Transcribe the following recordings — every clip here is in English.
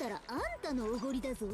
ったらあんたのおごりだぞ。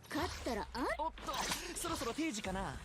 勝ったらあんおっと、そろそろ定時かな。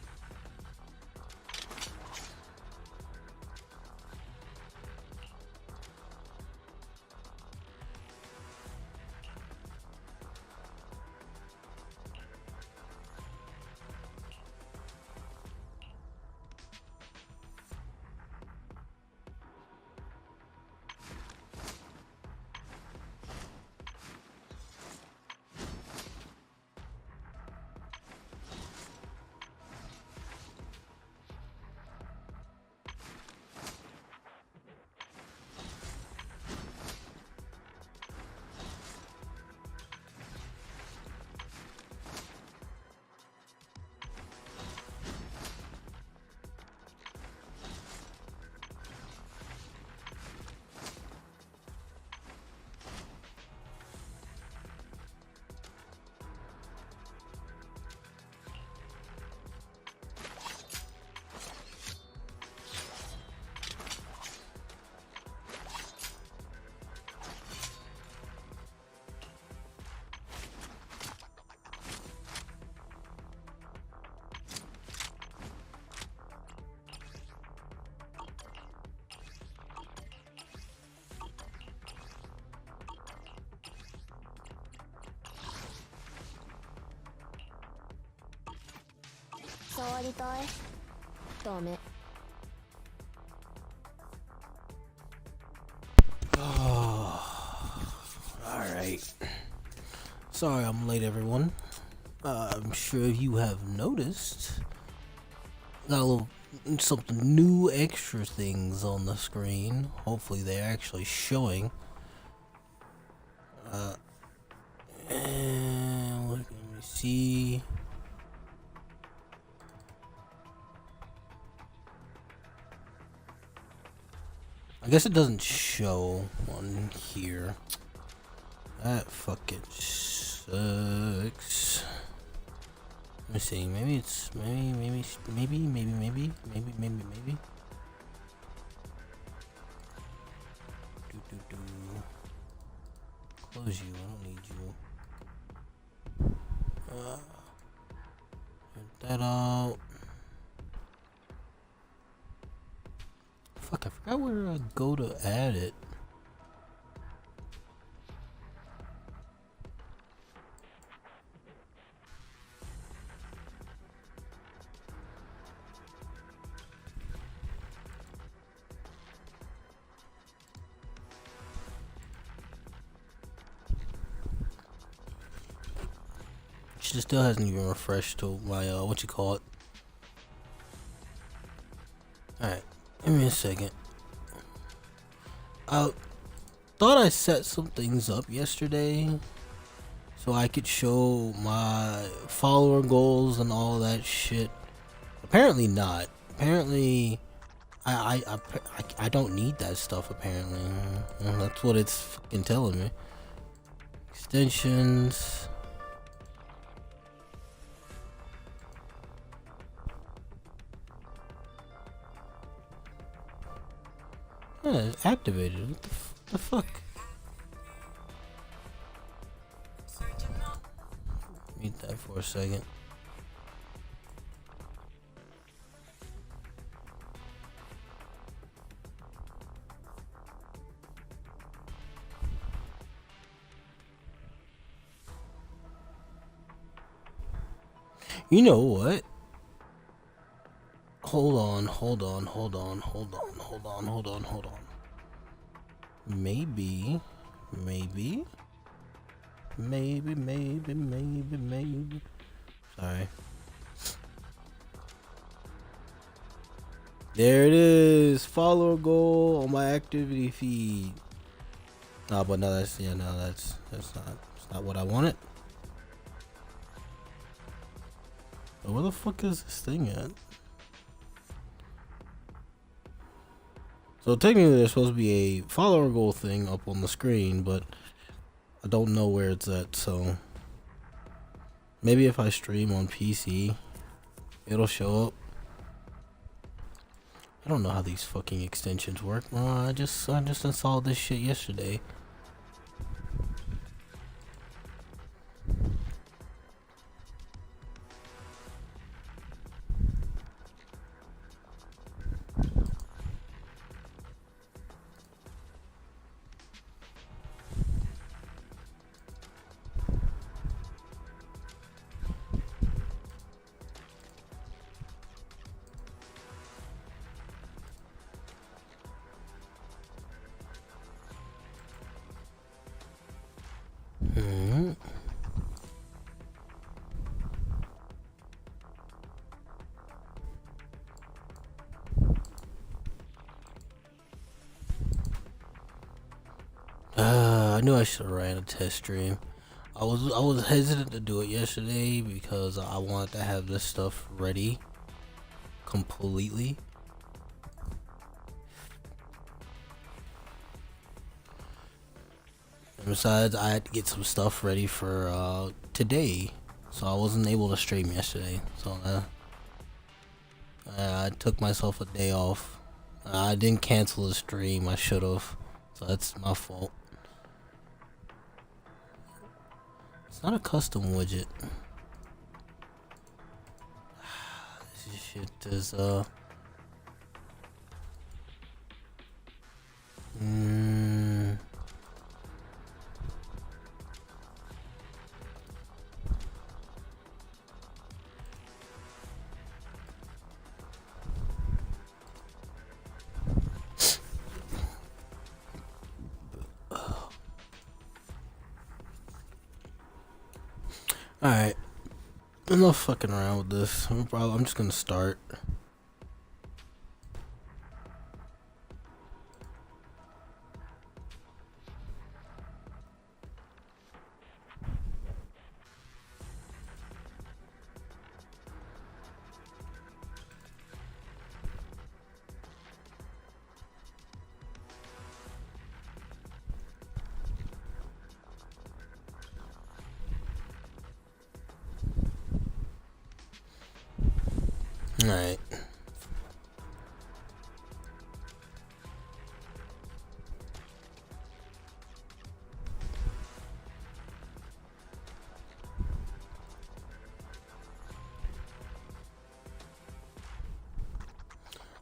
触りたい。ダメ。Alright. Sorry I'm late, everyone. I'm sure you have noticed. Got a little something new, extra things on the screen. Hopefully they're actually showing. And let me see. I guess it doesn't show on here. That fucking sucks. Let me see. Maybe it's maybe. Close you. I don't need you. Get that out. Fuck! I forgot where to go to add it. She still hasn't even refreshed to my what you call it. Alright, give me a second. I thought I set some things up yesterday so I could show my follower goals and all that shit. Apparently not. Apparently I don't need that stuff apparently. That's what it's fucking telling me. Extensions. Yeah, it's activated. What the fuck? Mute that for a second. You know what? Hold on. Maybe. Sorry. There it is. Follower goal on my activity feed. No, but no, that's not what I wanted. But where the fuck is this thing at? So technically there's supposed to be a follower goal thing up on the screen, but I don't know where it's at, so maybe if I stream on PC, it'll show up. I don't know how these fucking extensions work. I just installed this shit yesterday. I knew I should have ran a test stream. I was hesitant to do it yesterday because I wanted to have this stuff ready completely. And besides, I had to get some stuff ready for today, so I wasn't able to stream yesterday. So I took myself a day off. I didn't cancel the stream. I should have. So that's my fault. It's not a custom widget. This shit is alright. Enough fucking around with this. I'm just gonna start. Alright.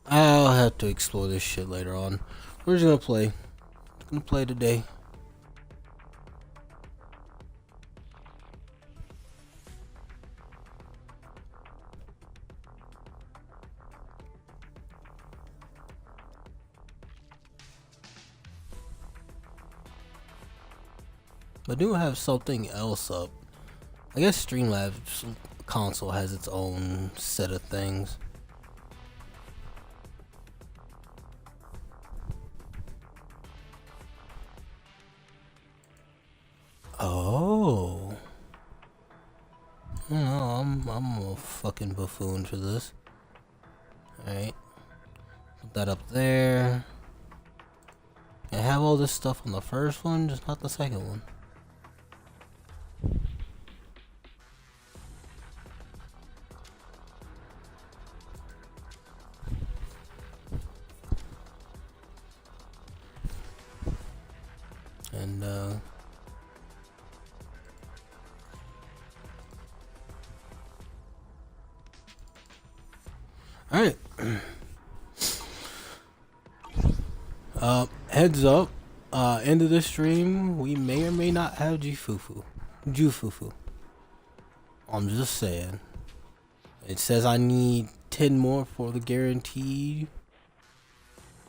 I'll have to explore this shit later on. We're just gonna play. Gonna play today. I do have something else up. I guess Streamlabs console has its own set of things. Oh. No, I'm a fucking buffoon for this. Alright. Put that up there. I have all this stuff on the first one, just not the second one. And alright. Heads up, end of the stream, we may or may not have Jufufu. I'm just saying. It says I need 10 more for the guarantee.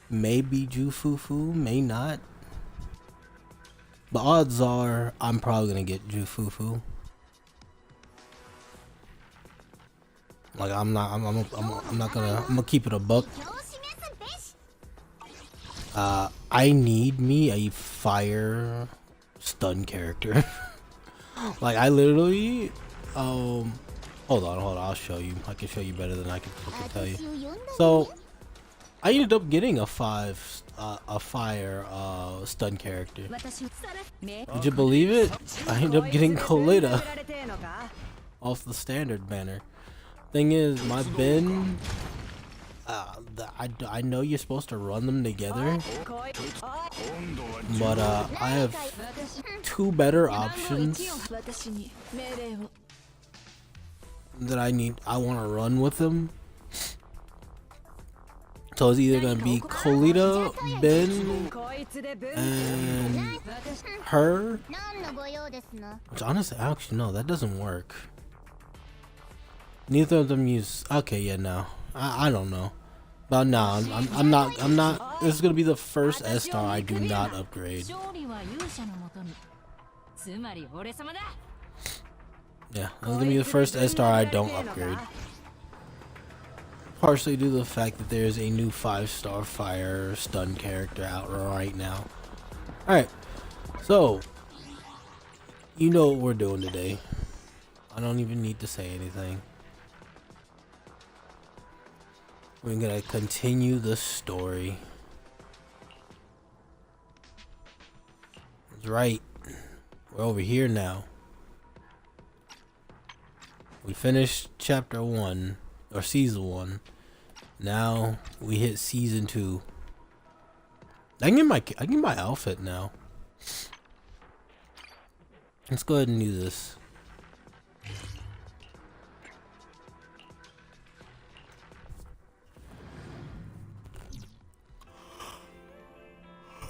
Maybe Jufufu, may not. But odds are I'm probably gonna get Jufufu. Like I'm gonna keep it a buck. I need me a fire stun character. Like I literally hold on, I'll show you. I can show you better than I can fucking tell you. So I ended up getting a fire stun character. Did you believe it? I ended up getting Coletta off the standard banner. Thing is, my bin, I know you're supposed to run them together, but I have two better options that I want to run with them. So it's either gonna be Coletta, Ben, and her. Which honestly, actually no, that doesn't work. Neither of them use. Okay, yeah, no, I don't know. But no, I'm not. This is gonna be the first S star I do not upgrade. Yeah, this is gonna be the first S star I don't upgrade. Partially due to the fact that there's a new 5-star fire stun character out right now. Alright, so you know what we're doing today. I don't even need to say anything. We're gonna continue the story. That's right. We're over here now. We finished chapter 1 or season 1. Now we hit season 2. I can get my outfit now. Let's go ahead and do this.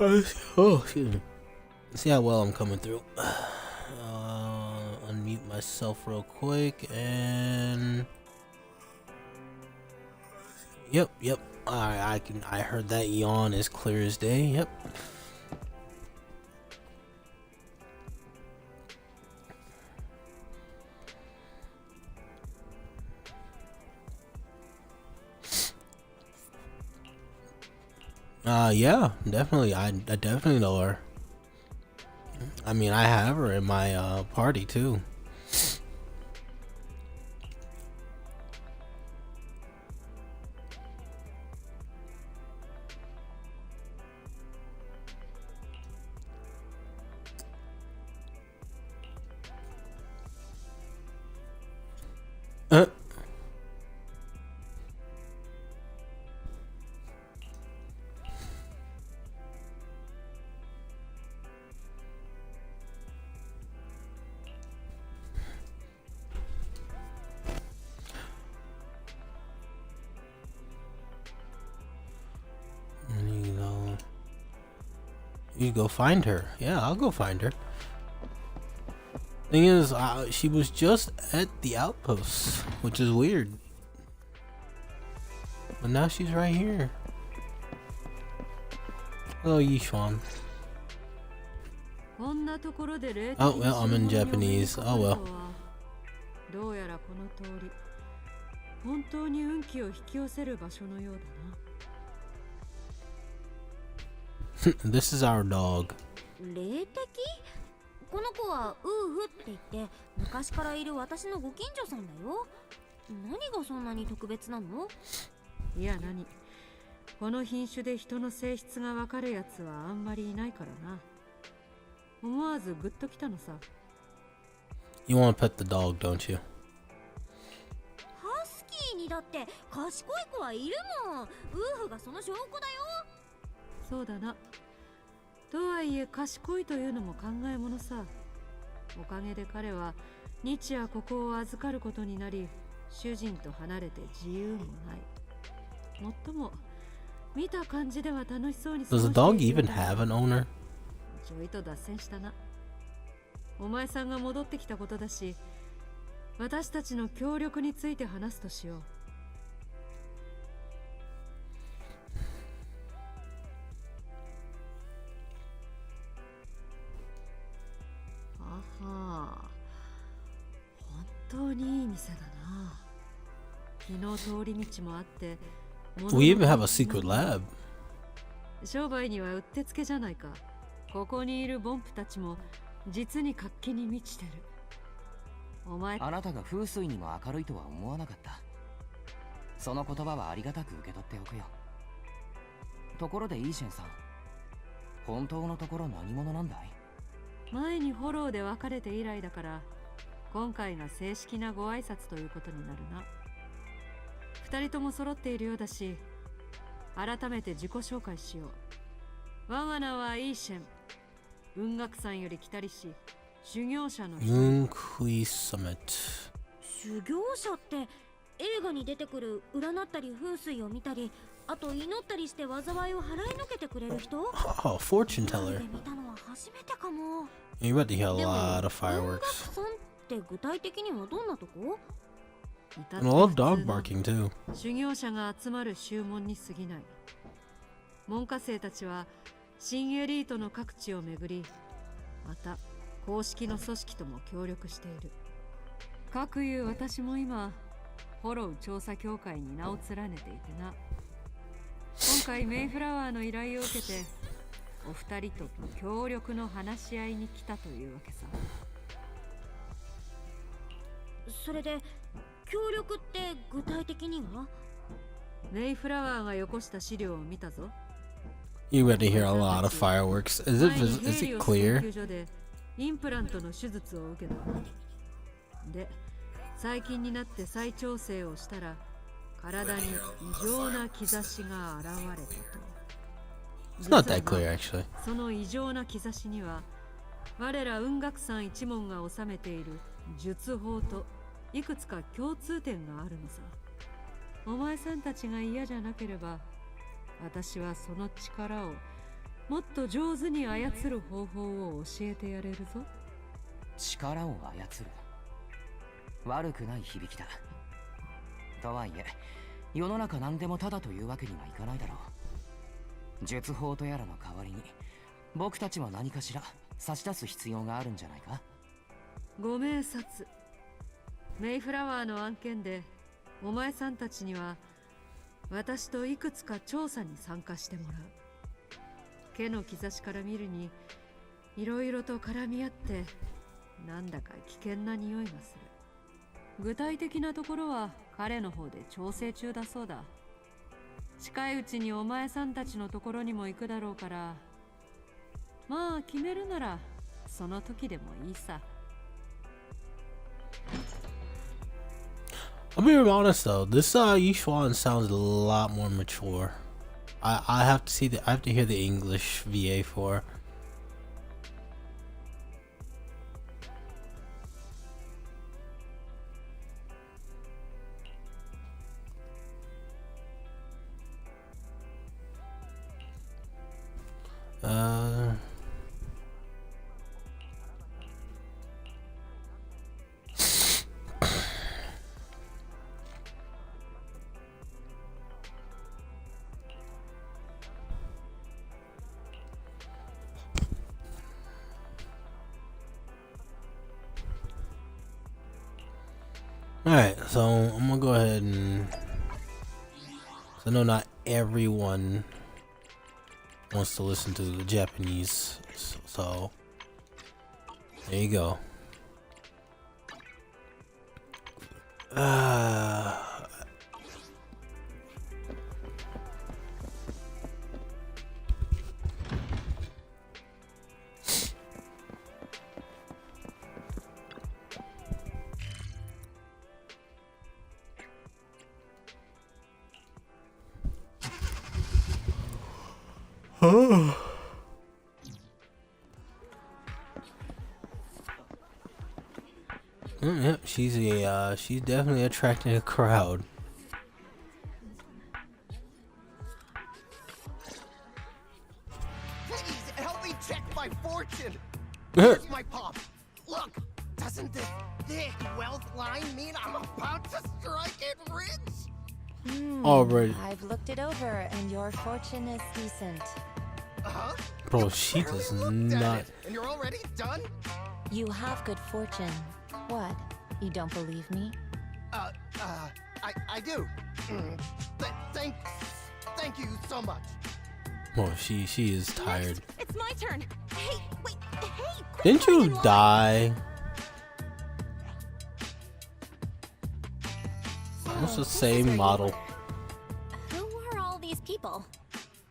Oh, excuse me. Let's see how well I'm coming through. Unmute myself real quick and yep. I heard that yawn as clear as day. Yep. Yeah, definitely. I definitely know her. I mean, I have her in my party too. You go find her. Yeah, I'll go find her. Thing is, she was just at the outpost, which is weird. But now she's right here. Hello, Yishuan. Oh, well, I'm in Japanese. Oh, well. This is our dog. 霊的？この子はウーフって言って昔からいる私のご近所さんだよ。何がそんなに特別なの？いや何。この品種で人の性質がわかるやつはあんまりいないからな。思わずグッときたのさ。You want to pet the dog, don't you? ハスキーにだって賢い子はいるもん。ウーフがその証拠だよ。そうだな。とはいえ賢いというのも考えものさ。おかげで彼は日夜ここを預かることになり、主人と離れて自由もない。もっとも見た感じでは楽しそうに過ごしている。Does the dog even have an owner? ちょいと脱線したな。お前さんが戻ってきたことだし、私たちの協力について話すとしよう。あは本当にいい店だな。昨日通り道もあって、 We even have a secret lab. 商売にはうってつけじゃないか。ここにいるボンプたちも実に活気に満ちてる。お前、あなたが風水にも明るいとは思わなかった。その言葉はありがたく受け取っておくよ。ところでイーシェンさん、本当のところ何者なんだい？前にフォローで別れて以来だから、今回が正式なご挨拶ということになるな。二人とも揃っているようだし、改めて自己紹介しよう。我が名はイーシェン。雲岳山より来たりし、修行者の一人。Summit. 修行者って映画に出てくる占ったり風水を見たり、あと祈ったりして災いを払いのけてくれる人？ Oh, fortune テレ teller. ビで見たのは初めてかも。 You're about to hear a でも lot of 雲 fireworks. 岳さんって具体的にはどんなとこ？ And a lot of dog barking too. 修行者が集まる宗門に過ぎない。門下生たちは新エリートの各地を巡り、また公式の組織とも協力している。かくいう私も今フォロー調査協会に名を連ねていてな。今回メイフラワーの依頼を受けて、お二人と協力の話し合いに来たというわけさ。それで協力って具体的には？メイフラワーがよこした資料を見たぞ。 You're about to hear a lot of fireworks. Is it clear? 研究所でインプラントの手術を受けた。で、最近になって再調整をしたら、体に異常な兆しが現れたと。It's not that clear, actually. その異常な兆しには、我ら雲岳山一門が治めている術法といくつか共通点があるのさ。お前さんたちが嫌じゃなければ、私はその力をもっと上手に操る方法を教えてやれるぞ。力を操る。悪くない響きだ。とはいえ、世の中何でもただというわけにはいかないだろう。術法とやらの代わりに、僕たちは何かしら差し出す必要があるんじゃないか？ご明察。メイフラワーの案件で、お前さんたちには私といくつか調査に参加してもらう。毛の兆しから見るに、いろいろと絡み合ってなんだか危険な匂いがする。具体的なところは彼の方で調整中だそうだ。近いうちにお前さんたちのところにも行くだろうから、まあ決めるならその時でもいいさ。I'll be honest though, this Yushuan sounds a lot more mature. I have to I have to hear the English VA for. Alright, so I'm gonna go ahead and, I know not everyone wants to listen to the Japanese, so there you go. Yep, she's definitely attracting a crowd. Please help me check my fortune. Here's my palm. Look, doesn't this thick wealth line mean I'm about to strike it rich? Already. I've looked it over, and your fortune is decent. Huh? Bro, You she barely does looked at not. it, and you're already done? You have good fortune. What? You don't believe me? I do. Thank you so much. Oh, she is tired. It's my turn. Hey, wait, hey, quit Didn't falling you in line. die? So, It's the this is same where you model. were. Who are all these people?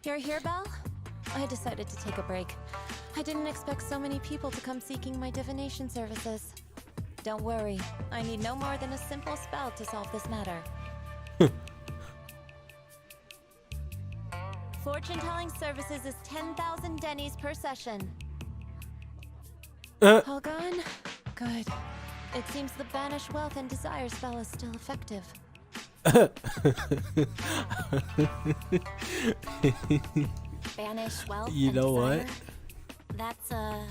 You're here, Belle? I decided to take a break. I didn't expect so many people to come seeking my divination services. Don't worry, I need no more than a simple spell to solve this matter. Fortune-telling services is 10,000 dennies per session. All gone? Good. It seems the banish wealth and desire spell is still effective. Banish wealth. You and know desire? what? That's a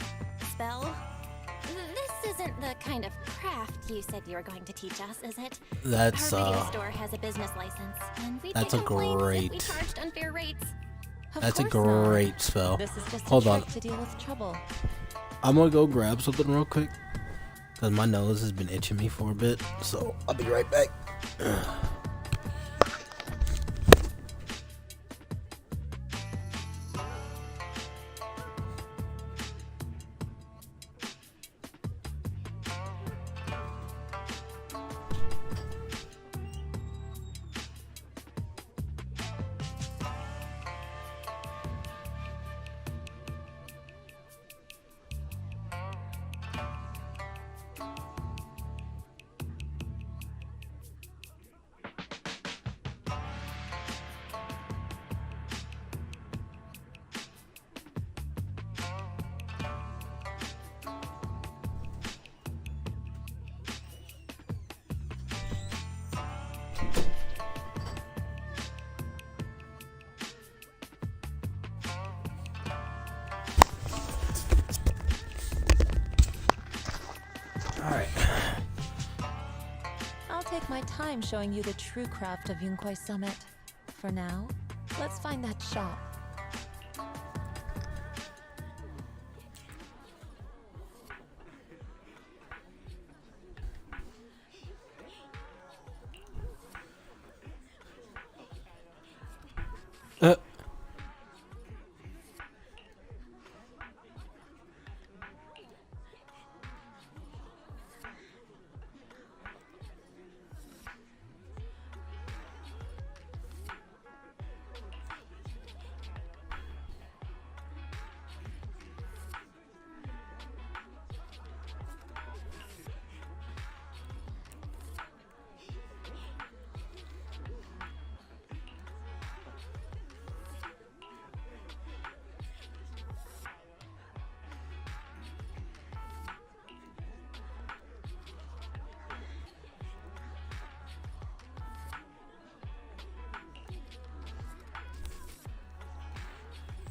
spell? This isn't the kind of craft you said you were going to teach us, is it? That's Our video store has a business license, and we'd that's get a complaints if we great- charged unfair rates. Of that's a course not. great spell. This is just a Hold trick on. to deal with trouble. I'm gonna go grab something real quick because my nose has been itching me for a bit. So I'll be right back. All right. I'll take my time showing you the true craft of Yunkwai Summit. For now, let's find that shop. Uh.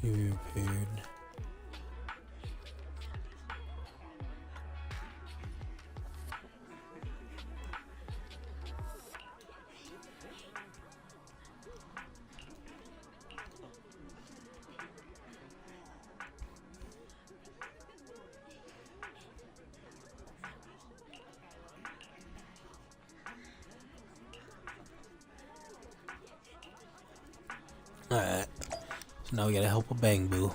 You appeared. Alright. So now we gotta help a bang boo.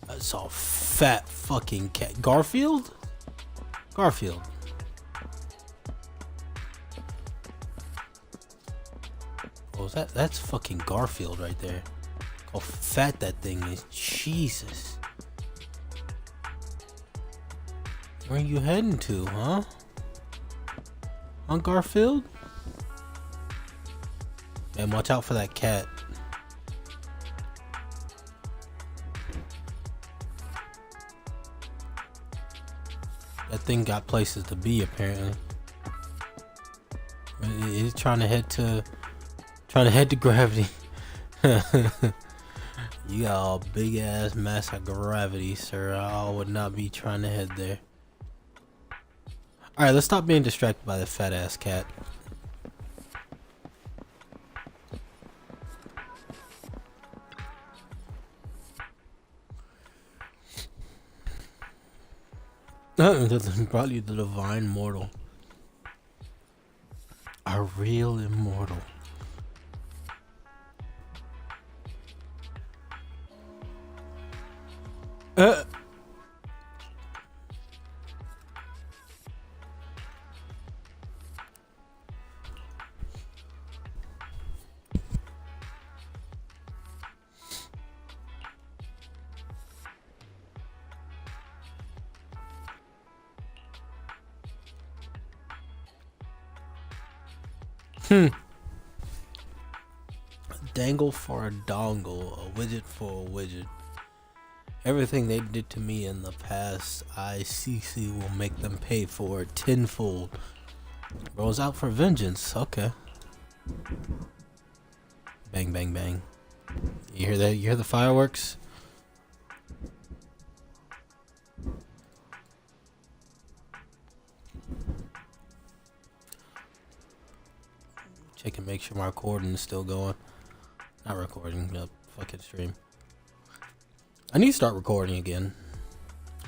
I saw a fat fucking cat. Garfield? Garfield. Oh, that's fucking Garfield right there. How fat that thing is. Jesus. Where are you heading to, huh? On Garfield? Man, watch out for that cat. That thing got places to be, apparently. It's trying to head to gravity. You got a big ass mass of gravity, sir. I would not be trying to head there. All right, let's stop being distracted by the fat ass cat. Probably the divine mortal. A real immortal. Dangle for a dongle, a widget for a widget. Everything they did to me in the past, ICC will make them pay for it tenfold. Bro's out for vengeance. Okay. Bang, bang, bang. You hear that? You hear the fireworks? Check and make sure my recording is still going. Not recording, the fucking stream. I need to start recording again.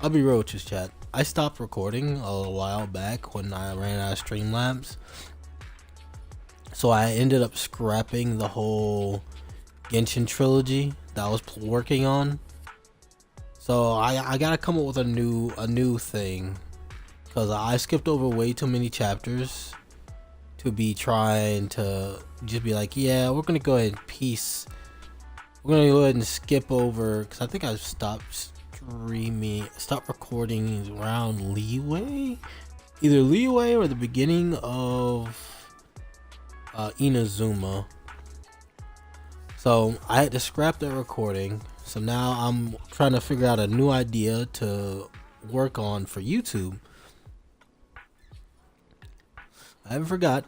I'll be real with you, chat. I stopped recording a while back when I ran out of Streamlabs. So I ended up scrapping the whole Genshin trilogy that I was working on. So I gotta come up with a new thing, because I skipped over way too many chapters to be trying to just be like, yeah, we're gonna go ahead and we're gonna go ahead and skip over, because I think I stopped recording around Leeway, either Leeway or the beginning of Inazuma. So I had to scrap that recording. So now I'm trying to figure out a new idea to work on for YouTube. I haven't forgot.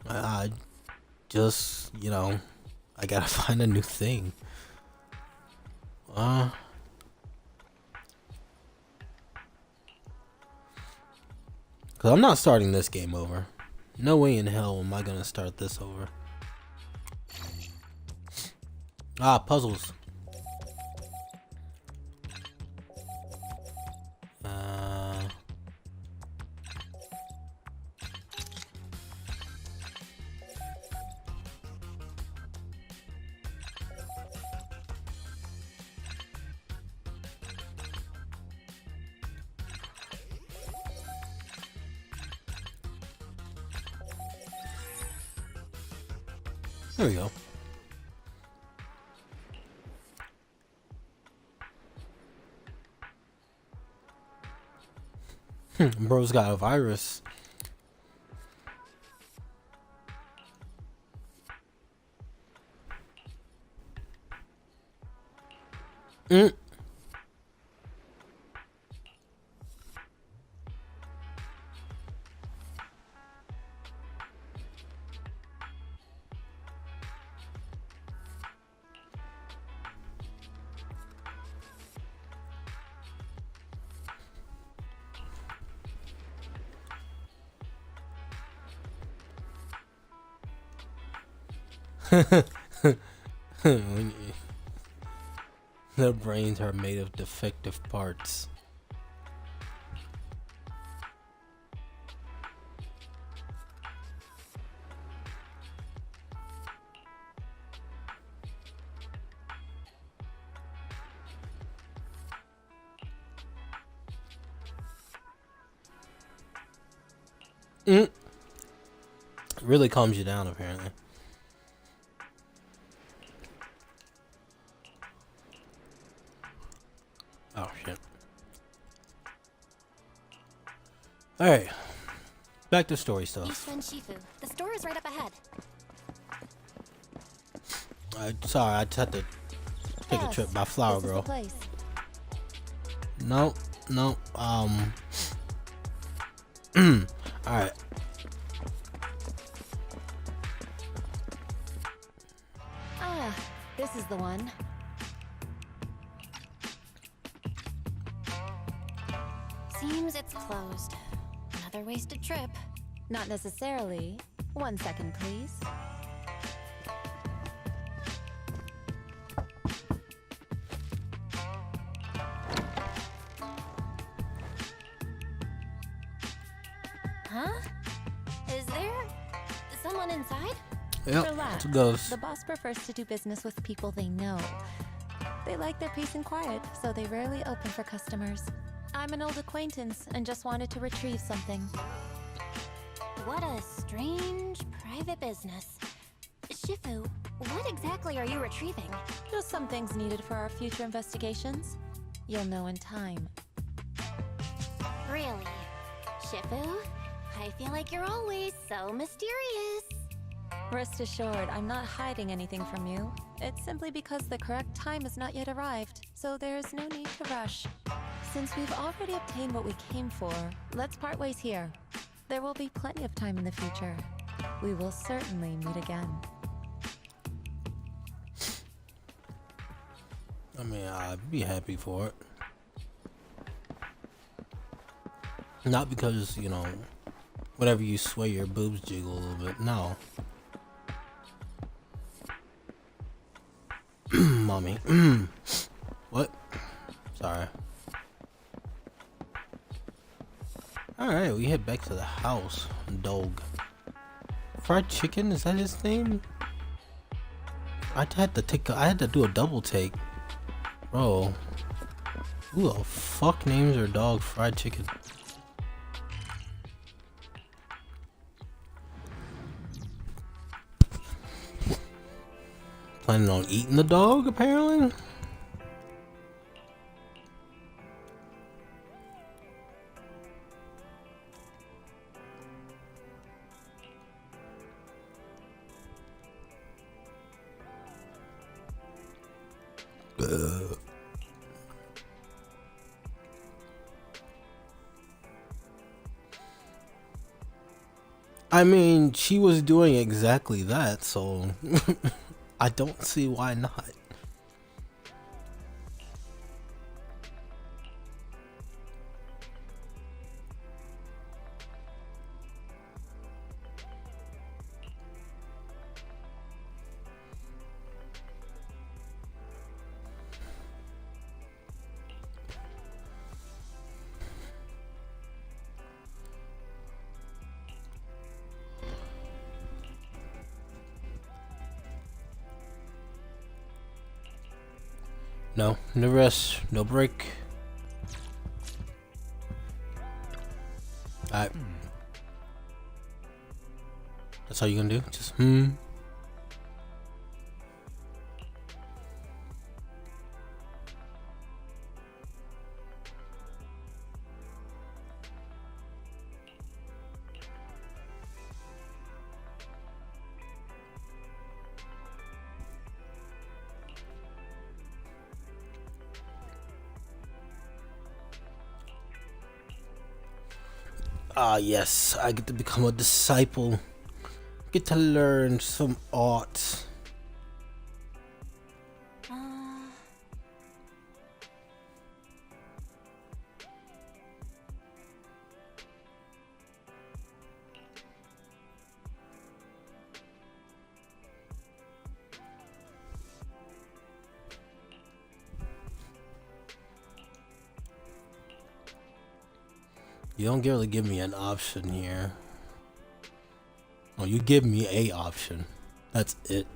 I just, you know, I gotta find a new thing. Cause I'm not starting this game over. No way in hell am I gonna start this over. Puzzles. There we go. Bro's got a virus. Their brains are made of defective parts. It really calms you down, apparently. Oh shit. Alright. Back to story stuff. Eastern Shifu. The store is right up ahead. Sorry, I just had to take a trip by Flower Girl. No. Alright. This is the one. Seems it's closed. another wasted trip. Not necessarily. 1 second, please. Huh? Is there someone inside? Yep, Relax. it's a ghost. The boss prefers to do business with people they know. They like their peace and quiet, so they rarely open for customers. I'm an old acquaintance and just wanted to retrieve something. What a strange private business. Shifu, what exactly are you retrieving? Just some things needed for our future investigations. You'll know in time. Really? Shifu? I feel like you're always so mysterious. Rest assured, I'm not hiding anything from you. It's simply because the correct time has not yet arrived, so there's no need to rush. Since we've already obtained what we came for, let's part ways here. There will be plenty of time in the future. We will certainly meet again. I mean, I'd be happy for it. Not because, you know, whatever you sway your boobs jiggle a little bit. No. Mommy. What? Sorry. Alright, we head back to the house. Dog. Fried chicken? Is that his name? I had to do a double take. Bro. Who the fuck names their dog fried chicken? Planning on eating the dog, apparently? I mean, she was doing exactly that, so I don't see why not. No, no rest, no break. Alright. That's all you gonna do? Just Ah, yes, I get to become a disciple. Get to learn some art. You don't really give me an option here. Oh, you give me a option. That's it.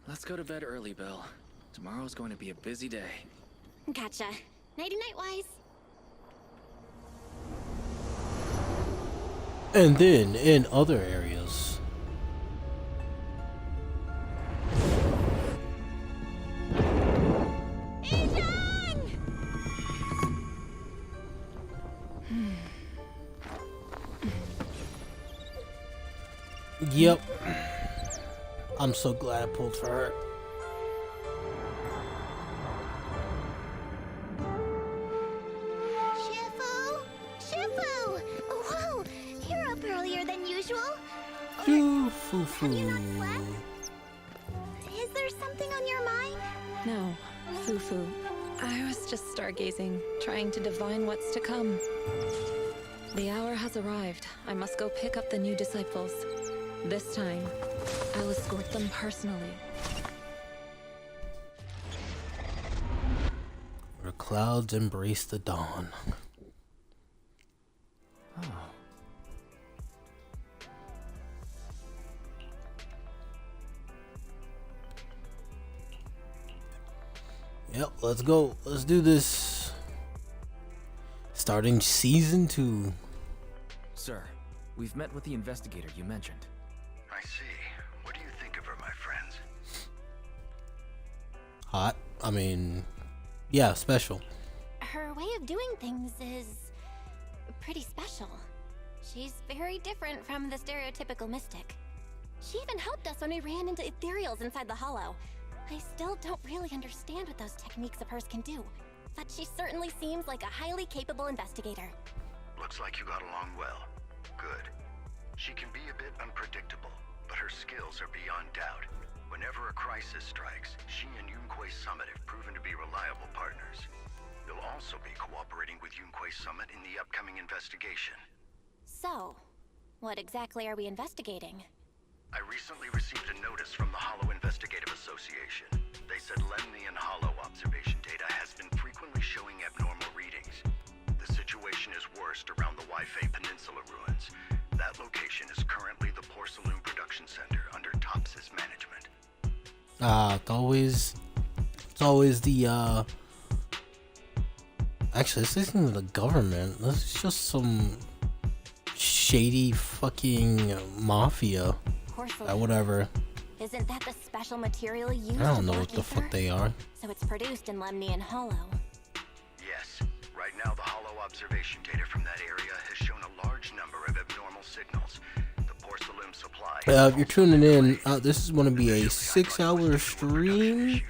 Let's go to bed early, Bill. Tomorrow's going to be a busy day. Gotcha. Nighty-night, Wise. And then in other areas. Yep. I'm so glad I pulled for her. Shifu! Shifu! Whoa! You're up earlier than usual. Foo-foo-foo. Have you not slept? Is there something on your mind? No, Fufu. I was just stargazing, trying to divine what's to come. The hour has arrived. I must go pick up the new disciples. This time, I'll escort them personally. Where clouds embrace the dawn. Yep, let's go. Let's do this. Starting season 2. Sir, we've met with the investigator you mentioned. I see. What do you think of her, my friends? Hot. I mean, yeah, special. Her way of doing things is pretty special. She's very different from the stereotypical mystic. She even helped us when we ran into ethereals inside the hollow. I still don't really understand what those techniques of hers can do, but she certainly seems like a highly capable investigator. Looks like you got along well. Good. She can be a bit unpredictable, but her skills are beyond doubt. Whenever a crisis strikes, she and Yunquei Summit have proven to be reliable partners. You'll also be cooperating with Yunquei Summit in the upcoming investigation. So, what exactly are we investigating? I recently received a notice from the Hollow Investigative Association. They said Lemnian Hollow observation data has been frequently showing abnormal readings. The situation is worst around the Waifei Peninsula ruins. That location is currently the Porcelain Production Center under Tops's management. It's always the actually, this isn't even the government. This is just some shady fucking mafia. Porcelain. Whatever. Isn't that the special material used I don't to know block what the fuck ether? they are. So it's produced in Lemnian Hollow. Yes. Right now, the Hollow observation data from that area has shown a large number of abnormal signals. The porcelain supply... If you're tuning in, this is going to be a 6-hour stream,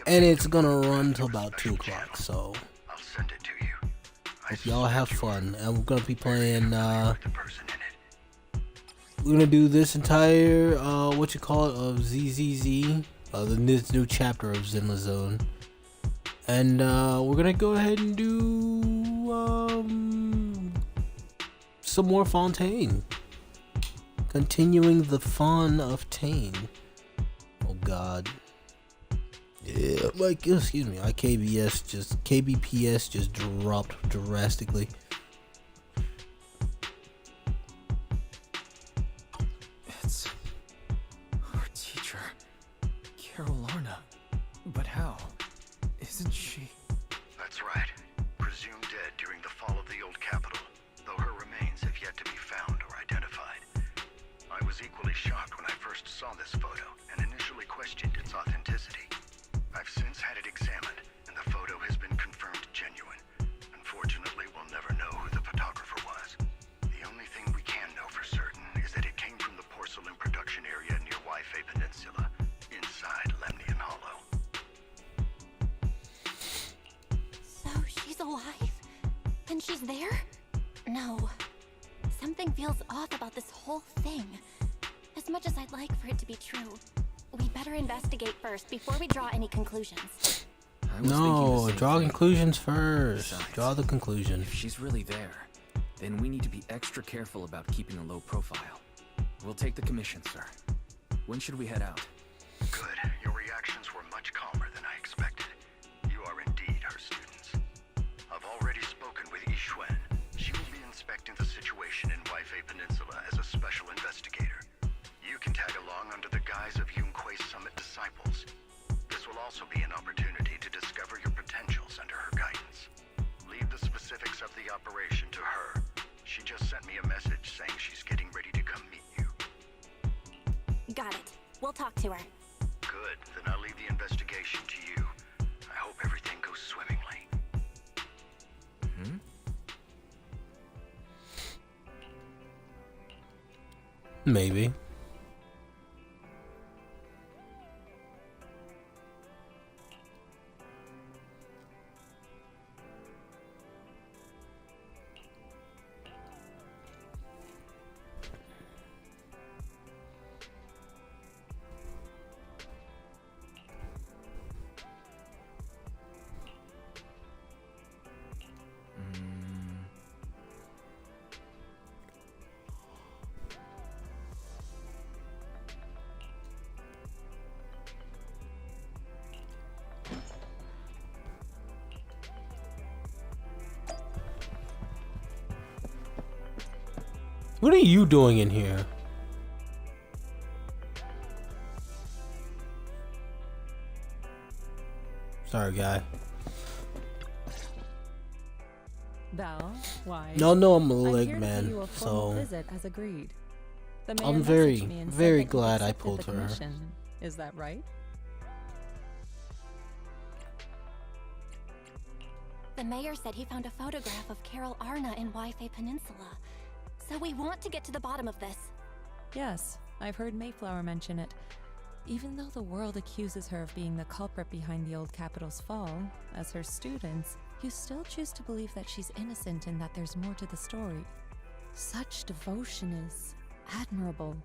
and it's going to run till about 2 o'clock, so I'll send it to you. hope y'all have fun. And we're going to be playing, The person in it. we're going to do this entire, what you call it, of ZZZ, this new chapter of Zenless Zone. And, we're going to go ahead and do, some more Fontaine. Continuing the fun of Tane. Oh god. Yeah, like, excuse me, my KBPS just dropped drastically. It's our teacher, Carol Larna. But how? Isn't she? That's right. Presumed dead during the fall of the old capital, though her remains have yet to be found or identified. I was equally shocked when I first saw this photo and initially questioned its authenticity. I've since had it examined, and the photo has been confirmed genuine. Unfortunately, we'll never know who the photographer was. The only thing we can know for certain is that it came from the porcelain production area near Waifei Peninsula, inside Lemnian Hollow. So she's alive? And she's there? No. Something feels off about this whole thing. As much as I'd like for it to be true, we better investigate first before we draw any conclusions. I was thinking the No, same draw thing. conclusions first. Besides, Draw the conclusion. If she's really there, then we need to be extra careful about keeping a low profile. We'll take the commission, sir. When should we head out? Good. Your reactions were much calmer than I expected. You are indeed her students. I've already spoken with Yixuan. She will be inspecting the situation in Waifei Peninsula as a special investigator. You can tag along under the guise of Yunquei Summit disciples. This will also be an opportunity to discover your potentials under her guidance. Leave the specifics of the operation to her. She just sent me a message saying she's getting ready to come meet you. Got it. We'll talk to her. Good. Then I'll leave the investigation to you. I hope everything goes swimmingly. Maybe. What are you doing in here? Sorry, guy. Val, why? No, I'm a I'm leg here to man, pay you a formal so visit as agreed. The mayor I'm messaged very, me and said very that you glad I accepted pulled the for her. commission. Is that right? The mayor said he found a photograph of Carol Arna in Wi-Fi Peninsula. So we want to get to the bottom of this. Yes, I've heard Mayflower mention it. Even though the world accuses her of being the culprit behind the old capital's fall, as her students, you still choose to believe that she's innocent and that there's more to the story. Such devotion is admirable.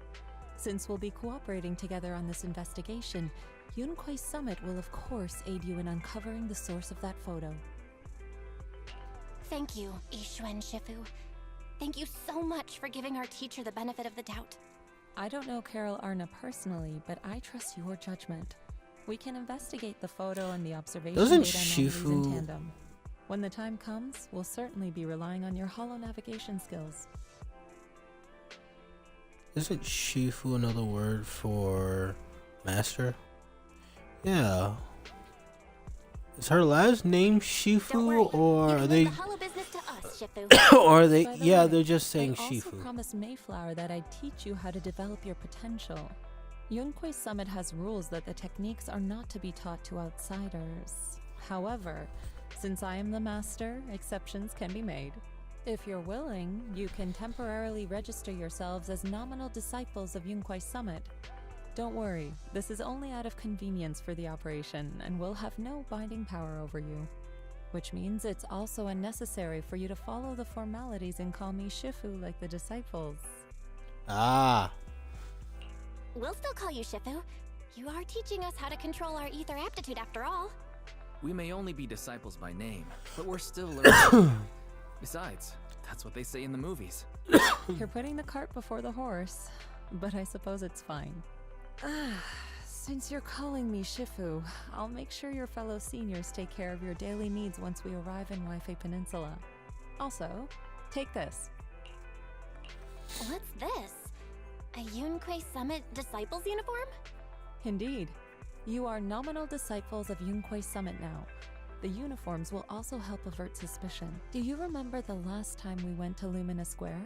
Since we'll be cooperating together on this investigation, Yunquai Summit will of course aid you in uncovering the source of that photo. Thank you, Yixuan Shifu. Thank you so much for giving our teacher the benefit of the doubt. I don't know Carol Arna personally, but I trust your judgment. We can investigate the photo and the observation Doesn't data anomalies in Shifu- tandem. When the time comes, we'll certainly be relying on your holo navigation skills. Isn't Shifu another word for master? Yeah. Is her last name Don't Shifu, worry, or you are can they, leave the hollow business to us, Shifu. or are they? By the Yeah, way, they're just saying I also Shifu. promised Mayflower that I'd teach you how to develop your potential. Yunquai Summit has rules that the techniques are not to be taught to outsiders. However, since I am the master, exceptions can be made. If you're willing, you can temporarily register yourselves as nominal disciples of Yunquai Summit. Don't worry, this is only out of convenience for the operation and will have no binding power over you. Which means it's also unnecessary for you to follow the formalities and call me Shifu like the disciples. Ah, We'll still call you Shifu. You are teaching us how to control our ether aptitude after all. We may only be disciples by name, but we're still learning. Besides, that's what they say in the movies. You're putting the cart before the horse, but I suppose it's fine. Since you're calling me Shifu, I'll make sure your fellow seniors take care of your daily needs once we arrive in Wi-Fi Peninsula. Also, take this. What's this? A Yunquai Summit Disciples uniform? Indeed. You are nominal disciples of Yunquai Summit now. The uniforms will also help avert suspicion. Do you remember the last time we went to Lumina Square?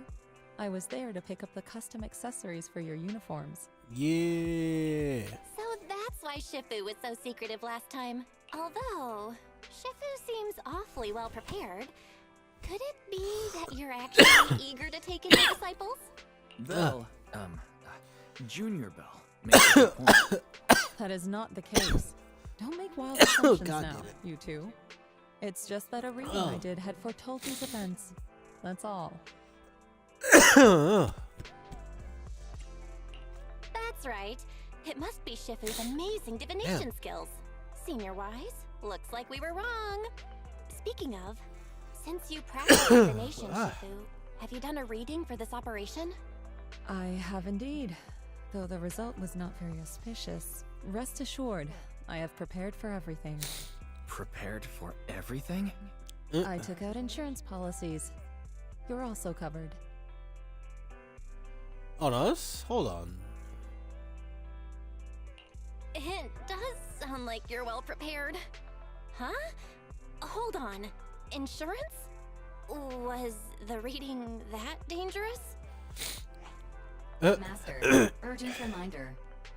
I was there to pick up the custom accessories for your uniforms. yeah. So that's why Shifu was so secretive last time. Although, Shifu seems awfully well prepared. Could it be that you're actually eager to take in your disciples? Bell, Junior Bell, makes a good point. That is not the case. Don't make wild assumptions God now, damn it. you two. It's just that a reading I did had foretold these events. That's all. That's right. It must be Shifu's amazing divination skills. Senior-wise, looks like we were wrong. Speaking of, since you practice divination, Shifu, have you done a reading for this operation? I have indeed, though the result was not very auspicious. Rest assured, I have prepared for everything. Prepared for everything? I took out insurance policies. You're also covered. On us? Hold on. It does sound like you're well prepared. Huh? Hold on. Insurance? Was the reading that dangerous? Master, urgent reminder.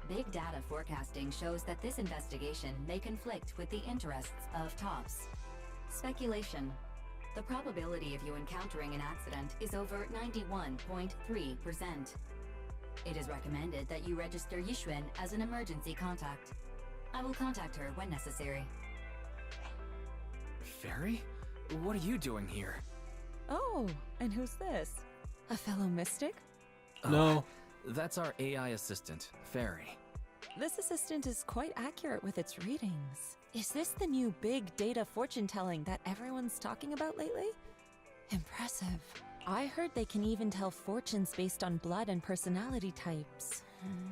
Big data forecasting shows that this investigation may conflict with the interests of TOPS. Speculation. The probability of you encountering an accident is over 91.3%. It is recommended that you register Yixuan as an emergency contact. I will contact her when necessary. Fairy? What are you doing here? Oh, and who's this? A fellow mystic? No. That's our AI assistant, Fairy. This assistant is quite accurate with its readings. Is this the new big data fortune telling that everyone's talking about lately? Impressive. I heard they can even tell fortunes based on blood and personality types.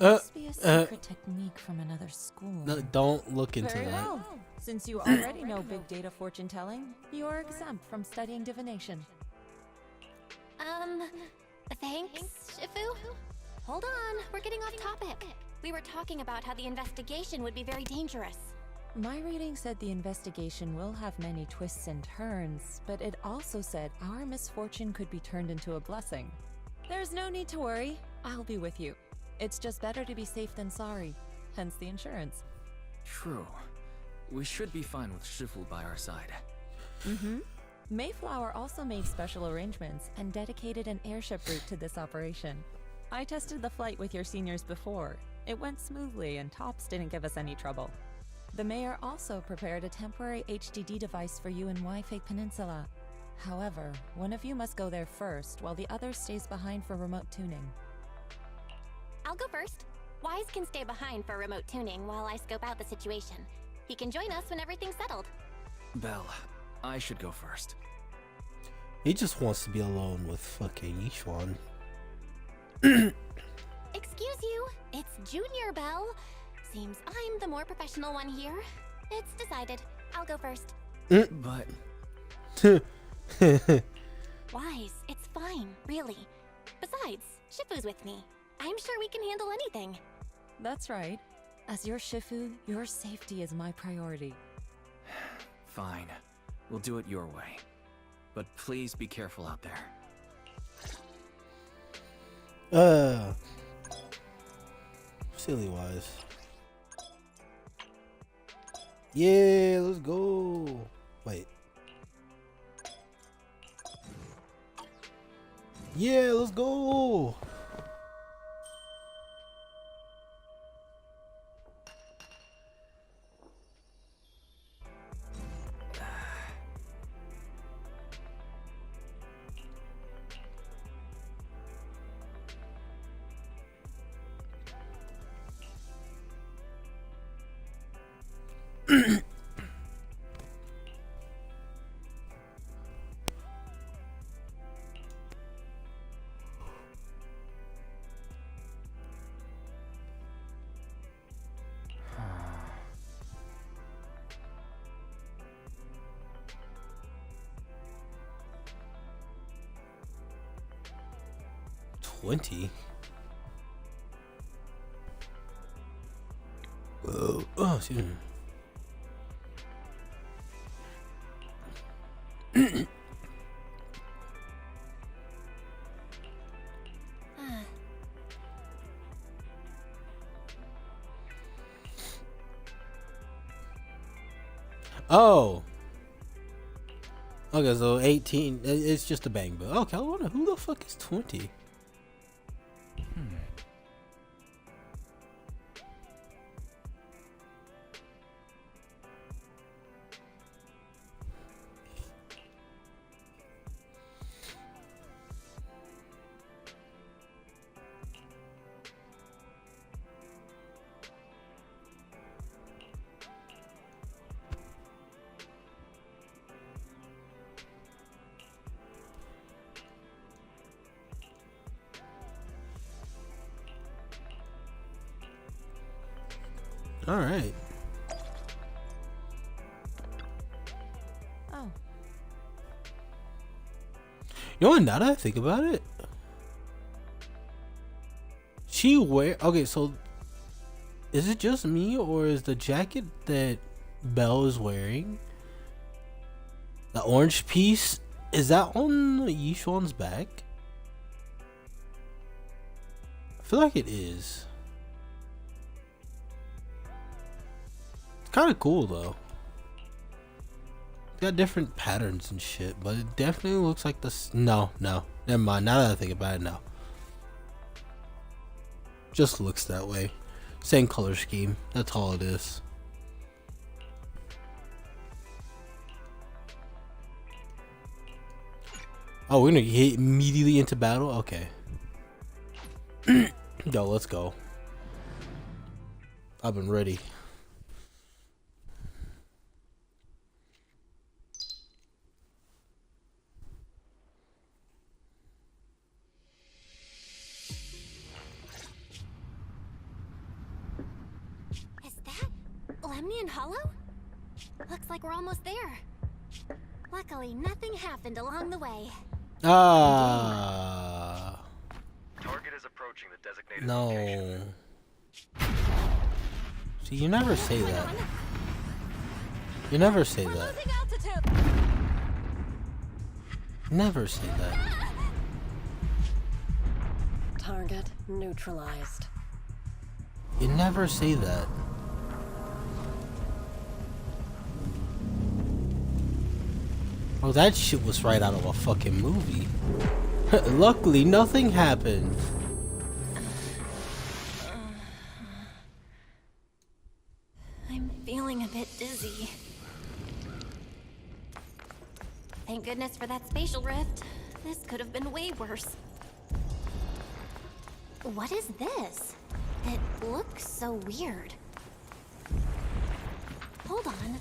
Must be a secret technique from another school. No, don't look into Very that. well. Since you already know big data fortune telling, you are exempt from studying divination. Thanks, Shifu? Hold on, we're getting off topic. We were talking about how the investigation would be very dangerous. My reading said the investigation will have many twists and turns, but it also said our misfortune could be turned into a blessing. There's no need to worry. I'll be with you. It's just better to be safe than sorry, hence the insurance. True. We should be fine with Shifu by our side. Mm-hmm. Mayflower also made special arrangements and dedicated an airship route to this operation. I tested the flight with your seniors before. It went smoothly and Tops didn't give us any trouble. The mayor also prepared a temporary HDD device for you in Wi-Fi Peninsula. However, one of you must go there first while the other stays behind for remote tuning. I'll go first. Wise can stay behind for remote tuning while I scope out the situation. He can join us when everything's settled. Belle, I should go first. He just wants to be alone with fucking Yixuan. Excuse you, it's Junior Belle. Seems I'm the more professional one here. It's decided. I'll go first. But... Wise, it's fine, really. Besides, Shifu's with me. I'm sure we can handle anything. That's right. As your Shifu, your safety is my priority. Fine. We'll do it your way. But please be careful out there. Silly Wise. Yeah, let's go. Wait. Yeah, let's go. $20. Whoa. Oh, excuse me. Oh. Okay, so 18. It's just a bang bill. Okay, I wonder who the fuck is 20. All right. Oh. You know what? Now that I think about it, she okay. So, is it just me, or is the jacket that Belle is wearing, the orange piece, is that on Yixuan's back? I feel like it is. Kind of cool though. It's got different patterns and shit, but it definitely looks like this. No, never mind. Now that I think about it, no. Just looks that way. Same color scheme. That's all it is. Oh, we're gonna get immediately into battle? Okay. Yo, let's go. I've been ready. Is that Lemnian Hollow? Looks like we're almost there. Luckily, nothing happened along the way. Ah. Target is approaching the designated No. location. See, you never say that. You never say that. Never say that. Target neutralized. You never say that. Oh, that shit was right out of a fucking movie. Luckily, nothing happened. I'm feeling a bit dizzy. Thank goodness for that spatial rift. This could have been way worse. What is this? It looks so weird. Hold on.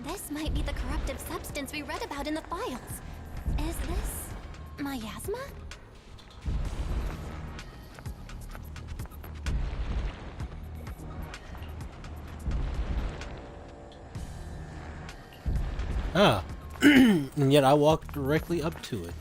This might be the corruptive substance we read about in the files. Is this miasma? Ah. And yet I walked directly up to it.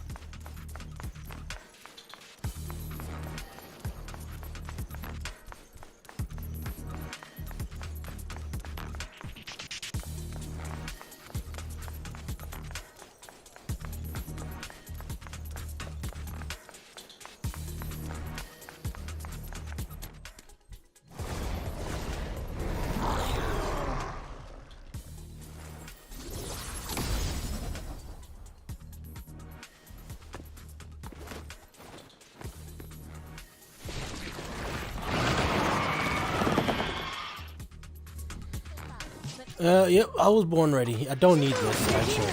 Yep, I was born ready. I don't need this, actually.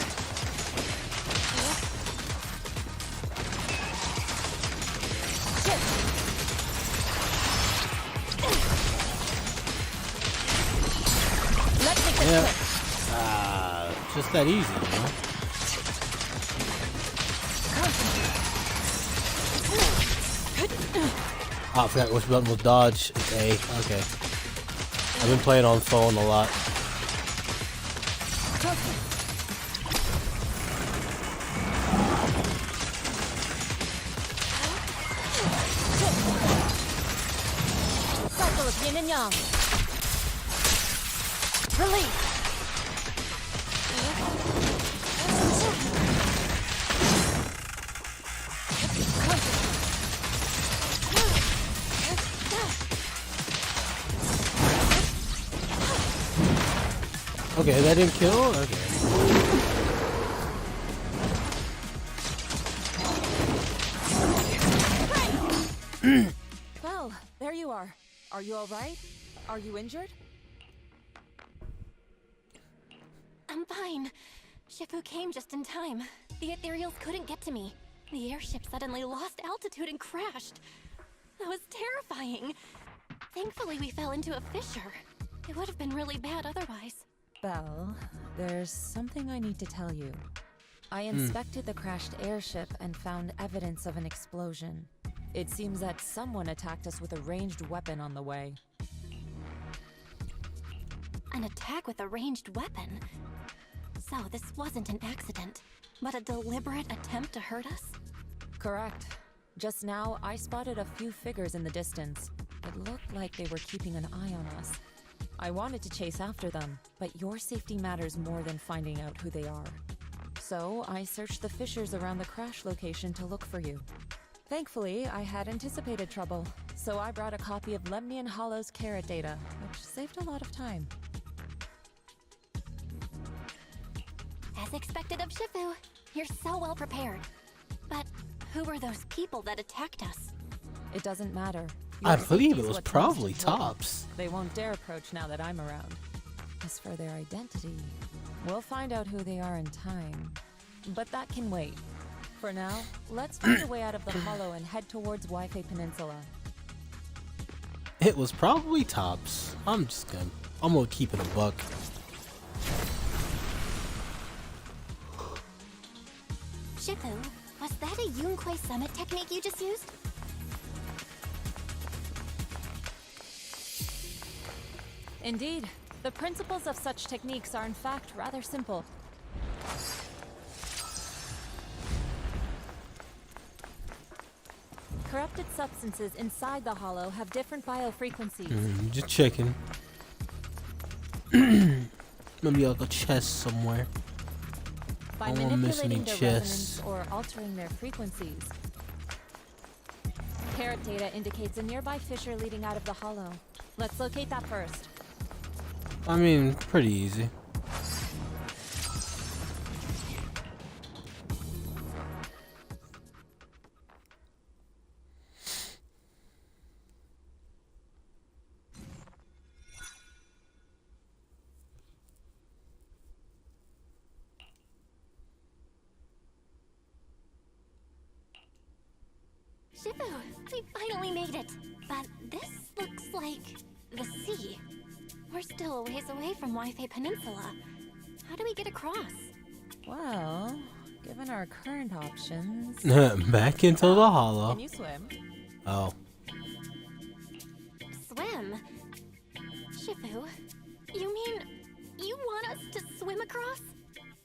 Yeah. Just that easy, you know? Oh, I forgot which button was dodge. It's A. Okay. I've been playing on phone a lot. Cycle of yin and yang. Release. Okay, that didn't kill? Okay. Well, there you are. Are you alright? Are you injured? I'm fine. Shifu came just in time. The ethereals couldn't get to me. The airship suddenly lost altitude and crashed. That was terrifying. Thankfully, we fell into a fissure. It would have been really bad otherwise. Belle, there's something I need to tell you. I inspected the crashed airship and found evidence of an explosion. It seems that someone attacked us with a ranged weapon on the way. An attack with a ranged weapon? So this wasn't an accident, but a deliberate attempt to hurt us? Correct. Just now, I spotted a few figures in the distance. It looked like they were keeping an eye on us. I wanted to chase after them, but your safety matters more than finding out who they are. So, I searched the fissures around the crash location to look for you. Thankfully, I had anticipated trouble, so I brought a copy of Lemnian Hollow's carrot data, which saved a lot of time. As expected of Shifu, you're so well prepared. But who were those people that attacked us? It doesn't matter. I Your believe safety it is was what's most probably important. Tops. They won't dare approach now that I'm around. As for their identity, we'll find out who they are in time. But that can wait. For now, let's find a way out of the hollow and head towards Wi-Fi Peninsula. It was probably Tops. I'm gonna keep it a buck. Shifu, was that a Yunquei Summit technique you just used? Indeed, the principles of such techniques are in fact rather simple. Corrupted substances inside the hollow have different biofrequencies. Just checking. Maybe like a chest somewhere. By I won't miss any manipulating their chests. resonance or altering their frequencies. Carrot data indicates a nearby fissure leading out of the hollow. Let's locate that first. I mean, pretty easy. Shifu, we finally made it. But this looks like the sea. We're still a ways away from Wi-Fi Peninsula. How do we get across? Well, given our current options... Back into the hollow. Can you swim? Oh. Swim? Shifu, you mean you want us to swim across?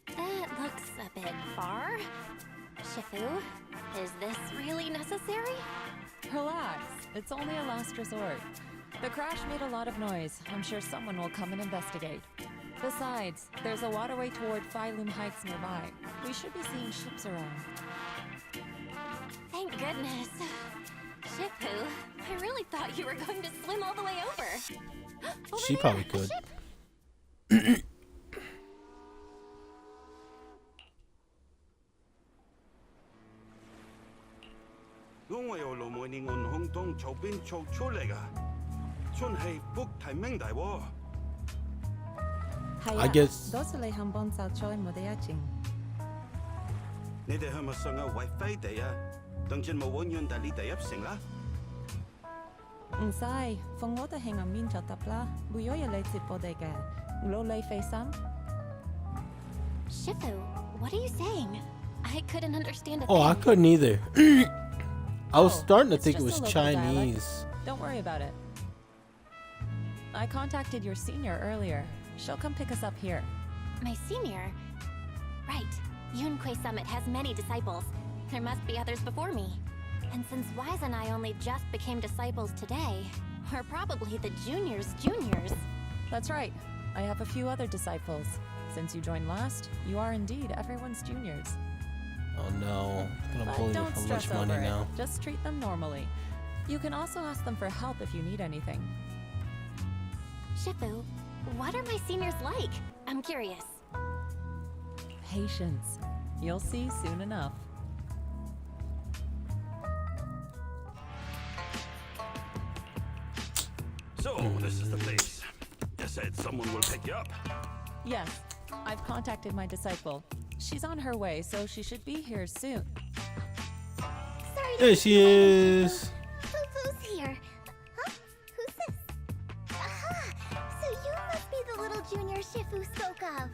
That looks a bit far. Shifu, is this really necessary? Relax. It's only a last resort. The crash made a lot of noise. I'm sure someone will come and investigate. Besides, there's a waterway toward Phylum Heights nearby. We should be seeing ships around. Thank goodness. Shifu, I really thought you were going to swim all the way over. Over She there, probably a could. ship. I guess 多謝你肯幫手在我哋一程。你哋係咪上有 WiFi 地啊？等陣冇揾用，但你第一成啦。唔使，放我哋喺入面就得啦。會有人嚟接我哋嘅，攞你費心。Shifu, what are you saying? I couldn't understand a Oh, I thing. couldn't either. I was starting to it's think it just was a local dialect. Chinese. Don't worry about it. I contacted your senior earlier. She'll come pick us up here. My senior? Right. Yunquei Summit has many disciples. There must be others before me. And since Wise and I only just became disciples today, we're probably the juniors' juniors. That's right. I have a few other disciples. Since you joined last, you are indeed everyone's juniors. Oh no, gonna But bully me don't for stress much over money it. now. Just treat them normally. You can also ask them for help if you need anything. Shifu, what are my seniors like? I'm curious. Patience. You'll see soon enough. So, this is the place. You said someone will pick you up. Yes, I've contacted my disciple. She's on her way, so she should be here soon. Sorry. There she is. Who's here? Huh? Who's this? Aha! So you must be the little junior Shifu spoke of.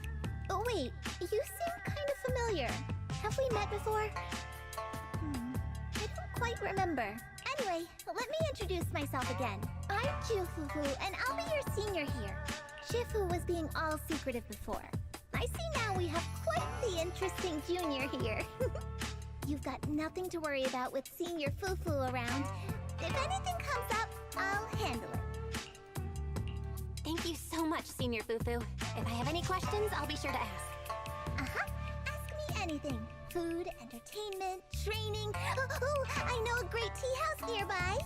Oh wait, you seem kind of familiar. Have we met before? I don't quite remember. Anyway, let me introduce myself again. I'm Jufufu, and I'll be your senior here. Shifu was being all secretive before. I see now we have quite the interesting junior here. You've got nothing to worry about with Senior Fufu around. If anything comes up, I'll handle it. Thank you so much, Senior Fufu. If I have any questions, I'll be sure to ask. Uh-huh. Ask me anything. Food, entertainment, training. Oh, I know a great tea house nearby.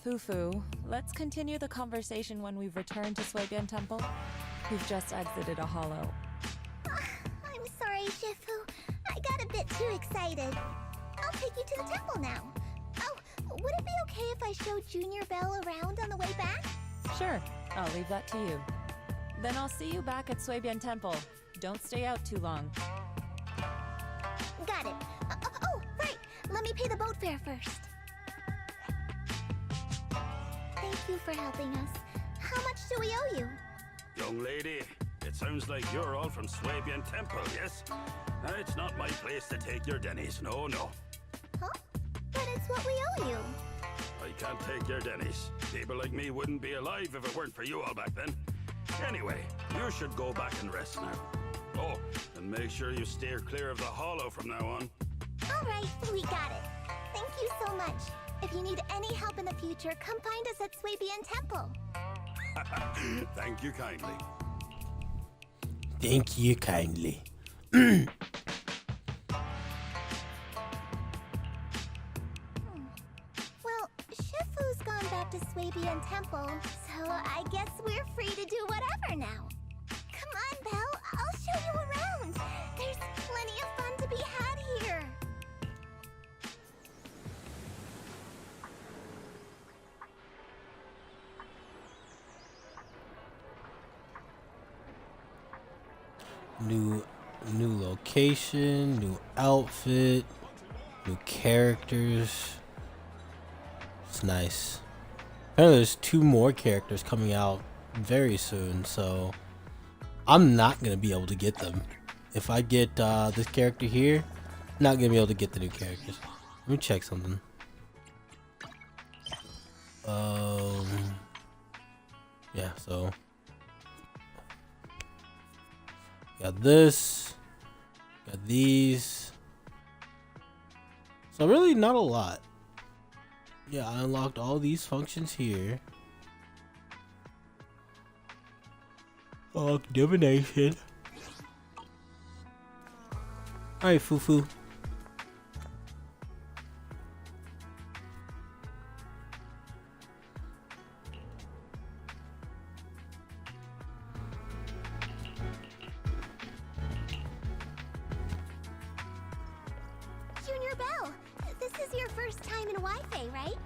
Fufu, let's continue the conversation when we've returned to Suibian Temple. We've just exited a hollow. I'm sorry, Shifu. I got a bit too excited. I'll take you to the temple now. Oh, would it be okay if I showed Junior Belle around on the way back? Sure, I'll leave that to you. Then I'll see you back at Suebian Temple. Don't stay out too long. Got it. Oh, right. Let me pay the boat fare first. Thank you for helping us. How much do we owe you? Young lady, it sounds like you're all from Swabian Temple, yes? It's not my place to take your dennies, no. Huh? But it's what we owe you. I can't take your dennies. People like me wouldn't be alive if it weren't for you all back then. Anyway, you should go back and rest now. Oh, and make sure you steer clear of the hollow from now on. All right, we got it. Thank you so much. If you need any help in the future, come find us at Swabian Temple. Thank you kindly. Thank you kindly. Well, Shifu's gone back to Swabian Temple, so I guess we're free to do whatever now. Come on, Belle, I'll show you around. There's plenty of fun to be had here. New location, new outfit, new characters. It's nice. Apparently there's 2 more characters coming out very soon, so I'm not gonna be able to get them. If I get this character here, I'm not gonna be able to get the new characters. Let me check something. Yeah, so got this, got these. So really not a lot. Yeah, I unlocked all these functions here. Unlock divination. Alright, Fufu. Junior Belle, this is your first time in Wi-Fi, right?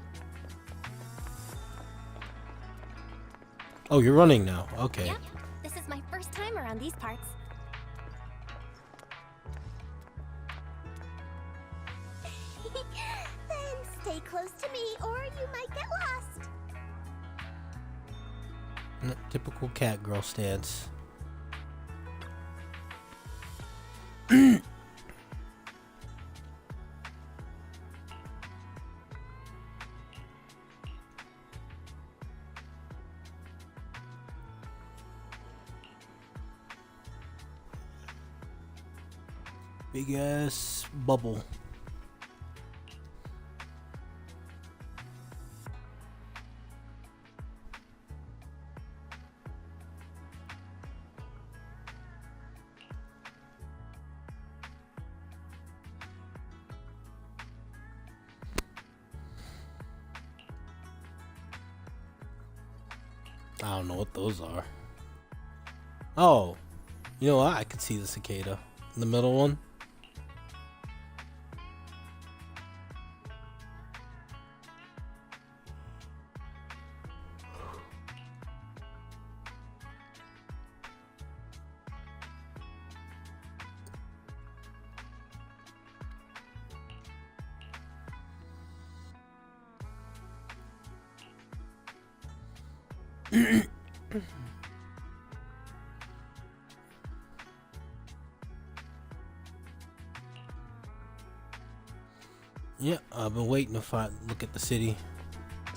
Oh, you're running now. Okay. Yep, this is my first time around these parts. Then stay close to me or you might get lost. Typical cat girl stance. Big ass bubble. I don't know what those are. Oh, you know what? I can see the cicada. The middle one. Yeah, I've been waiting to look at the city.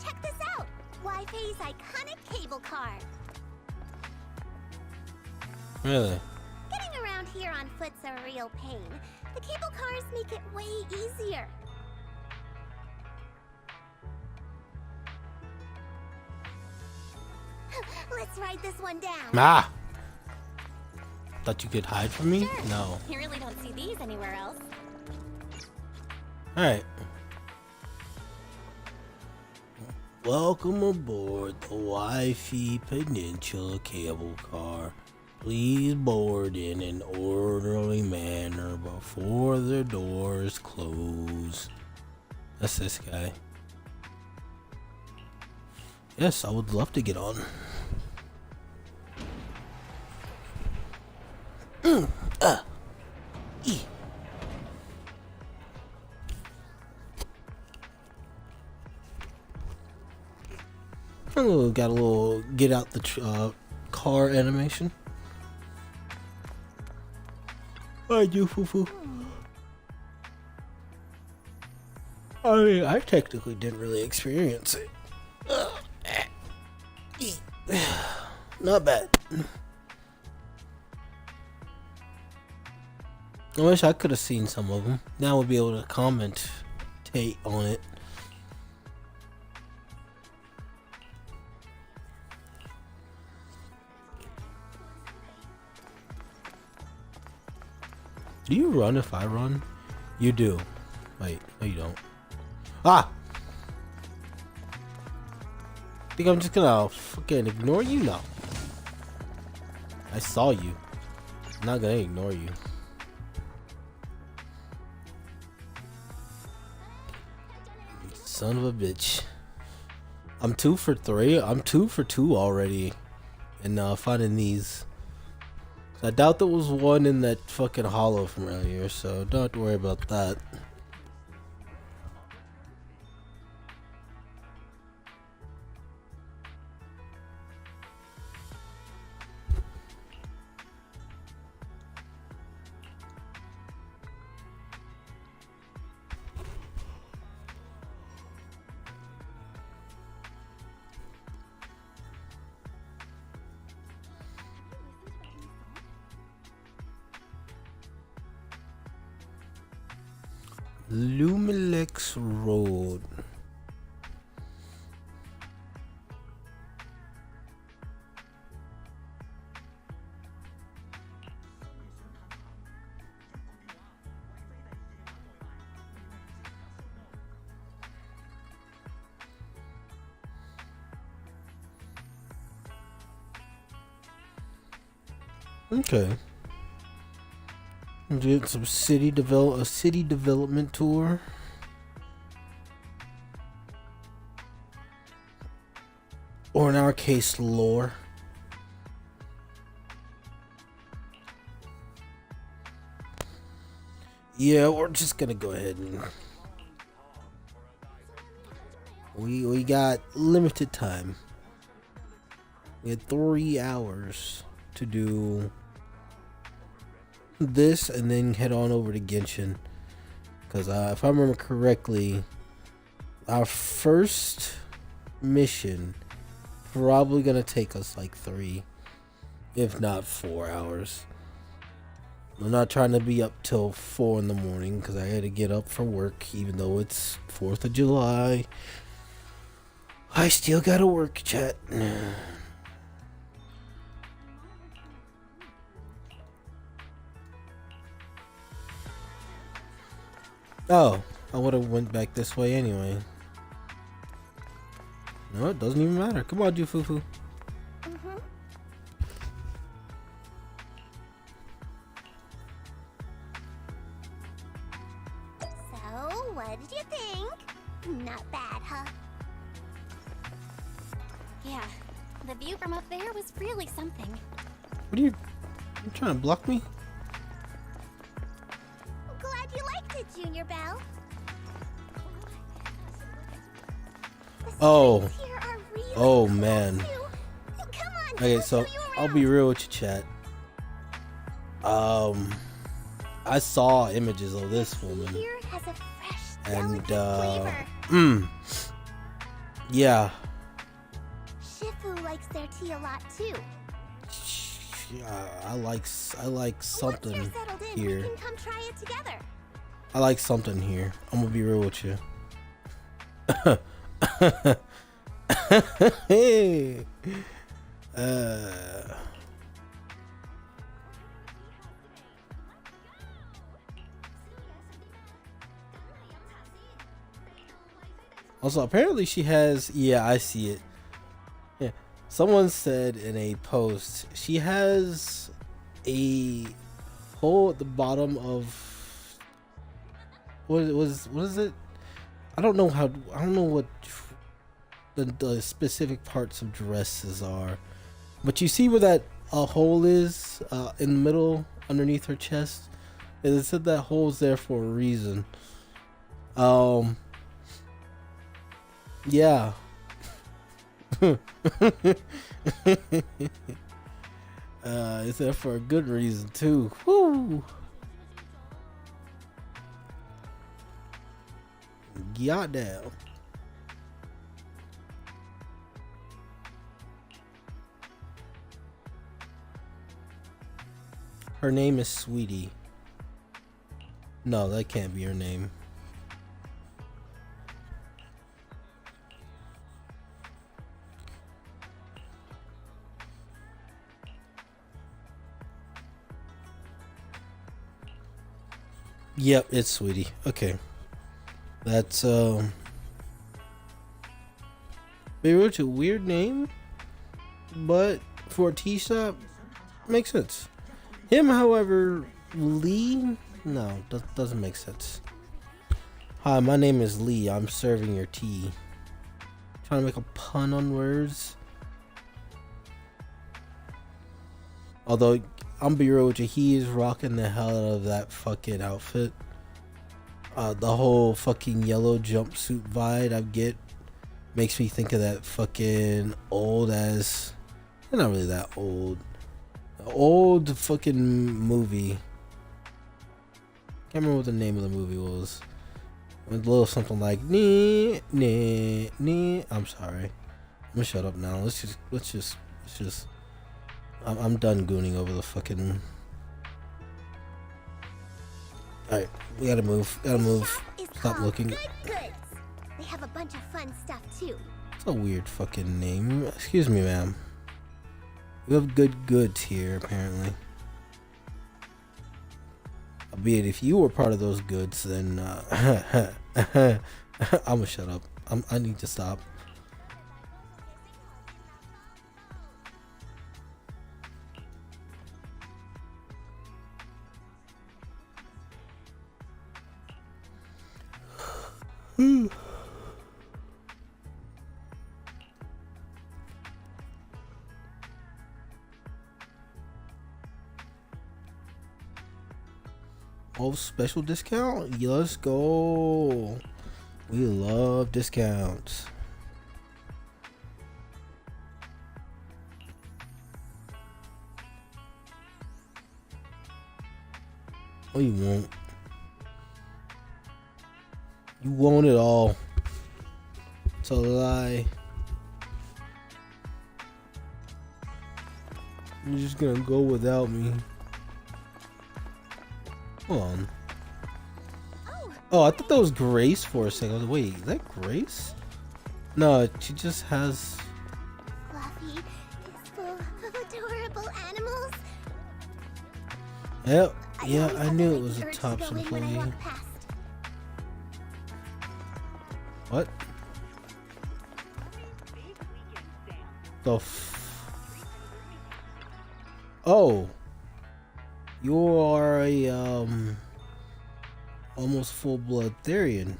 Check this out! Wi-Fi's iconic cable car. Really? Getting around here on foot's a real pain. The cable cars make it way easier. Let's ride this one down. Ah! Thought you could hide from me? Sure. No. You really don't see these anywhere else. Alright. Welcome aboard the Wi-Fi Peninsula cable car. Please board in an orderly manner before the doors close. That's this guy. Yes, I would love to get on. Got a little get out the car animation. I do foo-foo. I mean, I technically didn't really experience it. Not bad. I wish I could have seen some of them. Now we'll be able to commentate on it. Do you run if I run? You do. Wait, no you don't. Ah! Think I'm just gonna fucking ignore you? No. I saw you. I'm not gonna ignore you. Son of a bitch. I'm 2 for 3. I'm 2 for 2 already. And finding these. I doubt there was one in that fucking hollow from earlier, so don't have to worry about that. Lumilex Road. Okay. Did some city development tour. Or in our case, lore. Yeah, we're just gonna go ahead and we got limited time. We had 3 hours to do this and then head on over to Genshin, because if I remember correctly, our first mission probably gonna take us like 3 if not 4 hours. I'm not trying to be up till 4 in the morning because I had to get up for work, even though it's 4th of July. I still gotta work, chat. Oh, I would have went back this way anyway. No, it doesn't even matter. Come on, Jufufu. So, what did you think? Not bad, huh? Yeah, the view from up there was really something. What are you trying to block me? Glad you liked it, Junior Belle. Oh. Here are really Oh, cool man. too. Come on, Okay, I'll so show you I'll around. be real with you, chat. I saw images of this woman, Here has a fresh, and delicate flavor. yeah, Shifu likes their tea a lot too. I like something Once you're settled in, here. we can come try it together. I like something here. I'm gonna be real with you. Hey. Also, apparently she has. Yeah, I see it. Yeah, someone said in a post she has a hole at the bottom of. What is it? I don't know what the specific parts of dresses are. But you see where that hole is in the middle underneath her chest? It said that hole's there for a reason. Yeah. It's there for a good reason too. Woo! Goddamn. Her name is Sweetie. No, that can't be her name. Yep, it's Sweetie. Okay. That's very much a weird name, but for a tea shop, makes sense. Him, however, Lee, no, doesn't make sense. Hi, my name is Lee. I'm serving your tea. Trying to make a pun on words. Although, I'm be real with you, he is rocking the hell out of that fucking outfit. The whole fucking yellow jumpsuit vibe I get makes me think of that fucking old ass, not really that old fucking movie. Can't remember what the name of the movie was. It was a little something like nee. I'm sorry. I'm gonna shut up now. Let's just. I'm done gooning over the fucking. Alright, we gotta move. Stop looking. Good Goods. They have a bunch of fun stuff too. It's a weird fucking name. Excuse me, ma'am. We have good goods here, apparently. Albeit, if you were part of those goods, then I'ma shut up. I need to stop. Oh, special discount? Yeah, let's go. We love discounts. Oh, you won't. You won't at all. It's a lie. You're just gonna go without me. Hold on. Oh, I thought that was Grace for a second. Wait, is that Grace? No, she just has. Fluffy is full of adorable animals. Yep. Yeah, I knew it was a Tops employee. What? Oh. You are a almost full-blood Therian.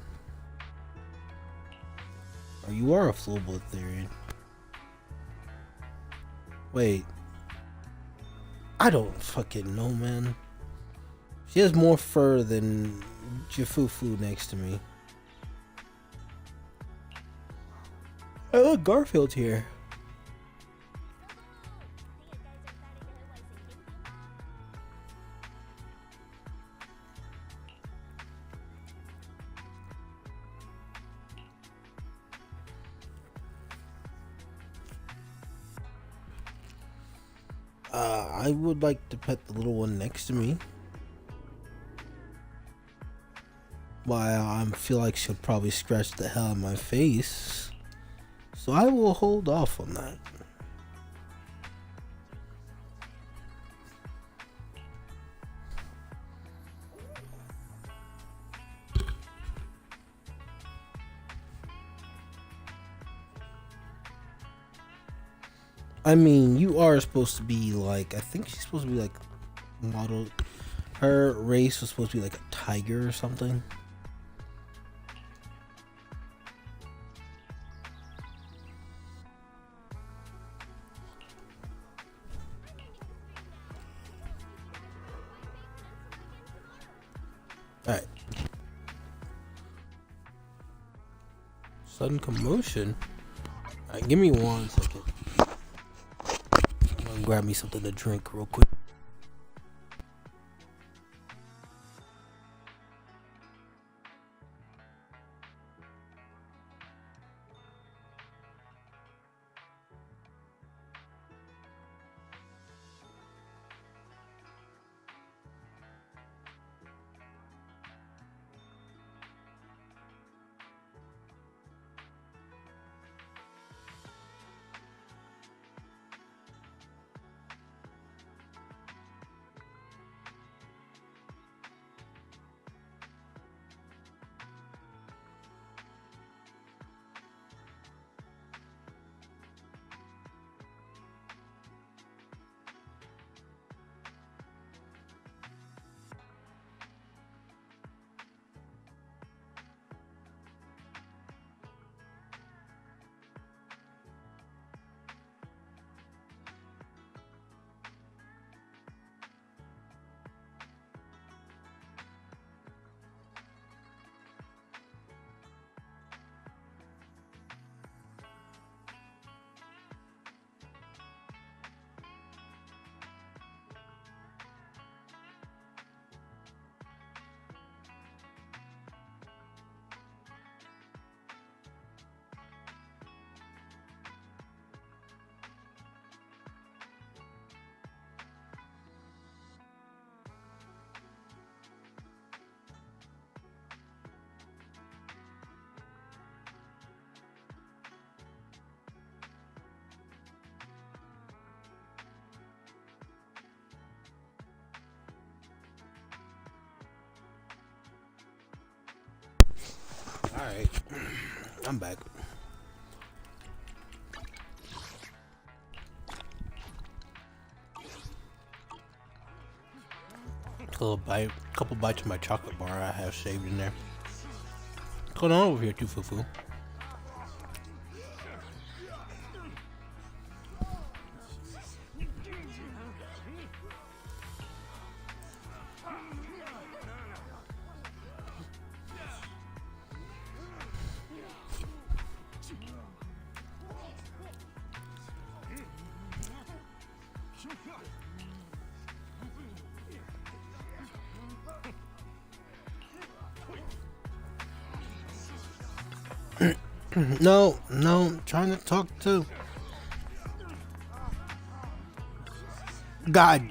Or you are a full-blood Therian. Wait. I don't fucking know, man. She has more fur than Jafufu next to me. Oh, look, Garfield's here. I would like to pet the little one next to me. Why, I feel like she'll probably scratch the hell out of my face. So I will hold off on that. I mean, you are supposed to be like, I think she's supposed to be like modeled. Her race was supposed to be like a tiger or something. Sudden commotion. Alright, give me 1 second. I'm gonna grab me something to drink real quick. Alright, I'm back. A little bite, couple bites of my chocolate bar I have saved in there. What's going on over here, too, Fufu? No, I'm trying to talk to God.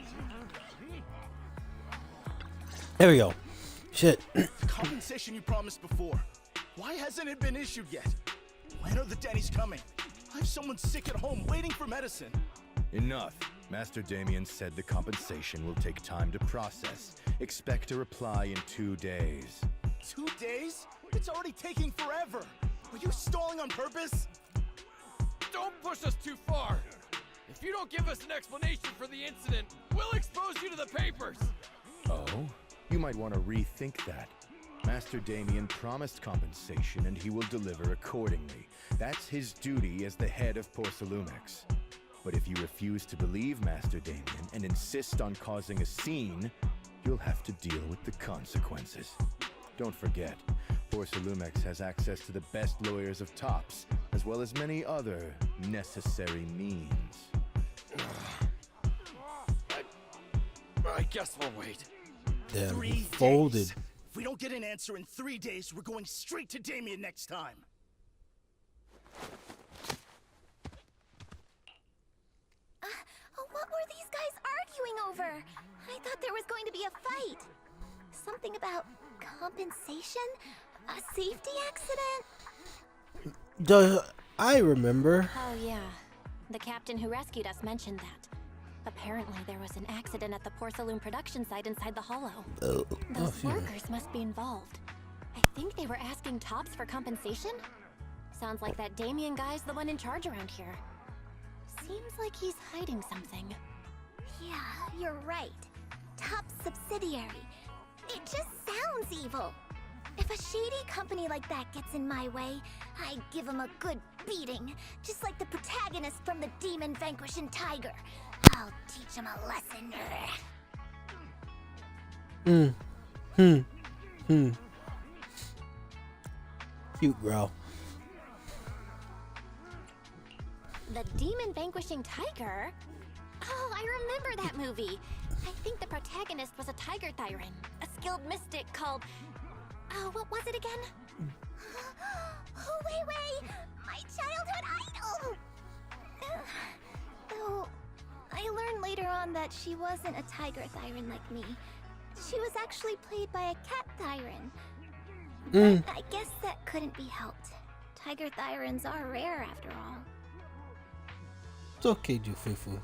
There we go. Shit. Compensation you promised before. Why hasn't it been issued yet? When are the Denny's coming? I have someone sick at home waiting for medicine. Enough. Master Damien said the compensation will take time to process. Expect a reply in 2 days. 2 days? It's already taking forever. Are you stalling on purpose? Don't push us too far. If you don't give us an explanation for the incident, we'll expose you to the papers. Oh? You might want to rethink that. Master Damien promised compensation and he will deliver accordingly. That's his duty as the head of Porcelumex. But if you refuse to believe Master Damien and insist on causing a scene, you'll have to deal with the consequences. Don't forget, Porcelumex has access to the best lawyers of Tops, as well as many other necessary means. I guess we'll wait. Damn, 3 he folded. days. If we don't get an answer in 3 days, we're going straight to Damien next time. What were these guys arguing over? I thought there was going to be a fight. Something about compensation? A safety accident? I remember. Oh yeah. The captain who rescued us mentioned that. Apparently there was an accident at the Porcelain production site inside the hollow. Those workers must be involved. I think they were asking Tops for compensation? Sounds like that Damien guy's the one in charge around here. Seems like he's hiding something. Yeah, you're right. Top subsidiary. It just sounds evil. If a shady company like that gets in my way, I give them a good beating, just like the protagonist from the Demon Vanquishing Tiger. I'll teach him a lesson. Cute, bro. The Demon Vanquishing Tiger? Oh, I remember that movie. I think the protagonist was a tiger Thyran, a skilled mystic called... Oh, what was it again? Oh, wait! My childhood idol! Though, I learned later on that she wasn't a tiger Thyran like me. She was actually played by a cat Thyran. But I guess that couldn't be helped. Tiger Thyrans are rare after all. It's okay, Jufufu.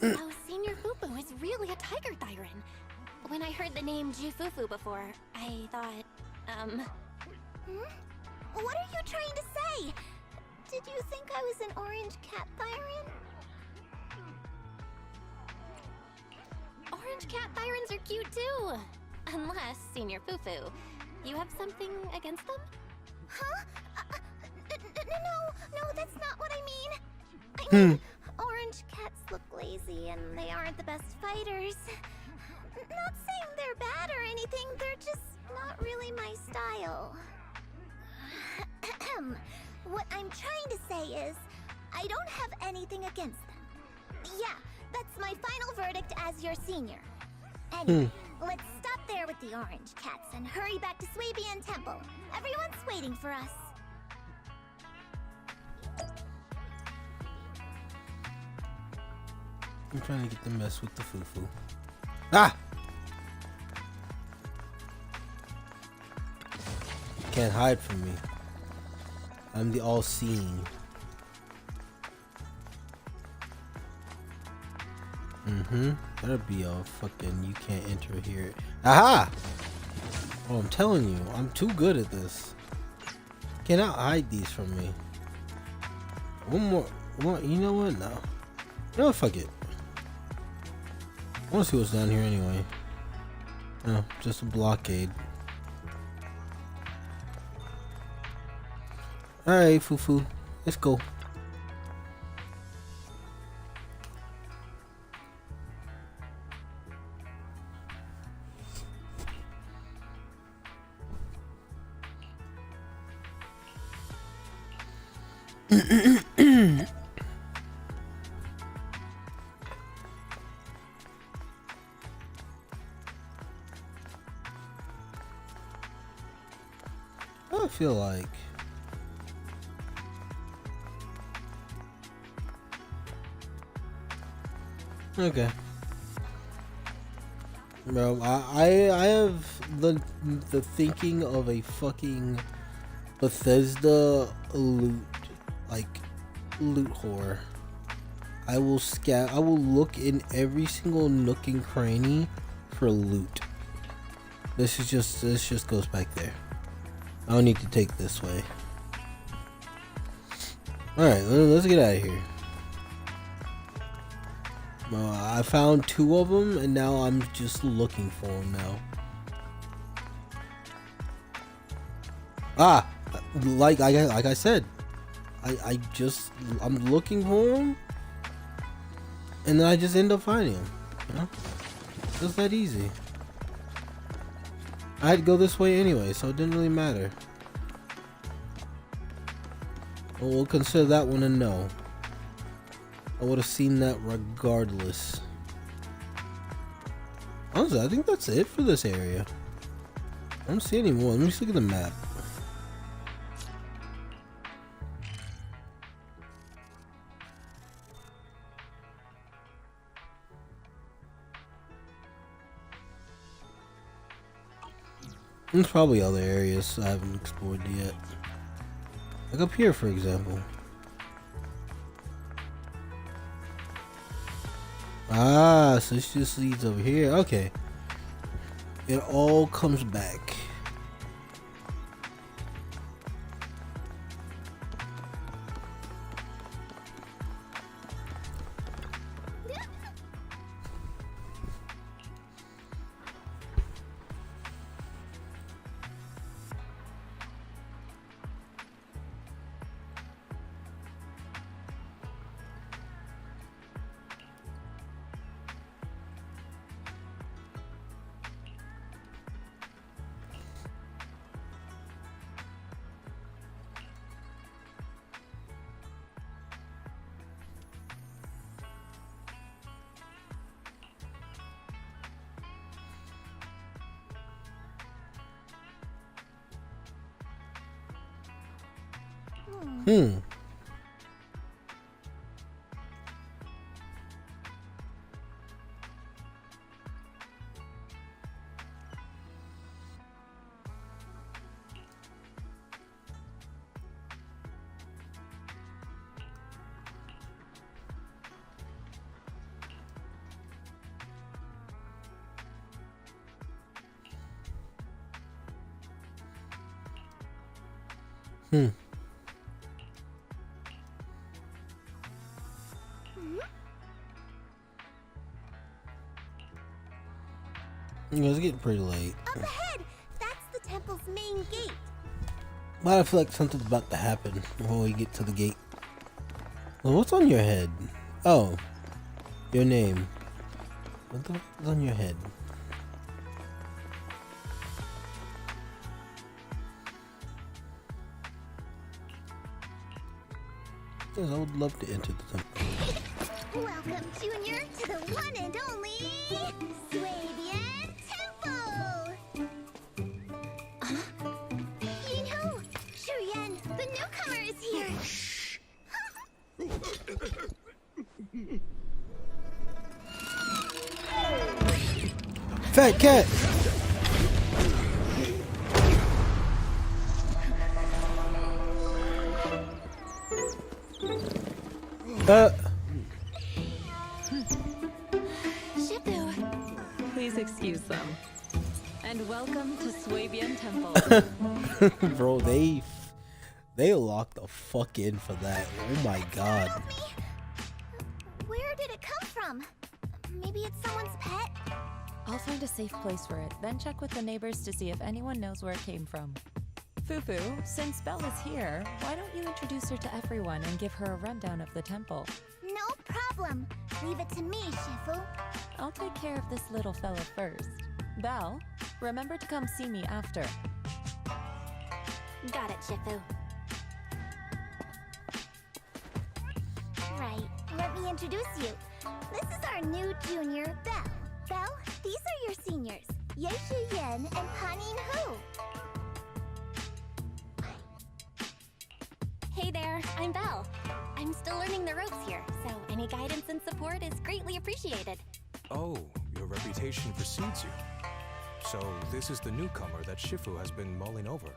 So Senior Fufu is really a tiger Thyran. When I heard the name Jufufu before, I thought, What are you trying to say? Did you think I was an orange cat Thyran? Orange cat Thyrans are cute too. Unless, Senior Fufu, you have something against them? Huh? No, that's not what I mean. I mean, orange cats look lazy and they aren't the best fighters. Not saying they're bad or anything, they're just not really my style. What I'm trying to say is, I don't have anything against them. Yeah, that's my final verdict as your senior. Anyway, let's stop there with the orange cats and hurry back to Swabian Temple. Everyone's waiting for us. I'm trying to get the mess with the fufu. Ah! You can't hide from me. I'm the all-seeing. That'd be a fucking you can't enter here. Aha! Oh, I'm telling you, I'm too good at this. Cannot hide these from me. One more. You know what? No. No, fuck it. I want to see what's down here anyway. No, just a blockade. Alright, Fufu. Let's go. I feel like okay, bro. I have the thinking of a fucking Bethesda loot whore. I will look in every single nook and cranny for loot. This just goes back there. I don't need to take this way. Alright, let's get out of here. Well, I found 2 of them, and now I'm just looking for them now. Ah! Like I said, I'm looking for them, and then I just end up finding them. You know? Just that easy. I had to go this way anyway, so it didn't really matter. Well, we'll consider that one a no. I would have seen that regardless. Honestly, I think that's it for this area. I don't see any more. Let me just look at the map. There's probably other areas I haven't explored yet. Like up here, for example. Ah, so this just leads over here. Okay. It all comes back. It's getting pretty late. Up ahead! That's the temple's main gate. But I feel like something's about to happen when we get to the gate. Well, what's on your head? Oh, your name. What the fuck is on your head? Yes, I would love to enter the temple. Welcome, Junior, to the one and only Swabian Temple! Yinhu, Shuyan, the newcomer is here! Fat cat! Shifu! Please excuse them. And welcome to Swabian Temple. Bro, they locked the fuck in for that. Oh my god. Where did it come from? Maybe it's someone's pet? I'll find a safe place for it, then check with the neighbors to see if anyone knows where it came from. Fufu, since Belle is here, why don't you introduce her to everyone and give her a rundown of the temple? No problem. Leave it to me, Shifu. I'll take care of this little fella first. Belle, remember to come see me after. Got it, Shifu. Right, let me introduce you. This is our new junior, Belle. Belle, these are your seniors, Ye Shu Yen and Hanin Hu. Hey there, I'm Belle. I'm still learning the ropes here, so any guidance and support is greatly appreciated. Oh, your reputation precedes you. So this is the newcomer that Shifu has been mulling over.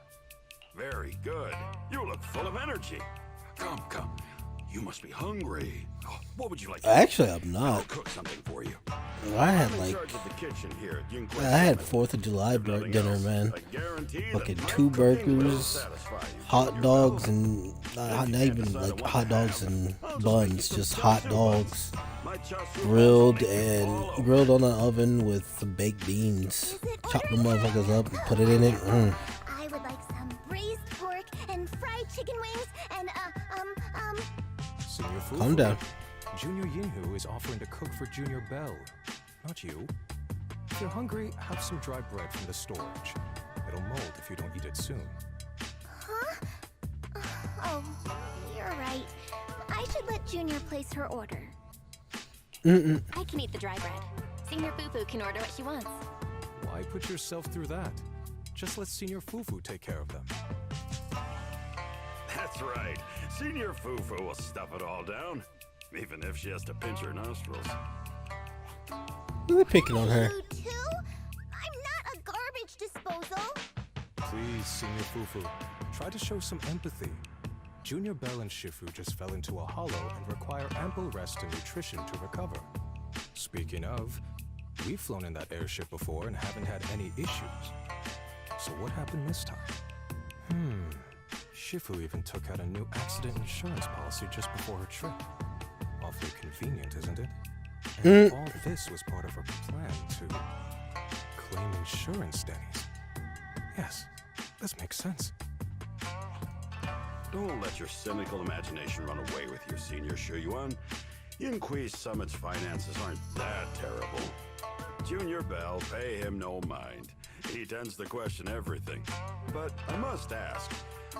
Very good. You look full of energy. Come, come. You must be hungry. Oh, what would you like to Actually, eat? I'm not. I'll cook something for you. I had I'm in like, charge of the kitchen here at Yinghui I had Summit. 4th of July dinner, man. I guarantee that Fucking my 2 cooking will burgers, satisfy you. hot dogs, and not even like hot dogs and buns, just hot dogs, grilled on the oven with some baked beans. Chop the motherfuckers up and put it in it. I would like some braised pork and fried chicken wings and Senior Fufu. Calm down. Junior Yinhu is offering to cook for Junior Belle, not you. If you're hungry, have some dry bread from the storage. It'll mold if you don't eat it soon. Huh? Oh, you're right. I should let Junior place her order. I can eat the dry bread. Senior Fufu can order what she wants. Why put yourself through that? Just let Senior Fufu take care of them. That's right. Senior Fufu will stuff it all down, even if she has to pinch her nostrils. They're picking on her. You too? I'm not a garbage disposal. Please, Senior Fufu, try to show some empathy. Junior Belle and Shifu just fell into a hollow and require ample rest and nutrition to recover. Speaking of, we've flown in that airship before and haven't had any issues. So what happened this time? Shifu even took out a new accident insurance policy just before her trip. Awfully convenient, isn't it? And all this was part of her plan to claim insurance, Denny's. Yes, this makes sense. Don't let your cynical imagination run away with you, Senior Shuyuan. Yinghui Summit's finances aren't that terrible. Junior Belle, pay him no mind. He tends to question everything. But I must ask,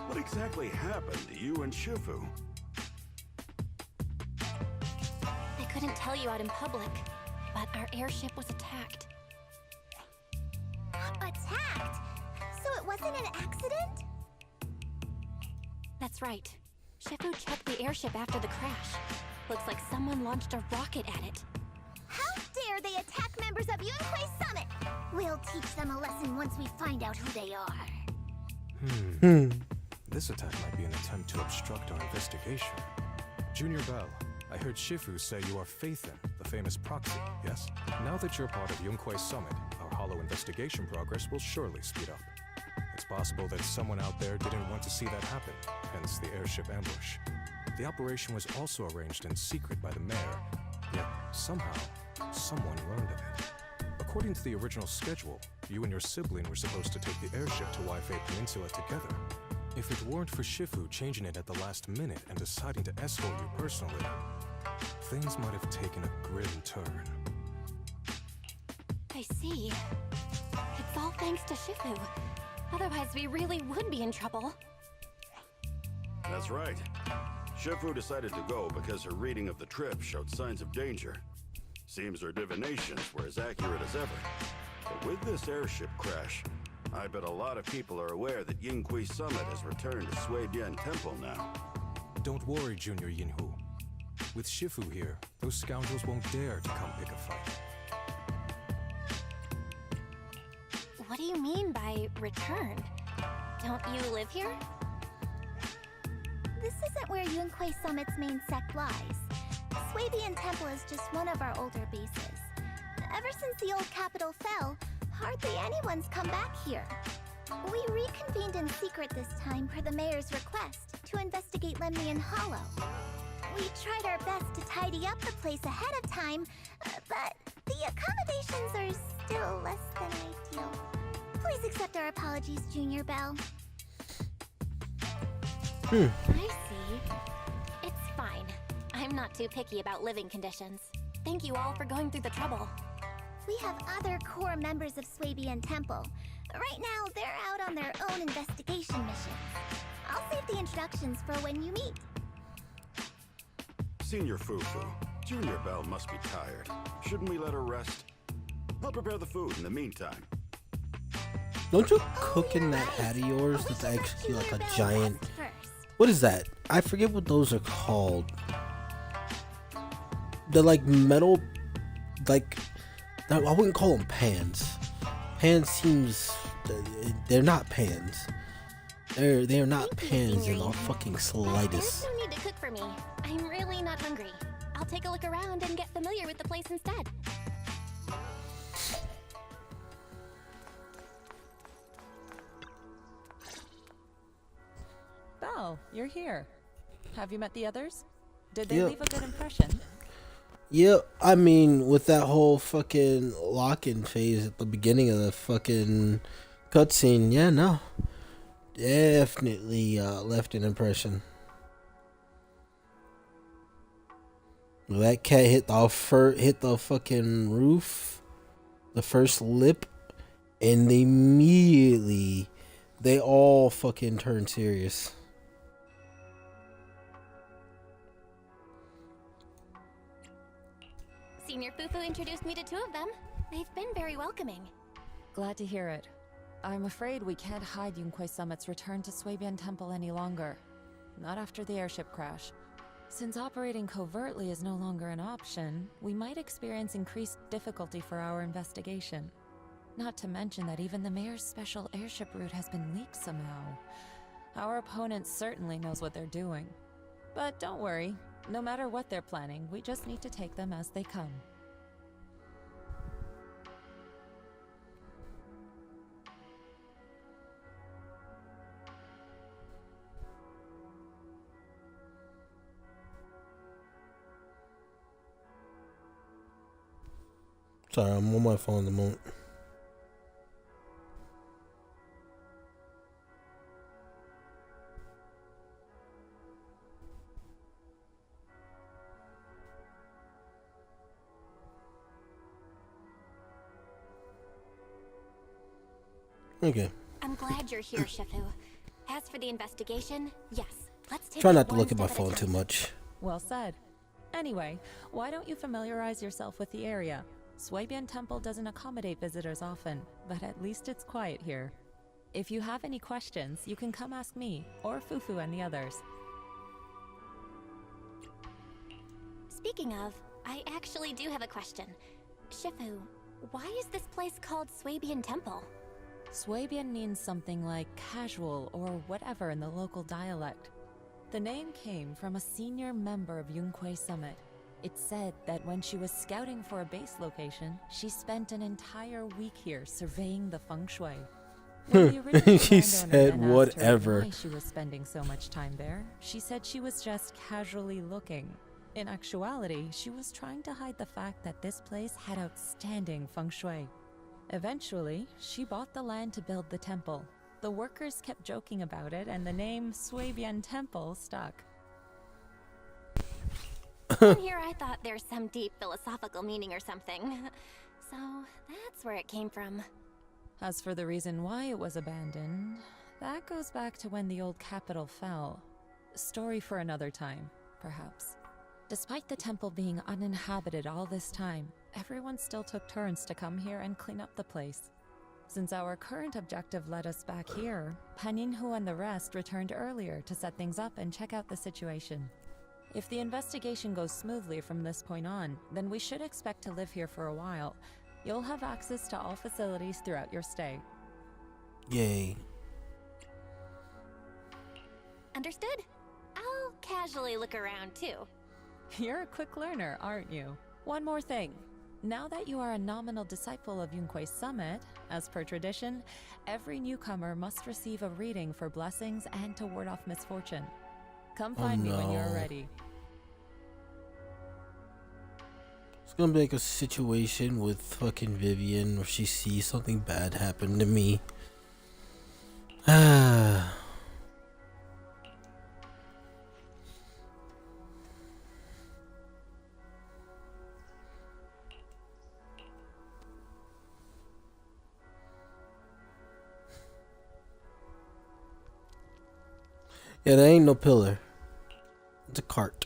what exactly happened to you and Shifu? I couldn't tell you out in public, but our airship was attacked. Attacked? So it wasn't an accident? That's right. Shifu checked the airship after the crash. Looks like someone launched a rocket at it. How dare they attack members of Yunhui Summit! We'll teach them a lesson once we find out who they are. This attack might be an attempt to obstruct our investigation. Junior Bell, I heard Shifu say you are Faithin, the famous proxy, yes? Now that you're part of Yunhui Summit, our hollow investigation progress will surely speed up. It's possible that someone out there didn't want to see that happen, hence the airship ambush. The operation was also arranged in secret by the mayor, yet somehow, someone learned of it. According to the original schedule, you and your sibling were supposed to take the airship to Waifei Peninsula together. If it weren't for Shifu changing it at the last minute and deciding to escort you personally, things might have taken a grim turn. I see. It's all thanks to Shifu. Otherwise, we really would be in trouble. That's right. Shifu decided to go because her reading of the trip showed signs of danger. Seems her divinations were as accurate as ever. But with this airship crash, I bet a lot of people are aware that Yinghui Summit has returned to Suibian Temple now. Don't worry, Junior Yinhu. With Shifu here, those scoundrels won't dare to come pick a fight. What do you mean by return? Don't you live here? This isn't where Yunhui Summit's main sect lies. Suibian Temple is just one of our older bases. Ever since the old capital fell, hardly anyone's come back here. We reconvened in secret this time per the mayor's request to investigate Lemnian Hollow. We tried our best to tidy up the place ahead of time, but the accommodations are still less than ideal. Please accept our apologies, Junior Bell. I see. It's fine. I'm not too picky about living conditions. Thank you all for going through the trouble. We have other core members of Suibian Temple. Right now, they're out on their own investigation mission. I'll save the introductions for when you meet. Senior Fufu, Junior Bell must be tired. Shouldn't we let her rest? I'll prepare the food in the meantime. Don't you cook in that hat of yours that's actually like a giant... What is that? I forget what those are called. They're like metal... Like... I wouldn't call them pans. Pans seems... They're not pans. They're not pans in the fucking slightest. There's no need to cook for me. I'm really not hungry. I'll take a look around and get familiar with the place instead. Belle, you're here. Have you met the others? Did they Yep. leave a good impression? Yeah, I mean, with that whole fucking lock-in phase at the beginning of the fucking cutscene, yeah, no. Definitely left an impression. That cat hit the fucking roof, the first lip, and immediately they all fucking turned serious. Senior Fufu introduced me to two of them. They've been very welcoming. Glad to hear it. I'm afraid we can't hide Yunhui Summit's return to Suibian Temple any longer. Not after the airship crash. Since operating covertly is no longer an option, we might experience increased difficulty for our investigation. Not to mention that even the mayor's special airship route has been leaked somehow. Our opponent certainly knows what they're doing. But don't worry, no matter what they're planning, we just need to take them as they come. Sorry, I'm on my phone at the moment. Okay. I'm glad you're here, Shifu. As for the investigation, yes, let's take Try it not to one look at my step a phone too time. much. Well said. Anyway, why don't you familiarize yourself with the area? Suibian Temple doesn't accommodate visitors often, but at least it's quiet here. If you have any questions, you can come ask me, or Fufu and the others. Speaking of, I actually do have a question. Shifu, why is this place called Swabian Temple? Swabian means something like casual or whatever in the local dialect. The name came from a senior member of Yunquei Summit. It's said that when she was scouting for a base location, she spent an entire week here surveying the feng shui. When the original She landowner said then asked her whatever. why she was spending so much time there, she said she was just casually looking. In actuality, she was trying to hide the fact that this place had outstanding feng shui. Eventually, she bought the land to build the temple. The workers kept joking about it, and the name Swabian Temple stuck. In here I thought there's some deep philosophical meaning or something. So that's where it came from. As for the reason why it was abandoned, that goes back to when the old capital fell. Story for another time, perhaps. Despite the temple being uninhabited all this time, everyone still took turns to come here and clean up the place. Since our current objective led us back here, Paninhu and the rest returned earlier to set things up and check out the situation. If the investigation goes smoothly from this point on, then we should expect to live here for a while. You'll have access to all facilities throughout your stay. Yay. Understood? I'll casually look around too. You're a quick learner, aren't you? One more thing. Now that you are a nominal disciple of Yunquei Summit, as per tradition, every newcomer must receive a reading for blessings and to ward off misfortune. Come find me when you're ready. It's gonna be like a situation with fucking Vivian where she sees something bad happen to me. Ah. Yeah, there ain't no pillar. It's a cart.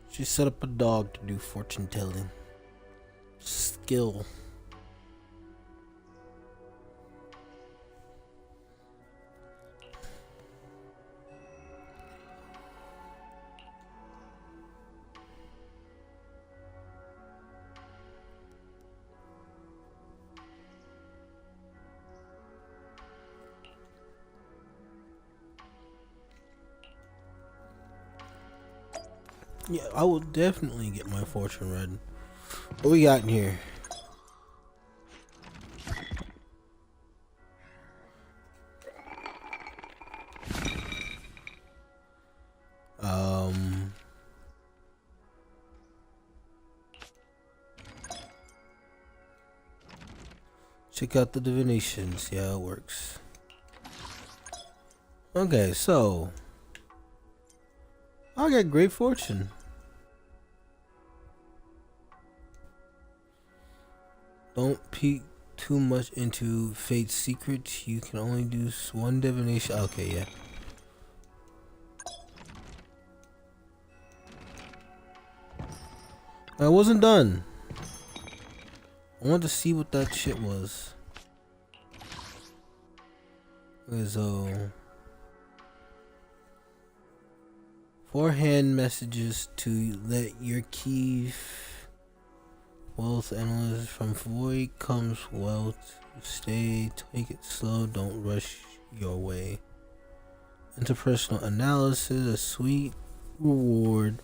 She set up a dog to do fortune telling. Skill. Yeah, I will definitely get my fortune read. What we got in here? Check out the divination, see how it works. Okay, so I got great fortune. Don't peek too much into fate's secrets. You can only do one divination. Okay, yeah. I wasn't done. I wanted to see what that shit was. So, forehand messages to let your key wealth analyst from void comes wealth. Stay, take it slow, don't rush your way. Interpersonal analysis, a sweet reward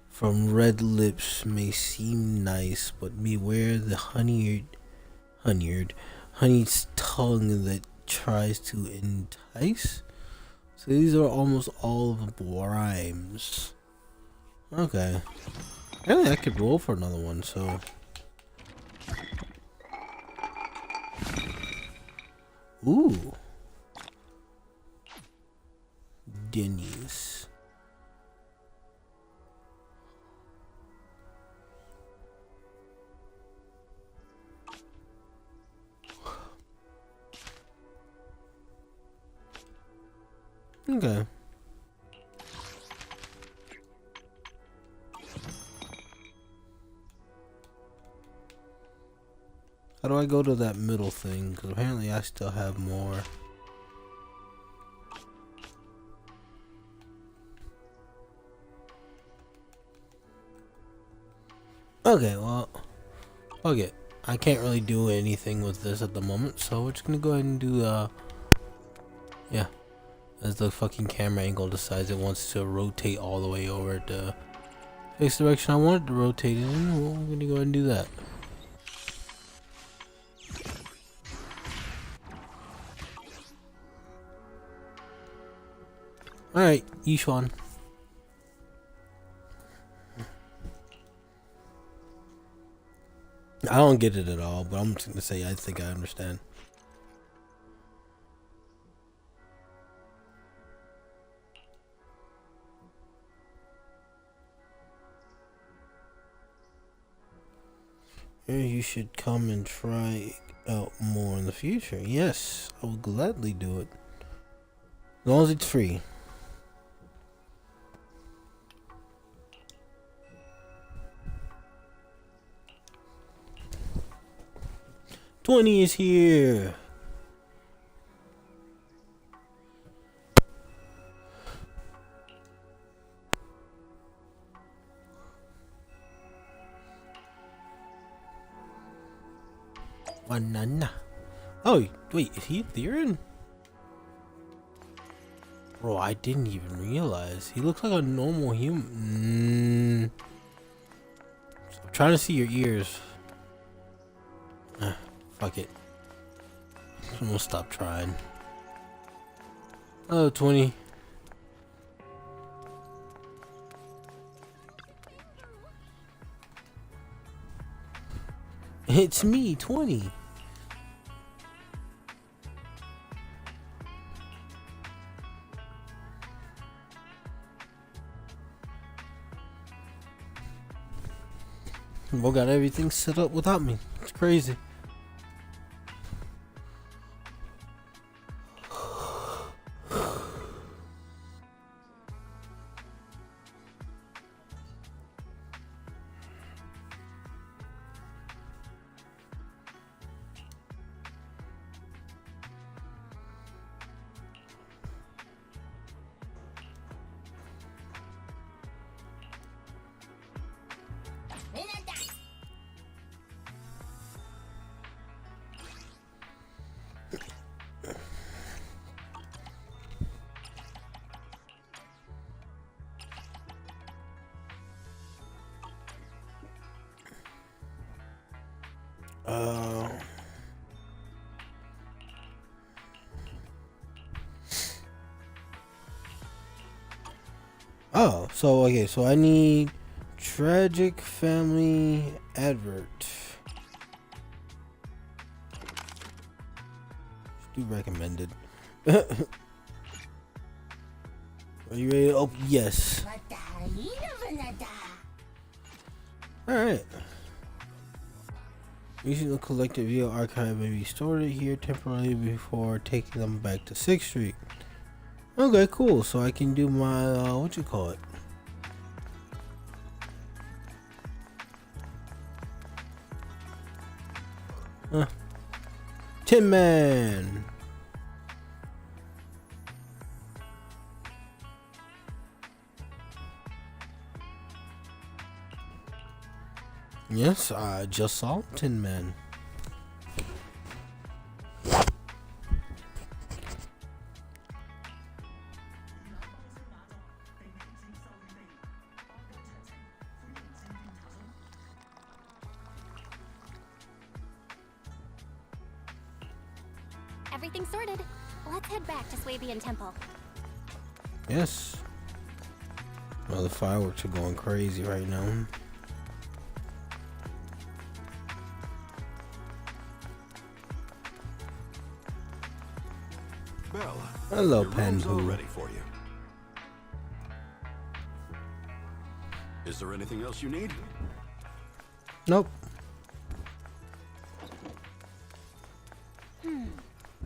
from red lips may seem nice, but beware the honeyed tongue that tries to entice. So these are almost all of the rhymes. Okay. Apparently I could roll for another one, so Ooh. Denny's. Okay. How do I go to that middle thing? Because apparently I still have more. Okay, well, okay. I can't really do anything with this at the moment, so we're just gonna go ahead and do, yeah. As the fucking camera angle decides it wants to rotate all the way over to face the direction I want it to rotate in, well, we're gonna go ahead and do that. Alright, Yishuan. I don't get it at all, but I'm just gonna say I think I understand. You should come and try out more in the future. Yes, I will gladly do it. As long as it's free. $20 is here. Banana. Oh, wait, is he Theron? Bro, I didn't even realize. He looks like a normal human. I'm trying to see your ears. Fuck it. I'm gonna stop trying. Oh, 20. It's me, 20. Well, got everything set up without me. It's crazy. Oh, so okay, so I need tragic family advert. Just do recommended. Are you ready to open? Yes. Alright. Using the collected video archive may be stored here temporarily before taking them back to 6th Street. Okay, cool. So I can do my, what you call it? Tin Man. Yes, I just saw Tin Man. Everything's sorted. Let's head back to Swabian Temple. Yes. Well, the fireworks are going crazy right now. Hello, Your room's all Penhu. ready for you. Is there anything else you need? Nope.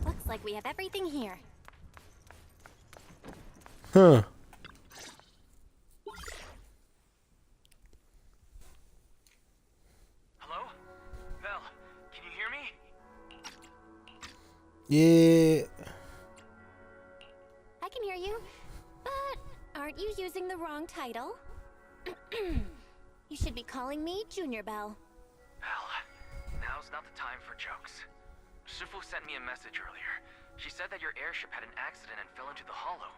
Looks like we have everything here. Huh. Hello? Vel, can you hear me? Yeah. I can hear you, but aren't you using the wrong title? You should be calling me Junior Belle. Vel, now's not the time for jokes. Shifu sent me a message earlier. She said that your airship had an accident and fell into the hollow.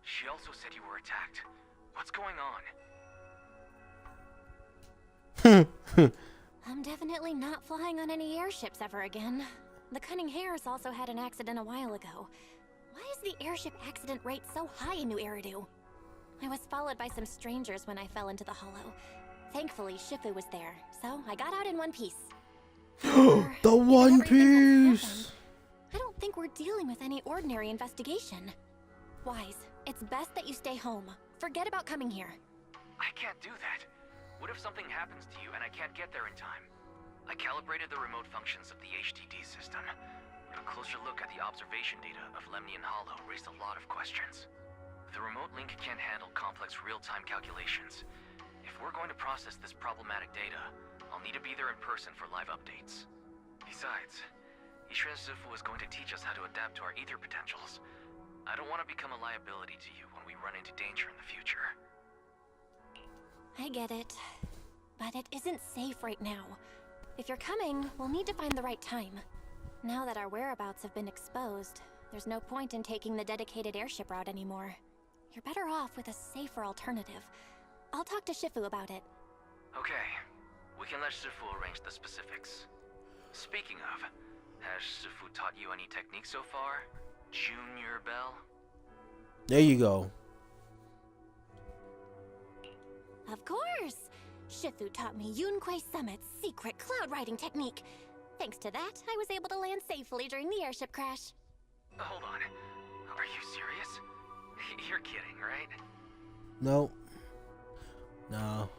She also said you were attacked. What's going on? I'm definitely not flying on any airships ever again. The Cunning Hares also had an accident a while ago. Why is the airship accident rate so high in New Eridu? I was followed by some strangers when I fell into the hollow. Thankfully, Shifu was there, so I got out in one piece. The One Piece. I don't think we're dealing with any ordinary investigation. Wise, it's best that you stay home. Forget about coming here. I can't do that. What if something happens to you and I can't get there in time? I calibrated the remote functions of the HDD system, but a closer look at the observation data of Lemnian Hollow raised a lot of questions. The remote link can't handle complex real-time calculations. If we're going to process this problematic data, I'll need to be there in person for live updates. Besides, Ishren Shifu is going to teach us how to adapt to our ether potentials. I don't want to become a liability to you when we run into danger in the future. I get it, but it isn't safe right now. If you're coming, we'll need to find the right time. Now that our whereabouts have been exposed, there's no point in taking the dedicated airship route anymore. You're better off with a safer alternative. I'll talk to Shifu about it. Okay, we can let Shifu arrange the specifics. Speaking of, has Shifu taught you any techniques so far? Junior Belle? There you go. Of course! Shifu taught me Yunquei Summit's secret cloud riding technique. Thanks to that, I was able to land safely during the airship crash. Hold on. Are you serious? You're kidding, right? Nope. No.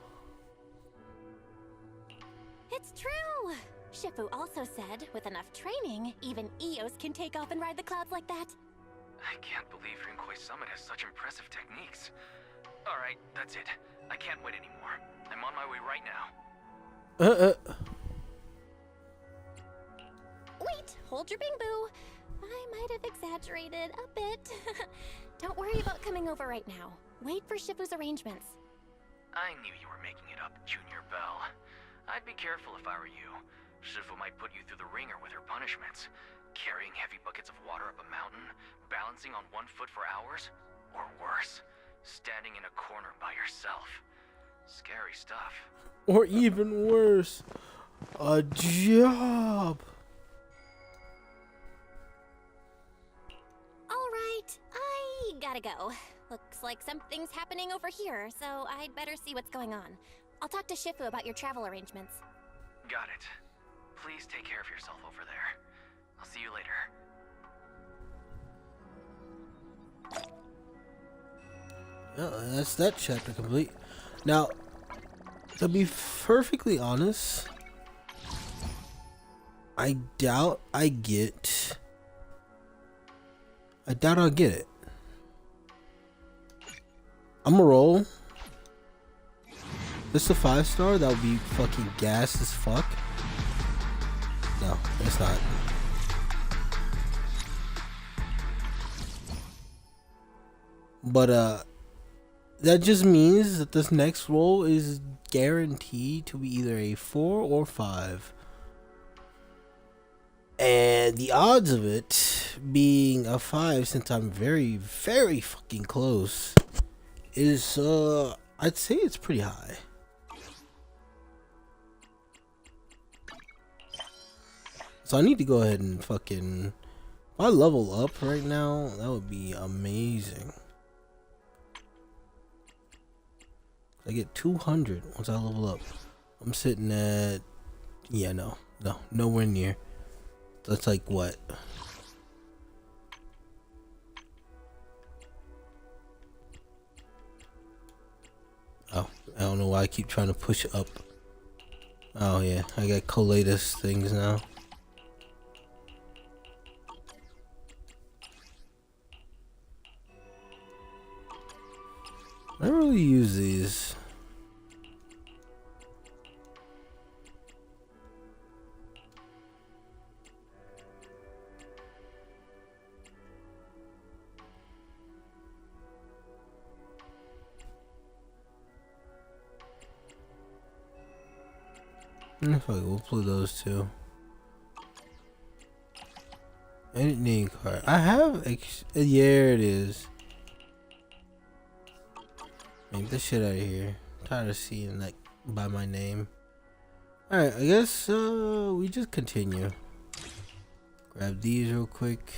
It's true! Shifu also said, with enough training, even Eos can take off and ride the clouds like that. I can't believe Yunquei Summit has such impressive techniques. Alright, that's it. I can't wait anymore. I'm on my way right now. Wait, hold your bing boo. I might have exaggerated a bit. Don't worry about coming over right now. Wait for Shifu's arrangements. I knew you were making it up, Junior Belle. I'd be careful if I were you. Shifu might put you through the ringer with her punishments. Carrying heavy buckets of water up a mountain, balancing on one foot for hours, or worse, standing in a corner by yourself. Scary stuff. Or even worse, a job. Alright, I gotta go. Looks like something's happening over here, so I'd better see what's going on. I'll talk to Shifu about your travel arrangements. Got it. Please take care of yourself over there. I'll see you later. That's that chapter complete. Now, to be perfectly honest, I doubt I'll get it. I'm a roll. This a 5-star? That would be fucking gas as fuck. No, it's not. But that just means that this next roll is guaranteed to be either a 4 or 5. And the odds of it being a 5, since I'm very, very fucking close, is I'd say it's pretty high. So I need to go ahead and fucking, if I level up right now, that would be amazing. I get 200 once I level up. I'm sitting at, yeah, no, nowhere near. That's like what? don't know why I keep trying to push up. Oh yeah, I got collatus things now. I don't really use these. We'll play those two. Edit name card. I have yeah, it is. Make this shit out of here. I'm tired of seeing that by my name. Alright, I guess we just continue. Grab these real quick.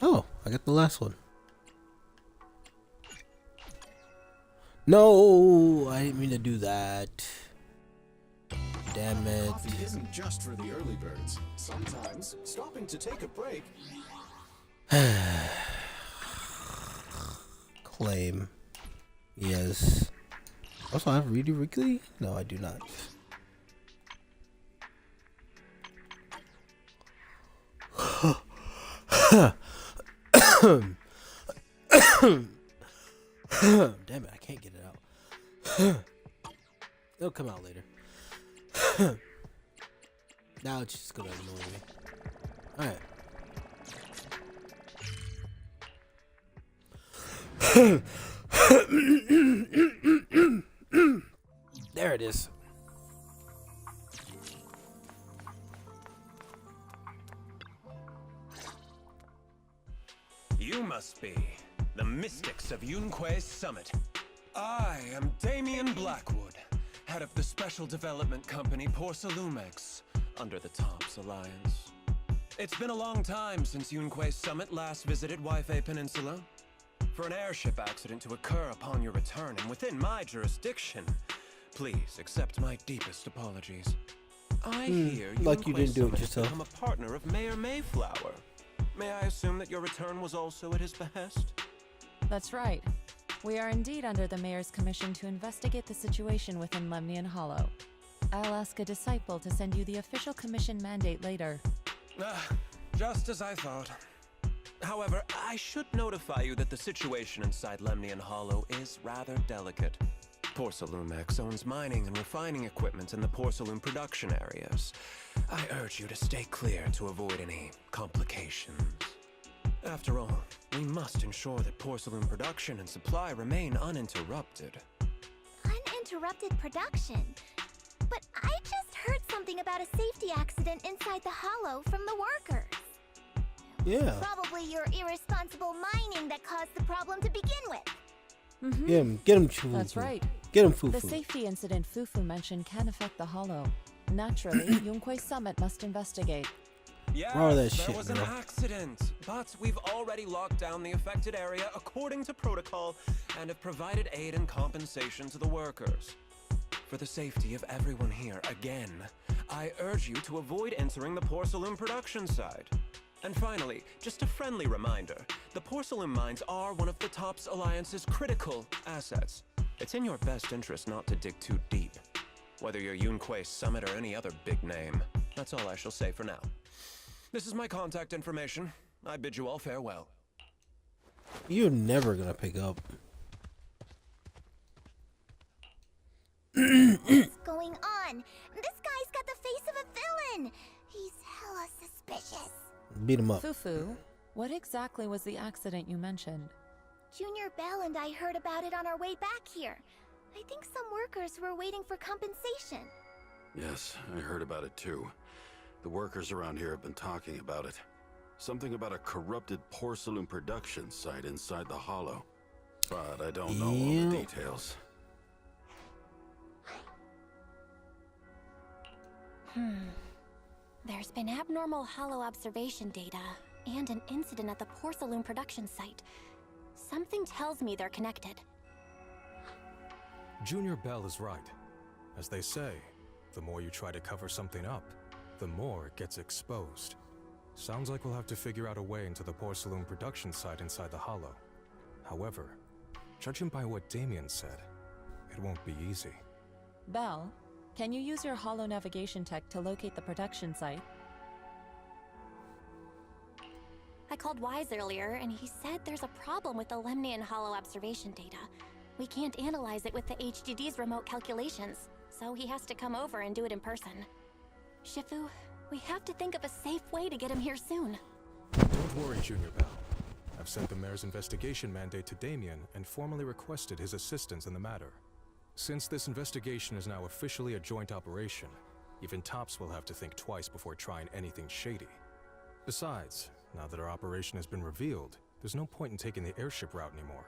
Oh, I got the last one. No, I didn't mean to do that. Damn it. Coffee isn't just for the early birds. Sometimes stopping to take a break. Claim. Yes. Also, I have Reedy Wrigley? No, I do not. Damn it, I can't get it out. It'll come out later. Now it's just gonna annoy me. Alright. There it is. You must be the mystics of Yunque's summit. I am Damien Blackwood, head of the special development company Porcelumex, under the Tops Alliance. It's been a long time since Yunque's summit last visited Waifei Peninsula. For an airship accident to occur upon your return and within my jurisdiction, please accept my deepest apologies. I hear like you didn't do it Summit has yourself. become a partner of Mayor Mayflower. May I assume that your return was also at his behest? That's right. We are indeed under the Mayor's commission to investigate the situation within Lemnian Hollow. I'll ask a disciple to send you the official commission mandate later. Just as I thought. However, I should notify you that the situation inside Lemnian Hollow is rather delicate. Porcelumex owns mining and refining equipment in the porcelain production areas. I urge you to stay clear to avoid any complications. After all, we must ensure that porcelain production and supply remain uninterrupted. Uninterrupted production? But I just heard something about a safety accident inside the hollow from the workers. Yeah. Probably your irresponsible mining that caused the problem to begin with. Get him, Fufu. That's right. Get him, Fufu. The safety incident Fufu mentioned can affect the Hollow. Naturally, Yunque's summit must investigate. Yes, Borrow that there shit, was an bro. accident, but we've already locked down the affected area according to protocol and have provided aid and compensation to the workers. For the safety of everyone here, again, I urge you to avoid entering the porcelain production site. And finally, just a friendly reminder, the porcelain mines are one of the Tops Alliance's critical assets. It's in your best interest not to dig too deep. Whether you're Yunque's Summit or any other big name, that's all I shall say for now. This is my contact information. I bid you all farewell. You're never gonna pick up. What's going on? This guy's got the face of a villain. He's hella suspicious. Beat him up. Fufu, what exactly was the accident you mentioned? Junior Bell and I heard about it on our way back here. I think some workers were waiting for compensation. Yes, I heard about it too. The workers around here have been talking about it. Something about a corrupted porcelain production site inside the hollow. But I don't know all the details. There's been abnormal hollow observation data. and an incident at the Porcelain production site. Something tells me they're connected. Junior Bell is right. As they say, the more you try to cover something up, the more it gets exposed. Sounds like we'll have to figure out a way into the Porcelain production site inside the Hollow. However, judging by what Damien said, it won't be easy. Belle, can you use your Hollow navigation tech to locate the production site? I called Wise earlier, and he said there's a problem with the Lemnian Hollow observation data. We can't analyze it with the HDD's remote calculations, so he has to come over and do it in person. Shifu, we have to think of a safe way to get him here soon. Don't worry, Junior Bell. I've sent the mayor's investigation mandate to Damien and formally requested his assistance in the matter. Since this investigation is now officially a joint operation, even Tops will have to think twice before trying anything shady. Besides, now that our operation has been revealed, there's no point in taking the airship route anymore.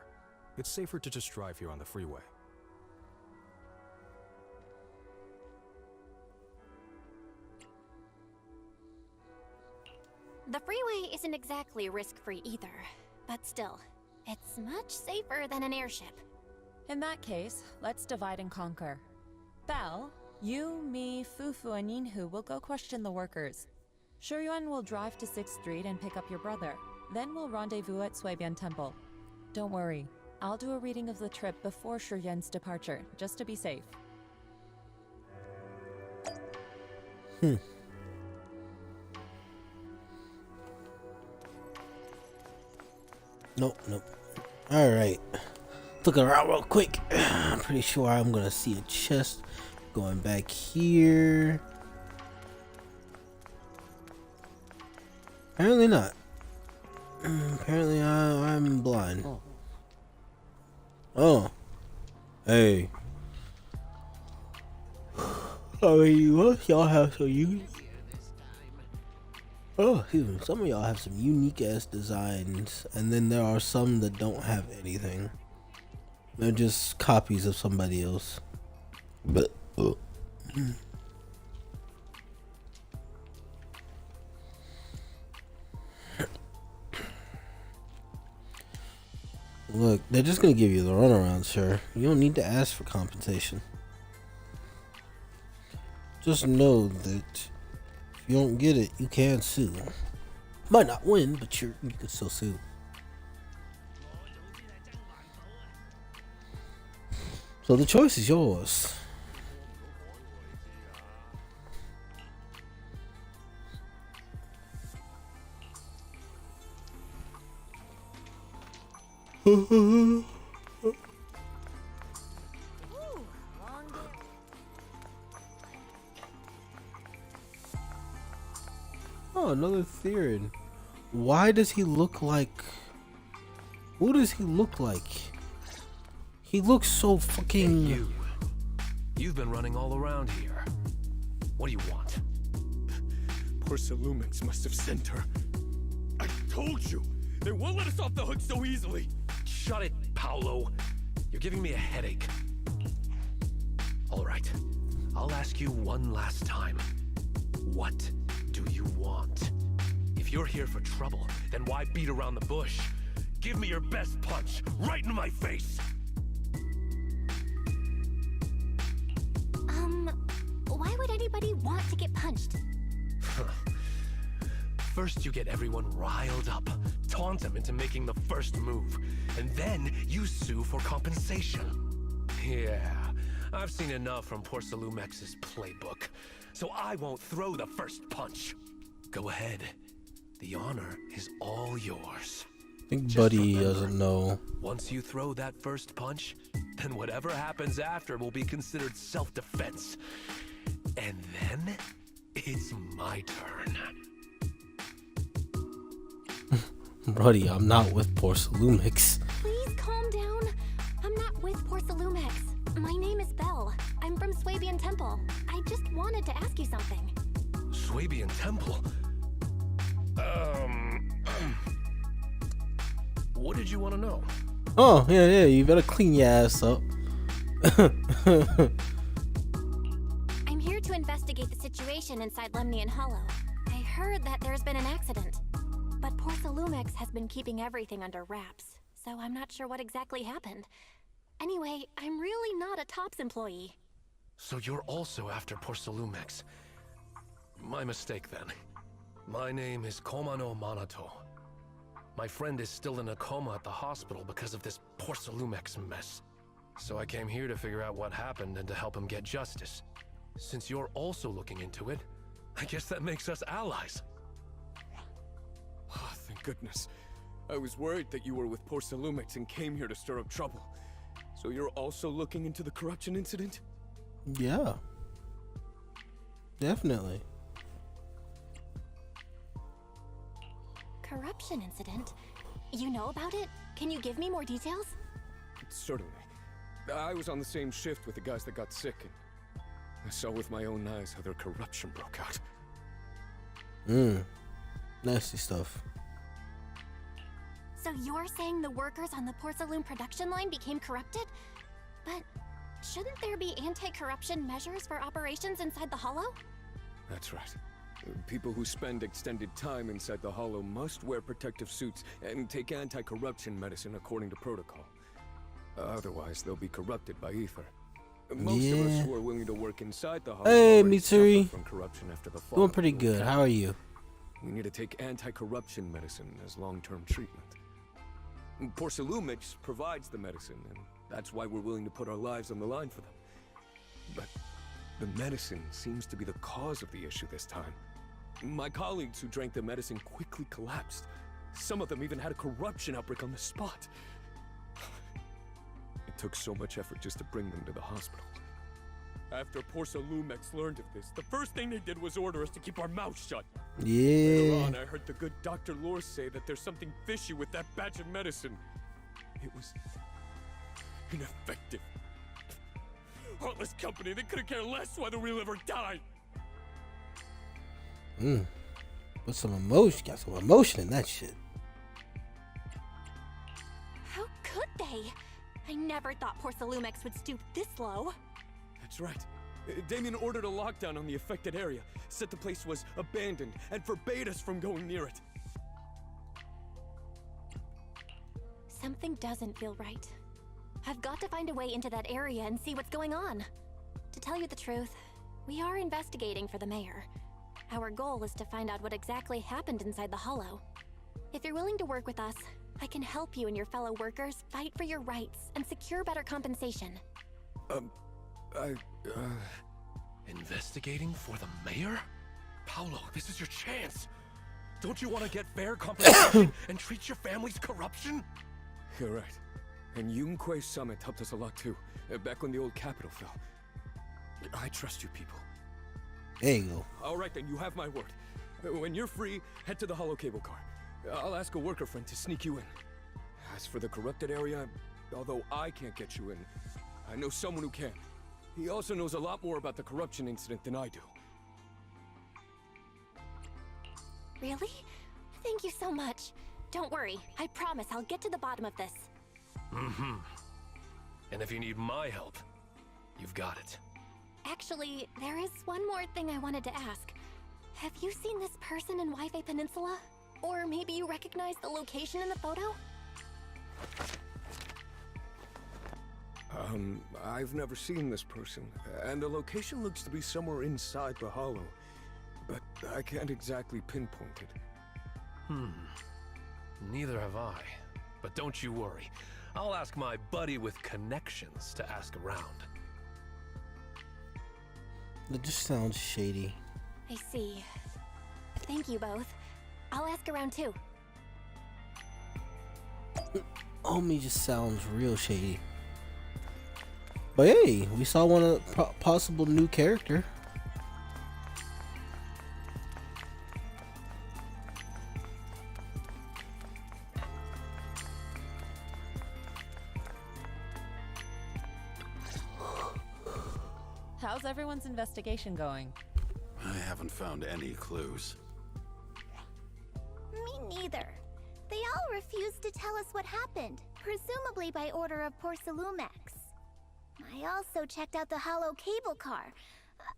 It's safer to just drive here on the freeway. The freeway isn't exactly risk-free either, but still, it's much safer than an airship. In that case, let's divide and conquer. Belle, you, me, Fufu, and Yinhu will go question the workers. Shuyuan will drive to 6th Street and pick up your brother. Then we'll rendezvous at Suibian Temple. Don't worry, I'll do a reading of the trip before Shuyuan's departure, just to be safe. Nope. Alright. Looking around real quick. I'm pretty sure I'm gonna see a chest going back here. Apparently not. Apparently I'm blind. Oh. Hey. Oh, y'all have some unique. Oh, excuse me. Some of y'all have some unique ass designs, and then there are some that don't have anything. They're just copies of somebody else. But look, they're just gonna give you the runaround, sir. You don't need to ask for compensation. Just know that if you don't get it, you can sue. Might not win, but you can still sue. So the choice is yours. Oh, another Theron. Why does he look like... Who does he look like? He looks so fucking... Hey, you've been running all around here. What do you want? Porcelumix must have sent her. I told you! They won't let us off the hook so easily! Shut it, Paolo. You're giving me a headache. Alright, I'll ask you one last time. What do you want? If you're here for trouble, then why beat around the bush? Give me your best punch, right in my face! Why would anybody want to get punched? First you get everyone riled up, taunt them into making the first move, and then you sue for compensation. Yeah, I've seen enough from Porcelumex's playbook, so I won't throw the first punch. Go ahead. The honor is all yours. I think Buddy doesn't know. Once you throw that first punch, then whatever happens after will be considered self-defense. And then, it's my turn. Buddy, I'm not with Porcelumix. Please calm down. I'm not with Porcelumix. My name is Belle. I'm from Suibian Temple. I just wanted to ask you something. Suibian Temple? What did you want to know? Oh, yeah, you better clean your ass up. I'm here to investigate the situation inside Lemnian Hollow. I heard that there's been an accident. But Porcelumex has been keeping everything under wraps, so I'm not sure what exactly happened. Anyway, I'm really not a TOPS employee. So you're also after Porcelumex. My mistake then. My name is Komano Manato. My friend is still in a coma at the hospital because of this Porcelumex mess. So I came here to figure out what happened and to help him get justice. Since you're also looking into it, I guess that makes us allies. Oh, thank goodness. I was worried that you were with Porcelumex and came here to stir up trouble. So you're also looking into the corruption incident? Yeah. Definitely. Corruption incident? You know about it? Can you give me more details? Certainly. I was on the same shift with the guys that got sick, and I saw with my own eyes how their corruption broke out. Nasty stuff. So you're saying the workers on the Porcelain production line became corrupted? But shouldn't there be anti-corruption measures for operations inside the Hollow? That's right. People who spend extended time inside the Hollow must wear protective suits and take anti-corruption medicine according to protocol. Otherwise, they'll be corrupted by ether. Most of us who are willing to work inside the Hollow Hey, already suffer Mitsuri. from corruption after the fall. Doing pretty good. How are you? We need to take anti-corruption medicine as long-term treatment. Porcelumix provides the medicine, and that's why we're willing to put our lives on the line for them. But the medicine seems to be the cause of the issue this time. My colleagues who drank the medicine quickly collapsed. Some of them even had a corruption outbreak on the spot. It took so much effort just to bring them to the hospital. After Porcelumex learned of this, the first thing they did was order us to keep our mouths shut. Later Yeah. on, I heard the good Dr. Lore say that there's something fishy with that batch of medicine. It was ineffective. Heartless company, they couldn't care less whether we live or die. Put some emotion. Got some emotion in that shit. How could they? I never thought Porcelumex would stoop this low. That's right. Damien ordered a lockdown on the affected area, said the place was abandoned, and forbade us from going near it. Something doesn't feel right. I've got to find a way into that area and see what's going on. To tell you the truth, we are investigating for the mayor. Our goal is to find out what exactly happened inside the Hollow. If you're willing to work with us, I can help you and your fellow workers fight for your rights and secure better compensation. Investigating for the mayor? Paolo, this is your chance. Don't you want to get fair compensation and treat your family's corruption? You're right. And Yunque Summit helped us a lot too, back when the old capital fell. I trust you people. There you go. All right then, you have my word. When you're free, head to the Hollow cable car. I'll ask a worker friend to sneak you in. As for the corrupted area, although I can't get you in, I know someone who can. He also knows a lot more about the corruption incident than I do. Really? Thank you so much. Don't worry, I promise I'll get to the bottom of this. And if you need my help, you've got it. Actually, there is one more thing I wanted to ask. Have you seen this person in Wi-Fi Peninsula? Or maybe you recognize the location in the photo? I've never seen this person, and the location looks to be somewhere inside the Hollow, but I can't exactly pinpoint it. Neither have I. But don't you worry. I'll ask my buddy with connections to ask around. That just sounds shady. I see. Thank you both. I'll ask around too. Omi just sounds real shady. But hey, we saw one of the possible new character. How's everyone's investigation going? I haven't found any clues. Me neither. They all refused to tell us what happened, presumably by order of Porcelumex. I also checked out the Hollow cable car.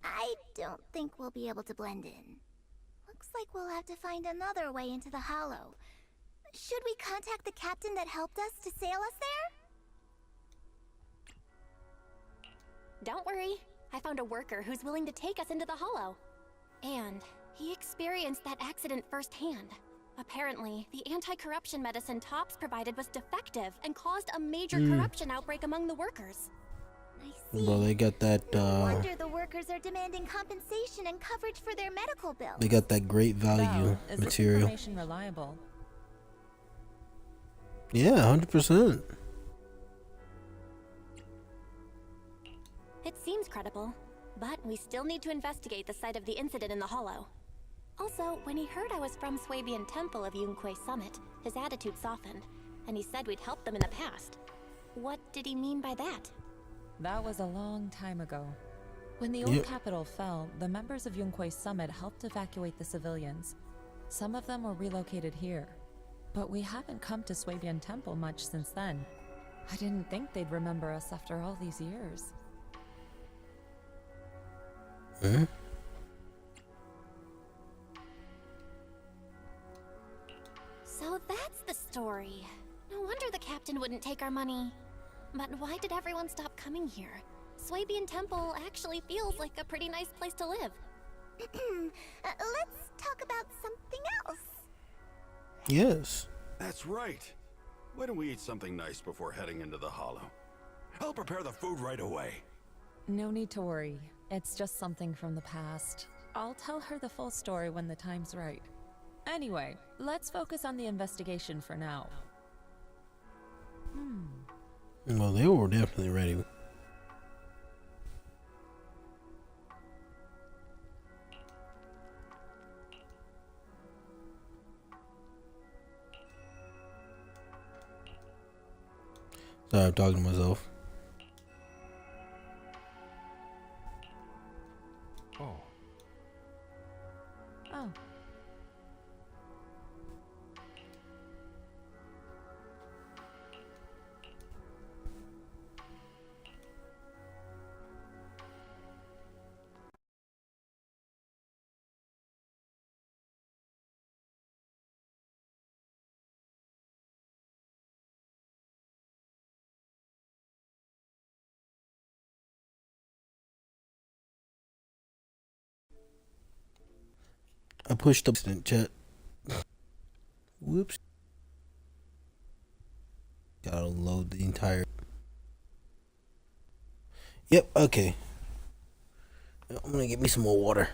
I don't think we'll be able to blend in. Looks like we'll have to find another way into the hollow. Should we contact the captain that helped us to sail us there? Don't worry. I found a worker who's willing to take us into the hollow. And he experienced that accident firsthand. Apparently, the anti-corruption medicine Tops provided was defective and caused a major corruption outbreak among the workers. Well, they got that, No wonder the workers are demanding compensation and coverage for their medical bills. they got that great value Is this material. information reliable? Yeah, 100%. It seems credible, but we still need to investigate the site of the incident in the hollow. Also, when he heard I was from Swabian Temple of Yunquay Summit, his attitude softened, and he said we'd helped them in the past. What did he mean by that? That was a long time ago. When the old capital fell, the members of Yunquay Summit helped evacuate the civilians. Some of them were relocated here. But we haven't come to Swabian Temple much since then. I didn't think they'd remember us after all these years. So that's the story. No wonder the captain wouldn't take our money. But why did everyone stop coming here? Swabian Temple actually feels like a pretty nice place to live. Let's talk about something else. Yes. That's right. Why don't we eat something nice before heading into the hollow? I'll prepare the food right away. No need to worry. It's just something from the past. I'll tell her the full story when the time's right. Anyway, let's focus on the investigation for now. Well, they were definitely ready. Sorry, I'm talking to myself. Oh. Oh. I pushed the instant chat. Whoops. Gotta load the entire. Yep, okay. I'm gonna get me some more water.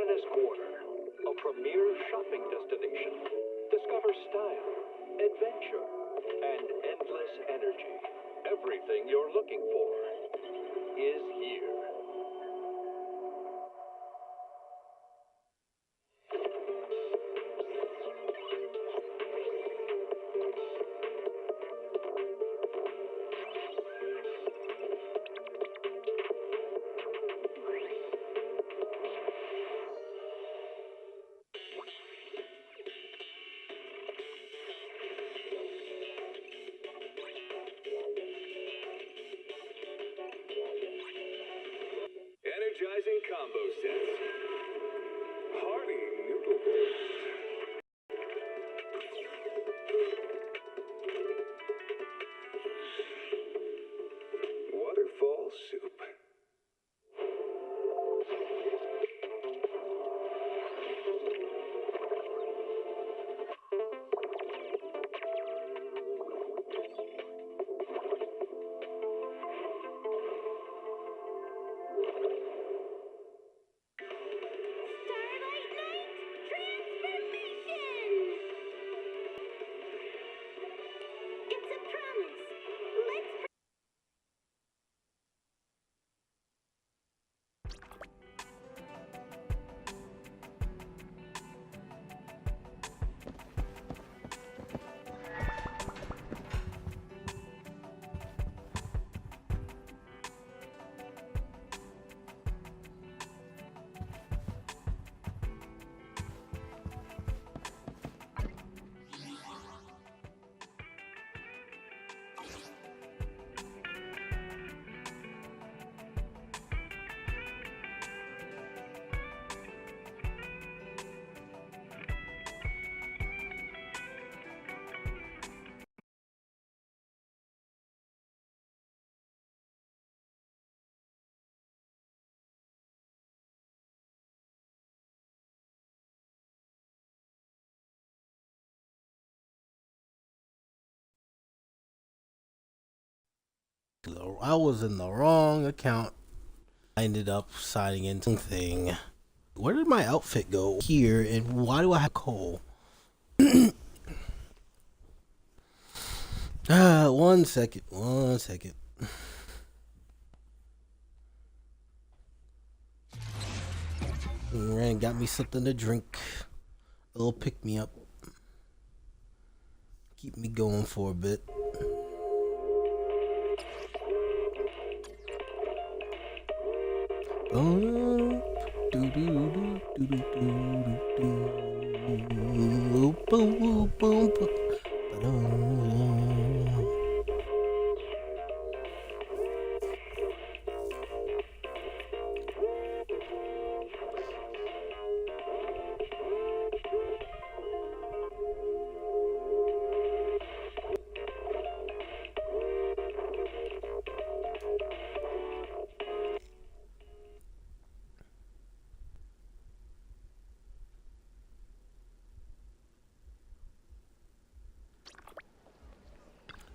Tennis Quarter, a premier shopping destination. Discover style, adventure, and endless energy. Everything you're looking for is here. Energizing combo sets. Hearty noodle bowls. Waterfall soup. I was in the wrong account. I ended up signing into something. Where did my outfit go? Here, and why do I have coal? 1 second. 1 second. Ran got me something to drink. A little pick me up. Keep me going for a bit.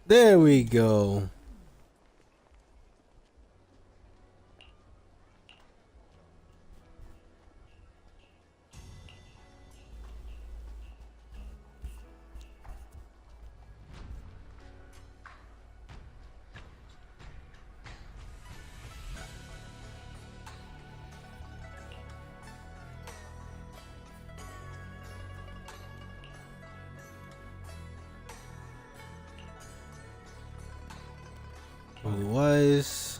There we go. Otherwise,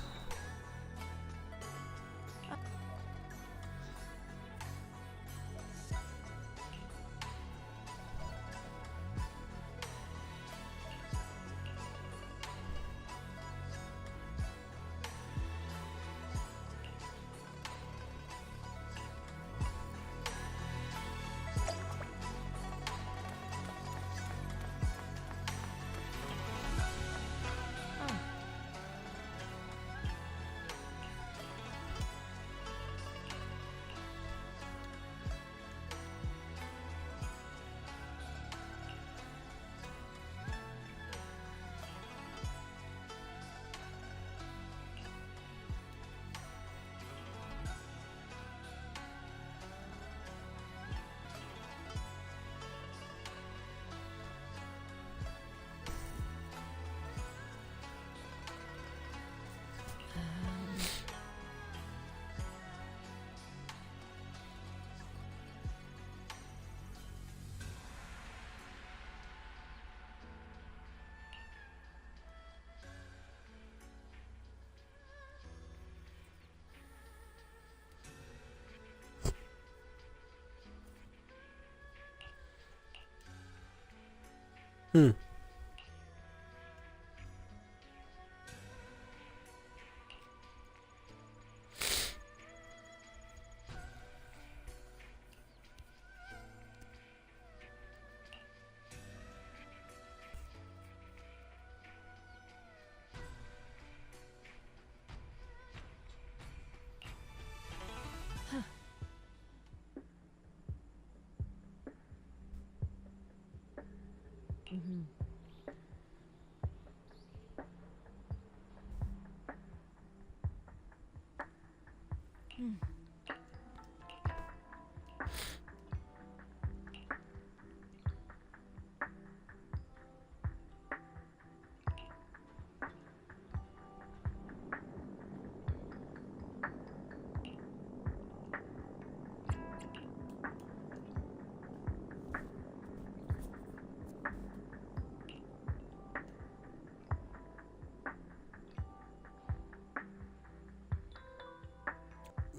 Hmm.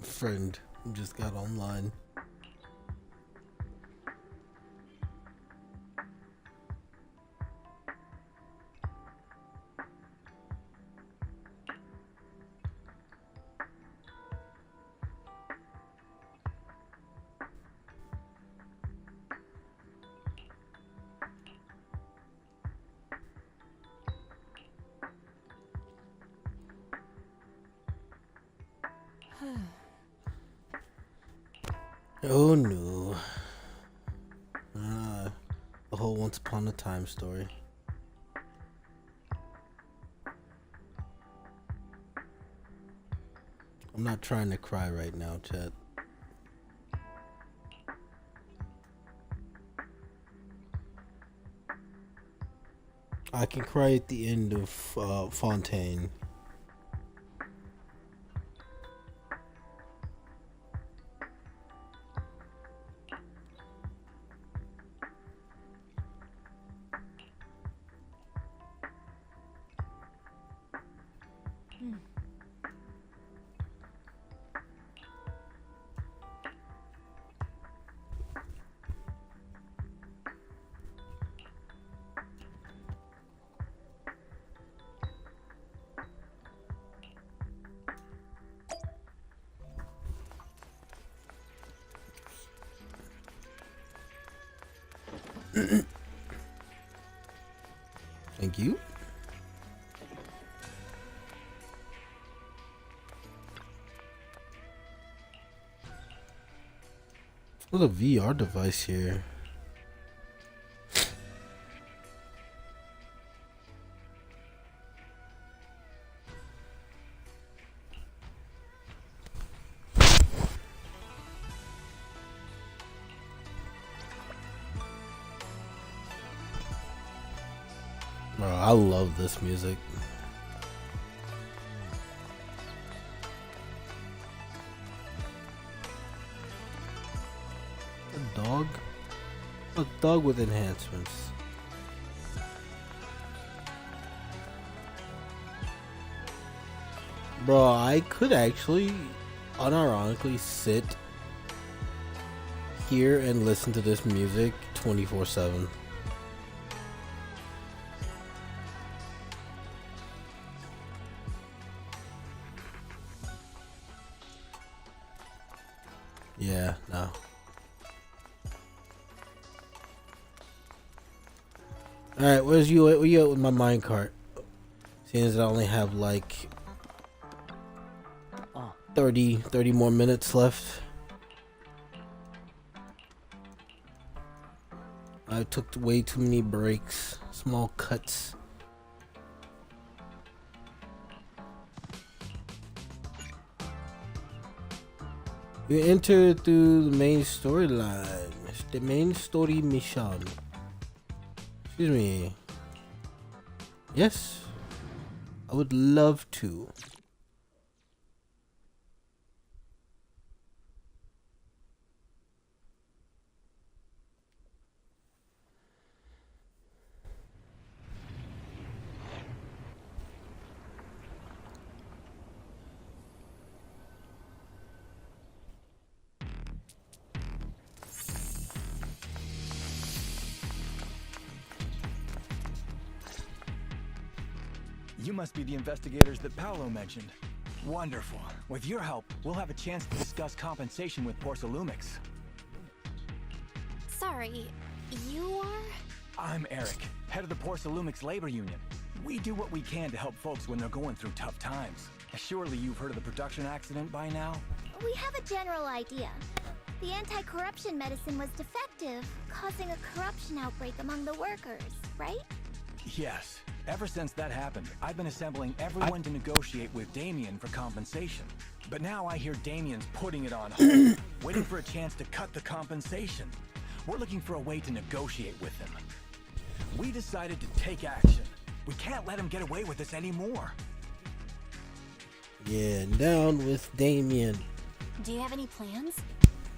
Friend just got online. Oh no. The whole Once Upon a Time story. I'm not trying to cry right now, chat. I can cry at the end of Fontaine. Thank you. There's a VR device here. Bro, I love this music. A dog? A dog with enhancements. Bro, I could actually unironically sit here and listen to this music 24/7. Yeah, no. Alright, where you at with my minecart? Seeing as I only have like 30 more minutes left. I took way too many breaks, small cuts. You enter through the main storyline. It's the main story mission. Excuse me. Yes, I would love to. You must be the investigators that Paolo mentioned. Wonderful. With your help, we'll have a chance to discuss compensation with Porcelumix. Sorry, you are? I'm Eric, head of the Porcelumix Labor Union. We do what we can to help folks when they're going through tough times. Surely you've heard of the production accident by now? We have a general idea. The anti-corruption medicine was defective, causing a corruption outbreak among the workers, right? Yes. Ever since that happened, I've been assembling everyone to negotiate with Damien for compensation. But now I hear Damien's putting it on hold, waiting for a chance to cut the compensation. We're looking for a way to negotiate with him. We decided to take action. We can't let him get away with this anymore. Yeah, down with Damien. Do you have any plans?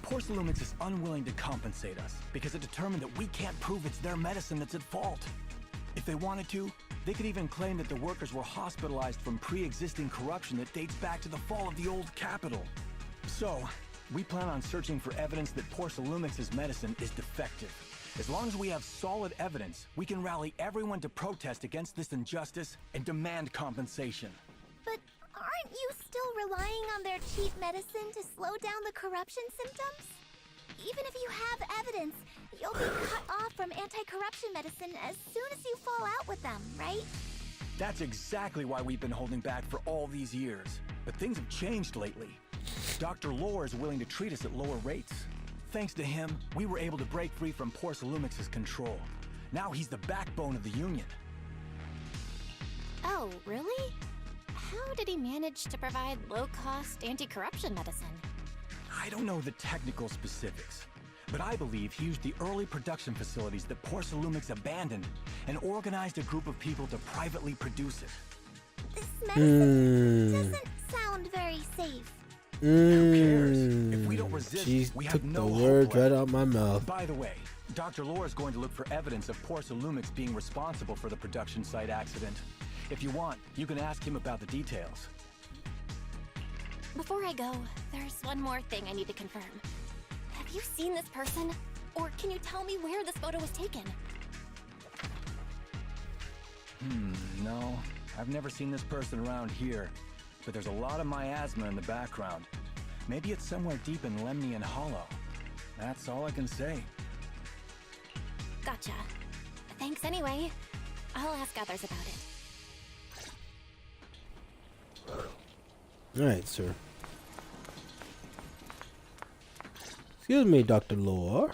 Porcelumix is unwilling to compensate us because it determined that we can't prove it's their medicine that's at fault. If they wanted to, they could even claim that the workers were hospitalized from pre-existing corruption that dates back to the fall of the old capital. So, we plan on searching for evidence that Porcelumix's medicine is defective. As long as we have solid evidence, we can rally everyone to protest against this injustice and demand compensation. But aren't you still relying on their cheap medicine to slow down the corruption symptoms? Even if you have evidence, you'll be cut off from anti-corruption medicine as soon as you fall out with them, right? That's exactly why we've been holding back for all these years. But things have changed lately. Dr. Lore is willing to treat us at lower rates. Thanks to him, we were able to break free from Porcelumix's control. Now he's the backbone of the union. Oh, really? How did he manage to provide low-cost anti-corruption medicine? I don't know the technical specifics, but I believe he used the early production facilities that Porcelumix abandoned and organized a group of people to privately produce it. This medicine doesn't sound very safe. Who cares? If we don't resist, She we took have no the hope words right left. out my mouth. By the way, Dr. Lore is going to look for evidence of Porcelumix being responsible for the production site accident. If you want, you can ask him about the details. Before I go, there's one more thing I need to confirm. Have you seen this person? Or can you tell me where this photo was taken? No. I've never seen this person around here. But there's a lot of miasma in the background. Maybe it's somewhere deep in Lemnian Hollow. That's all I can say. Gotcha. Thanks anyway. I'll ask others about it. Alright, sir. Excuse me, Dr. Lore.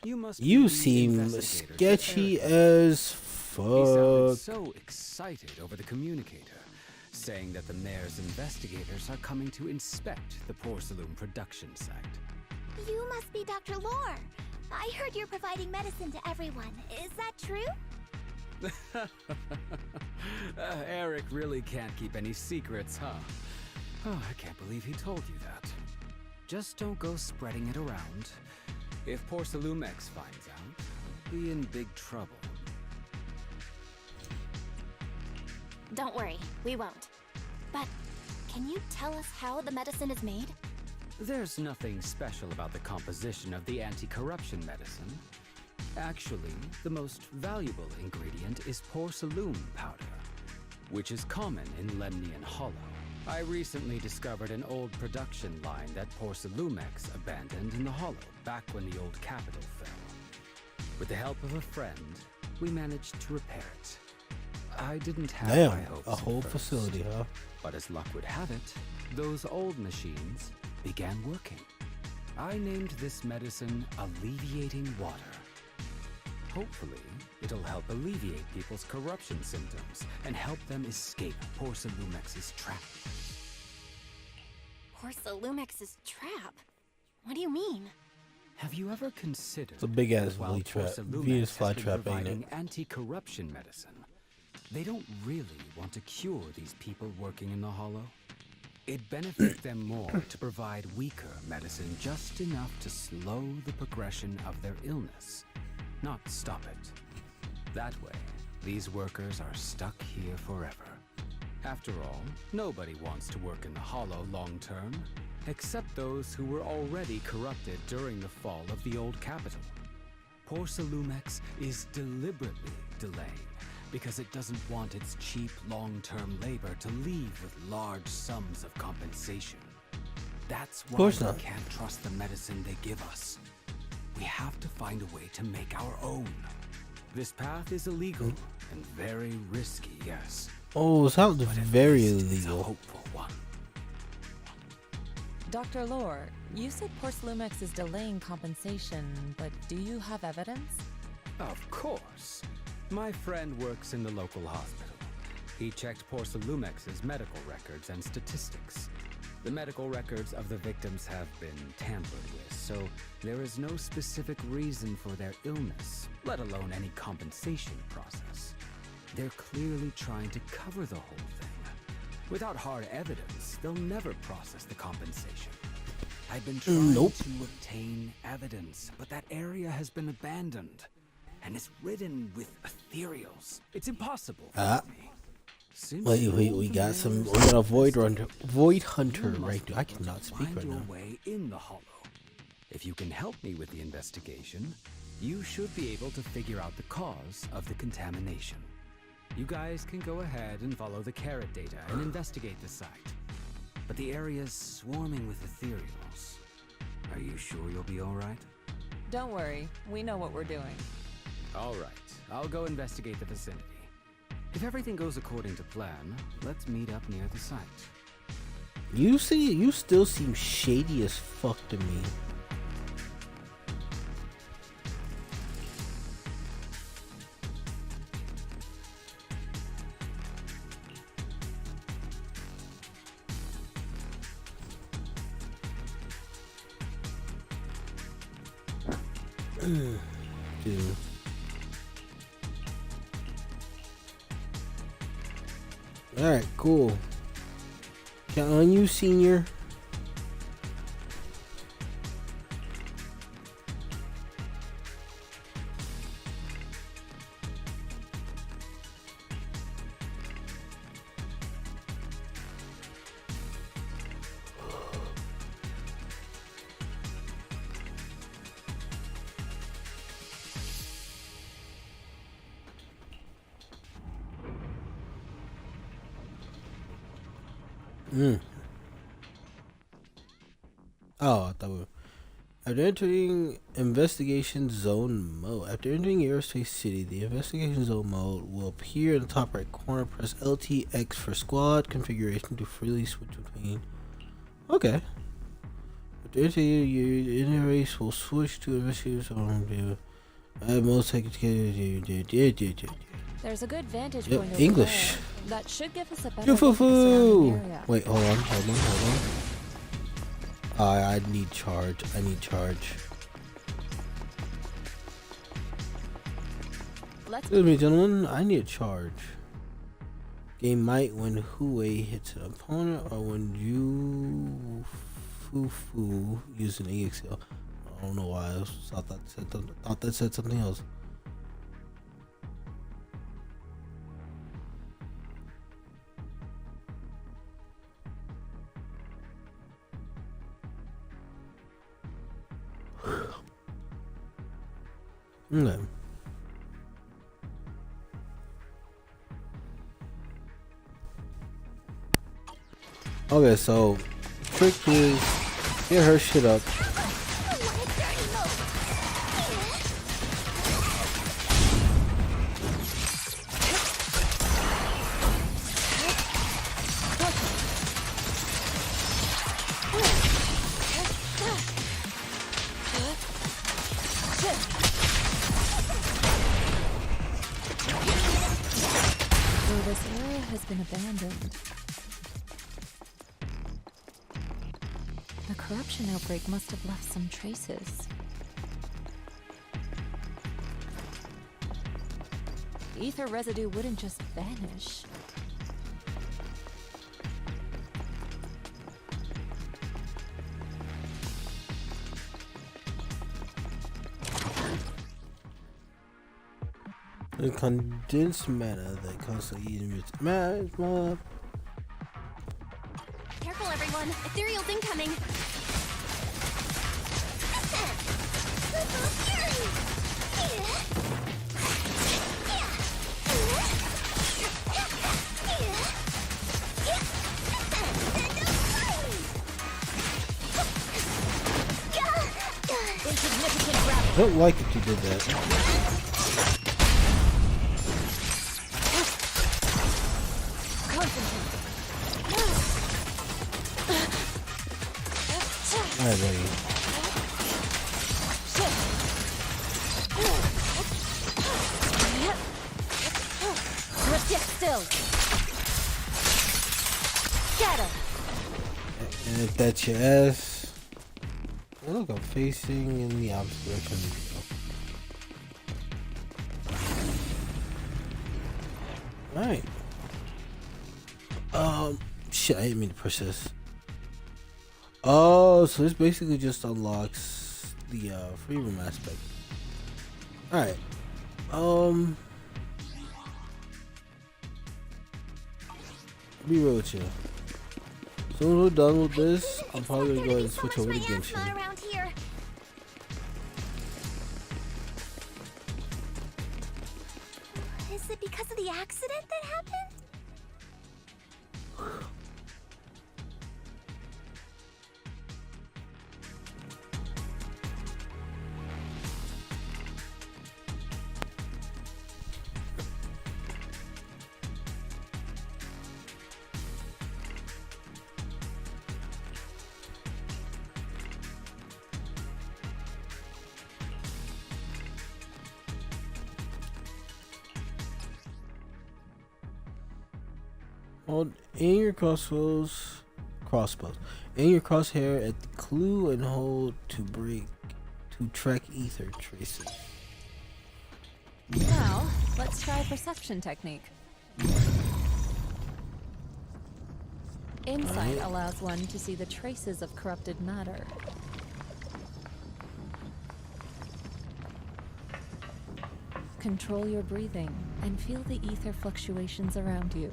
You seem sketchy as fuck. He sounded so excited over the communicator, saying that the mayor's investigators are coming to inspect the Porcelain production site. You must be Dr. Lore. I heard you're providing medicine to everyone. Is that true? Eric really can't keep any secrets, huh? Oh, I can't believe he told you that. Just don't go spreading it around. If Porcelumix finds out, we'll be in big trouble. Don't worry, we won't. But can you tell us how the medicine is made? There's nothing special about the composition of the anti-corruption medicine. Actually, the most valuable ingredient is porcelain powder, which is common in Lemnian Hollow. I recently discovered an old production line that Porcelumix abandoned in the Hollow back when the old capital fell. With the help of a friend, we managed to repair it. I didn't have Damn, high hopes a whole at first, facility, huh? But as luck would have it, those old machines began working. I named this medicine Alleviating Water. Hopefully, it'll help alleviate people's corruption symptoms and help them escape Porcelumix's trap. Porcelumix's trap? What do you mean? Have you ever considered It's a big ass that while flea trap. Porcelumix Venus has fly been trap, ain't providing it? anti-corruption medicine, they don't really want to cure these people working in the Hollow? It'd benefit them more to provide weaker medicine just enough to slow the progression of their illness, not stop it. That way, these workers are stuck here forever. After all, nobody wants to work in the Hollow long term, except those who were already corrupted during the fall of the old capital. Porcelumix is deliberately delaying because it doesn't want its cheap long-term labor to leave with large sums of compensation. That's why we can't trust the medicine they give us. We have to find a way to make our own. This path is illegal and very risky, yes. Oh, it sounds very illegal. It's a hopeful one. Dr. Lore, you said Porcelumex is delaying compensation, but do you have evidence? Of course. My friend works in the local hospital. He checked Porcelumex's medical records and statistics. The medical records of the victims have been tampered with, so there is no specific reason for their illness, let alone any compensation process. They're clearly trying to cover the whole thing. Without hard evidence, they'll never process the compensation. I've been trying to obtain evidence, but that area has been abandoned, and it's ridden with ethereals. It's impossible for me. Wait, we got a void hunter right now. I cannot speak right now. Way in the hollow. If you can help me with the investigation, you should be able to figure out the cause of the contamination. You guys can go ahead and follow the carrot data and investigate the site. But the area's swarming with ethereals. Are you sure you'll be all right? Don't worry, we know what we're doing. All right, I'll go investigate the vicinity. If everything goes according to plan, let's meet up near the site. You still seem shady as fuck to me. Dude. Alright, cool. Count on you, senior. Oh, I thought we were. After entering investigation zone mode, after entering Aerospace City, the investigation zone mode will appear in the top right corner. Press LTX for squad configuration to freely switch between. Okay. After entering your interface will switch to investigation zone. There's a good vantage point over English. there. That should give us a better look at the surrounding area. Wait, hold on. I need charge. Excuse me, gentlemen. I need a charge. Game might when Huey hits an opponent or when you Fufu using EXL. I don't know why. I thought that said something else. Okay. Okay, so trick is get her shit up. Abandoned. The corruption outbreak must have left some traces. Ether residue wouldn't just vanish. The condensed matter that constantly emits magma. Careful, everyone! Ethereal's incoming! Listen! I don't like that you did that. Alright, buddy. Get still. Get him. And if that's your ass, hey, look, I'm facing in the opposite direction. Alright. Shit, I didn't mean to push this. Oh, so this basically just unlocks the free room aspect. Alright. Be real with you. As soon as we're done with this, I'm probably gonna go ahead and switch over to Genshin. Around here. Is it because of the accident that happened? Hold in your crossbows, in your crosshair at the clue and hold to track ether traces. Now, let's try a perception technique. Insight allows one to see the traces of corrupted matter. Control your breathing and feel the ether fluctuations around you.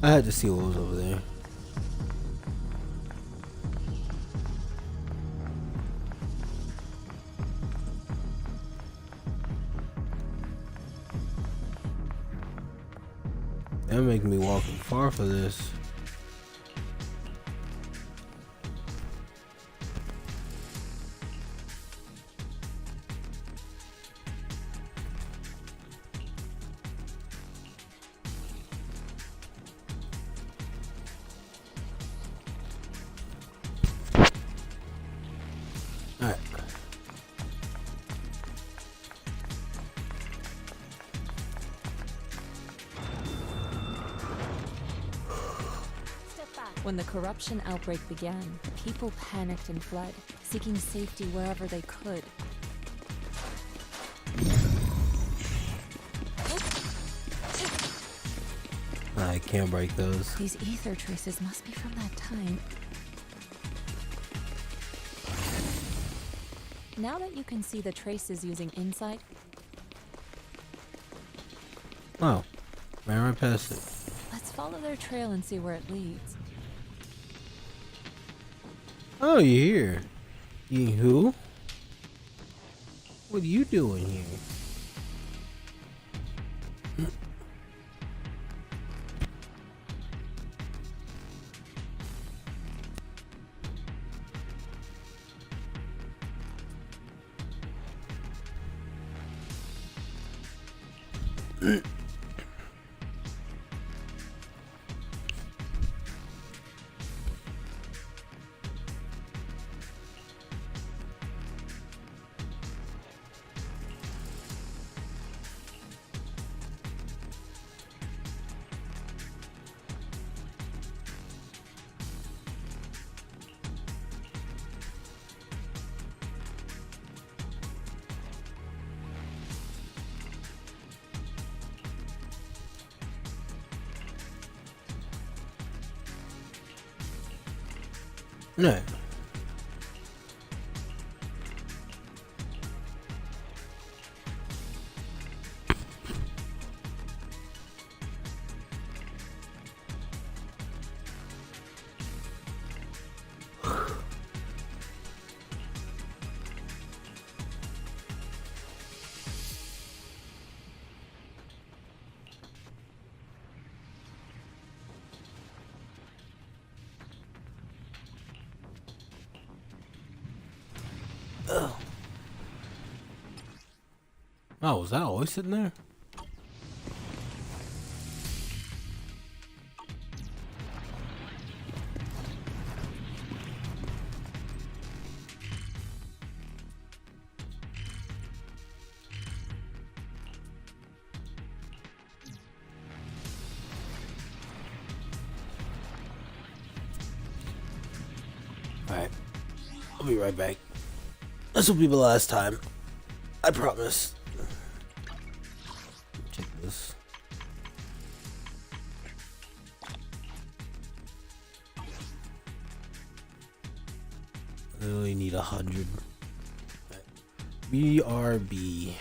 I had to see what was over there. That making me walk far for this. Alright. When the corruption outbreak began, people panicked and fled, seeking safety wherever they could. I can't break those. These ether traces must be from that time. Now that you can see the traces using insight, Oh, ran right past it. let's follow their trail and see where it leads. Oh, you're here. You who? What are you doing here? No. Oh, was that always sitting there? Alright. I'll be right back. This will be the last time. I promise. Check this. I only need 100. BRB.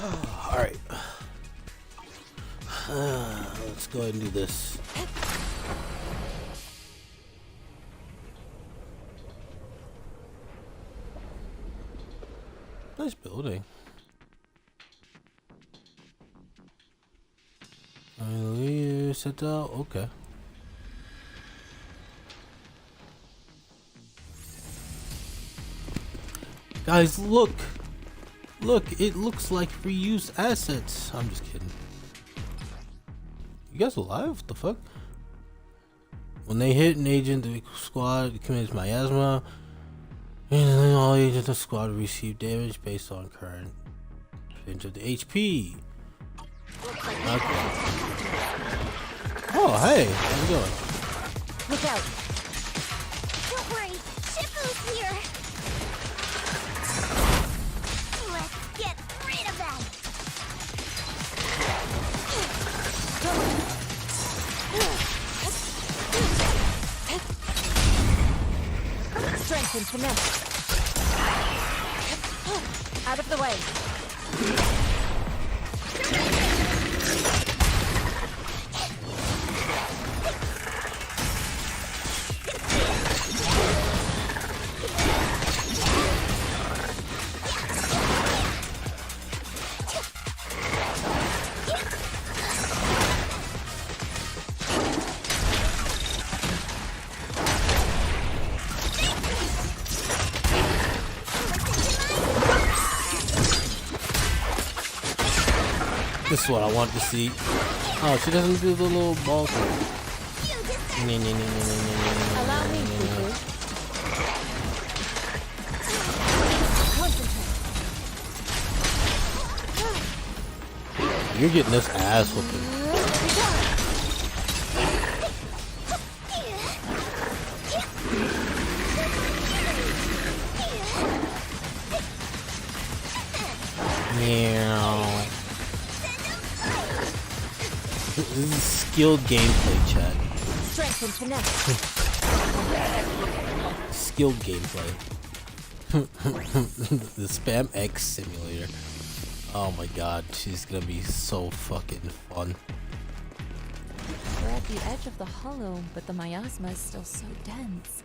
Alright. Let's go ahead and do this. Nice building. Set out. Okay. Guys, look! Look, it looks like reused assets. I'm just kidding. You guys alive? What the fuck? When they hit an agent, the squad commits miasma, and then all agents of the squad receive damage based on current percentage of the HP. Okay. Oh, hey, how's it going? Look out! Don't worry, Shifu's here! Let's get rid of them! Strength and finesse. Out of the way. This is what I want to see. Oh, she doesn't do the little ball thing. Allow me, Fufu. You're getting this ass whooping. Meow. This is skilled gameplay, chat. Strength and finesse. Skilled gameplay. The Spam X simulator. Oh my god, she's gonna be so fucking fun. We're at the edge of the hollow, but the miasma is still so dense.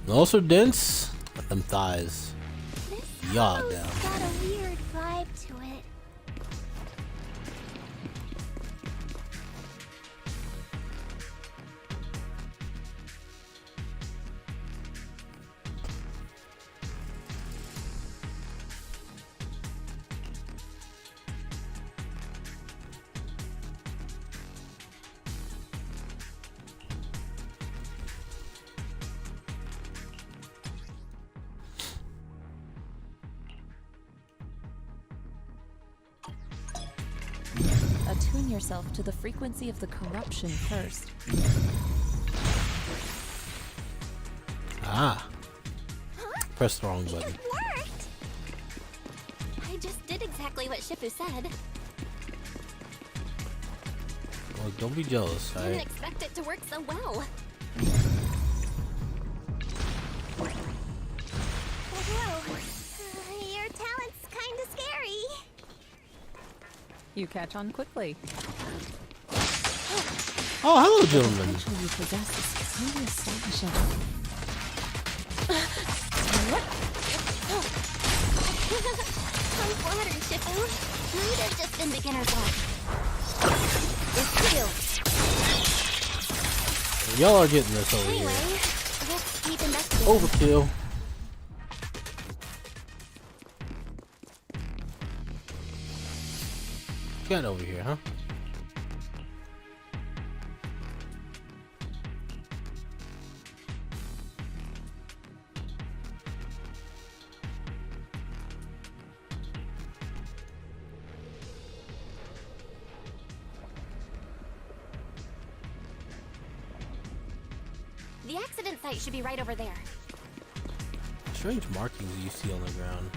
And also dense, them thighs. Yaw down. Got a weird vibe to it. Attune yourself to the frequency of the corruption first. Ah. Press the wrong button. It worked! I just did exactly what Shifu said. Well, don't be jealous, Didn't alright? expect it to work so well. Your talent's kinda scary. You catch on quickly. Oh, hello, gentlemen. The potential you possess is truly astonishing. I'm flattered, Shifu. You'd have just been beginner's luck. It's you. Y'all are getting this over Anyway, here. let's keep investigating. Overkill. Got over here, huh? The accident site should be right over there. Strange markings you see on the ground.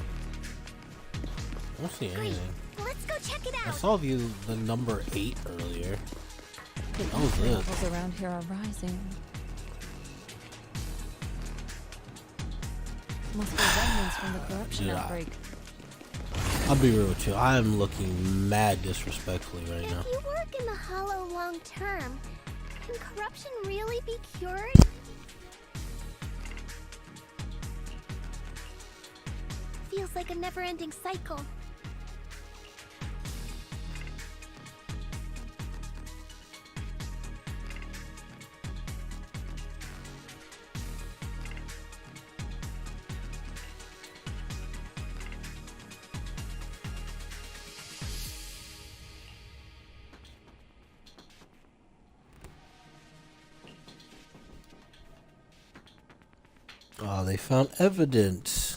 I don't see anything. Let's go check it I out. saw the number 8 earlier. The That was entry it. levels around here are rising. must be remnants from the corruption Yeah. outbreak. I'll be real with you. I am looking mad disrespectfully right now. If you work in the Hollow long term, can corruption really be cured? Feels like a never-ending cycle. Oh, they found evidence.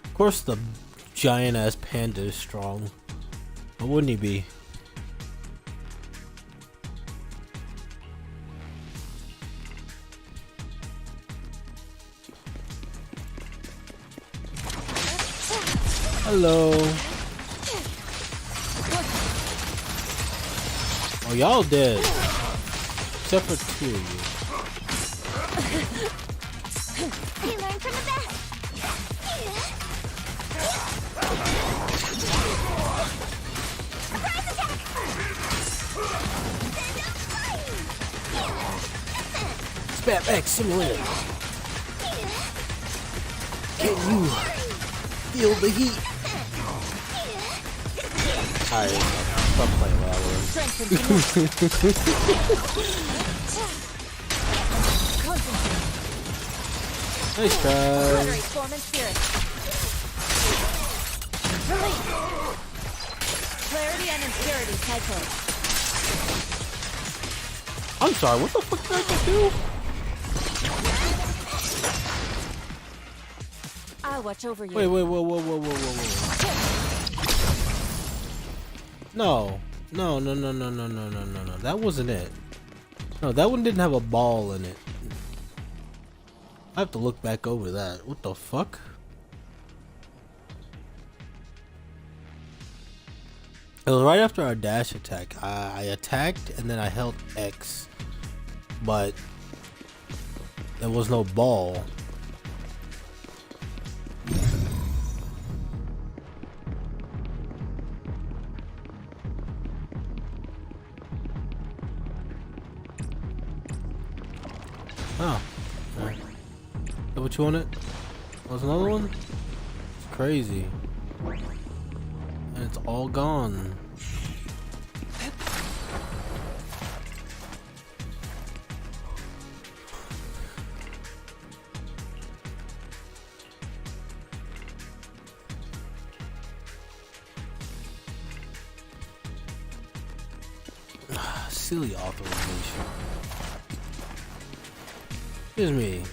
Of course, the giant ass panda is strong. But wouldn't he be? Hello. Oh, y'all dead. Except for two of you. We learn from the best. Surprise attack! Spam X simulator. Can you feel the heat? Alright, stop playing with Nice try. Obliterate form and spirit. Release. Clarity and impurity cycle. I'm sorry, what the fuck did I just do? I'll watch over you. Wait, whoa. No. That wasn't it. No, that one didn't have a ball in it. I have to look back over that. What the fuck? It was right after our dash attack. I attacked and then I held X. But there was no ball. Oh. Is that what you wanted? Was another one? It's crazy. And it's all gone. Silly authorization. Excuse me.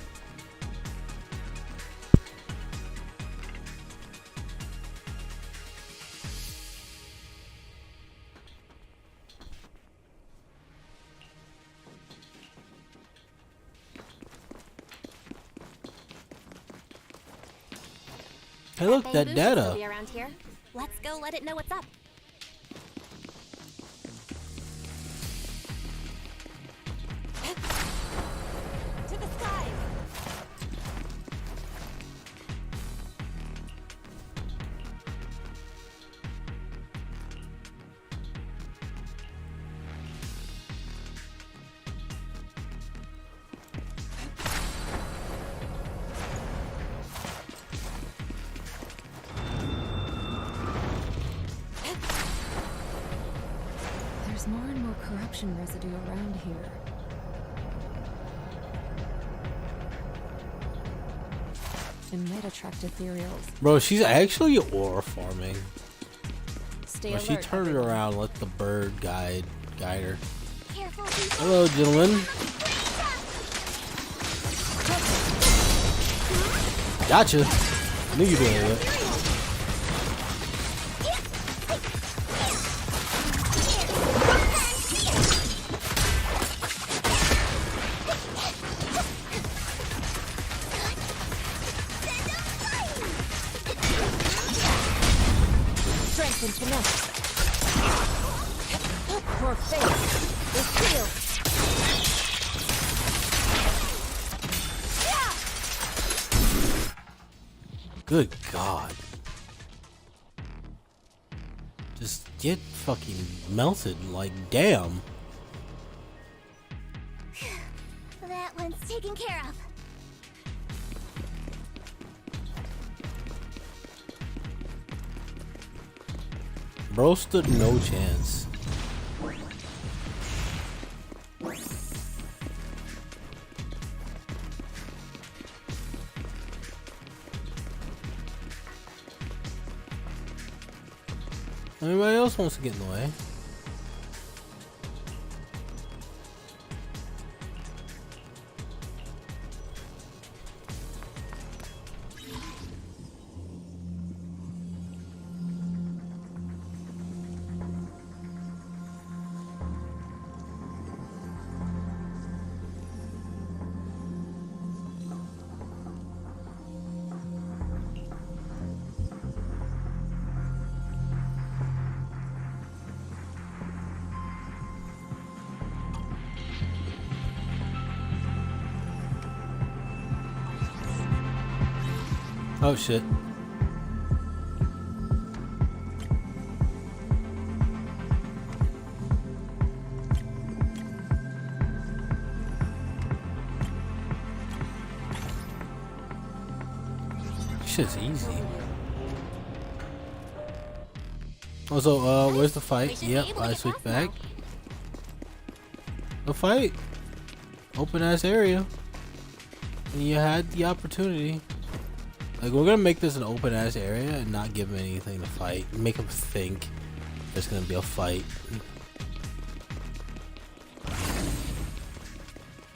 Hey, look, that Bamboo should data. still be around here. Let's go let it know what's up. To the sky. There's more and more corruption residue around here. and might attract ethereals. Bro, she's actually aura farming. Stay Well, she alert, turned it everyone. around, let the bird guide her. Careful, Hello, gentlemen. Gotcha. I knew you were doing it. Strength and finesse. More faith. With steel. Good God. Just get fucking melted, like, damn. That one's taken care of. Bro stood no chance. Anybody else wants to get in the way? Oh shit. Shit's easy. Also, where's the fight? Yep, I switch back. The fight. Open ass area. And you had the opportunity. Like, we're gonna make this an open ass area and not give them anything to fight. Make them think there's gonna be a fight.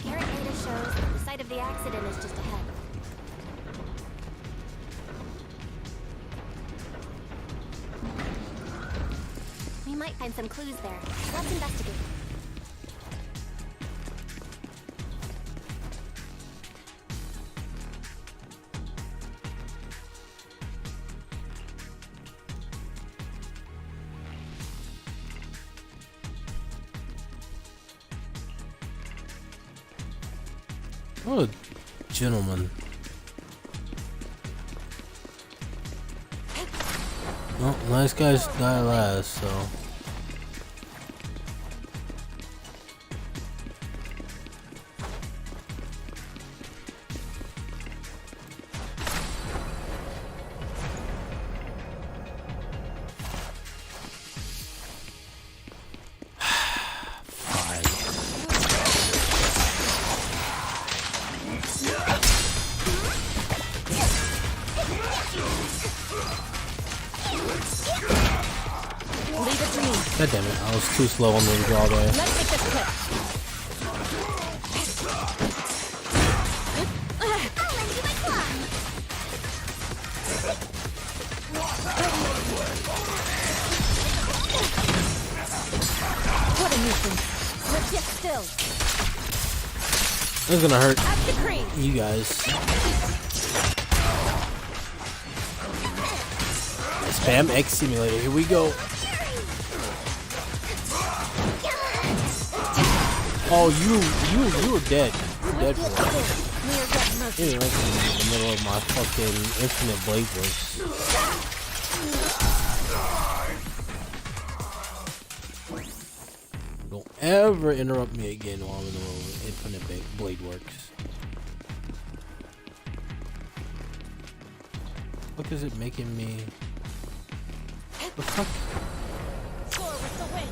Garrett data shows that the site of the accident is just ahead. We might find some clues there. Let's investigate. What a gentleman. Well, nice guys die last, so. God damn it, I was too slow on the draw there. Let's make this quick. I'll lend you my claw. What a nuisance. Let's get still. This is gonna hurt Up the cream. you guys. Spam X Simulator, here we go. Oh, you were dead. You're dead for that. You're like in the middle of my fucking infinite blade works. Don't ever interrupt me again while I'm in the middle of infinite blade works. What is it making me? The fuck? Score with the win.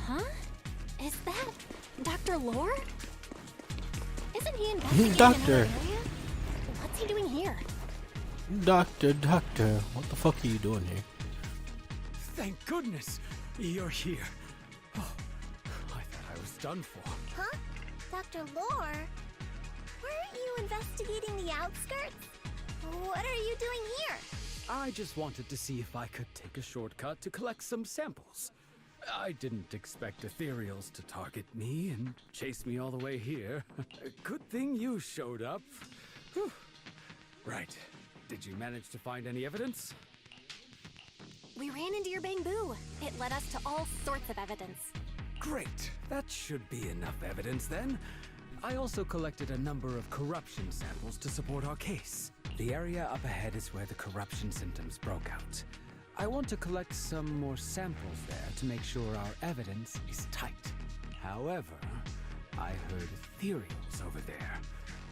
Huh? Is that Dr. Lore? Isn't he investigating Doctor. another area? What's he doing here? Doctor, what the fuck are you doing here? Thank goodness you're here. Oh, I thought I was done for. Huh? Dr. Lore? Weren't you investigating the outskirts? What are you doing here? I just wanted to see if I could take a shortcut to collect some samples. I didn't expect ethereals to target me and chase me all the way here. Good thing you showed up. Whew. Right. Did you manage to find any evidence? We ran into your bamboo. It led us to all sorts of evidence. Great. That should be enough evidence then. I also collected a number of corruption samples to support our case. The area up ahead is where the corruption symptoms broke out. I want to collect some more samples there to make sure our evidence is tight. However, I heard ethereals over there.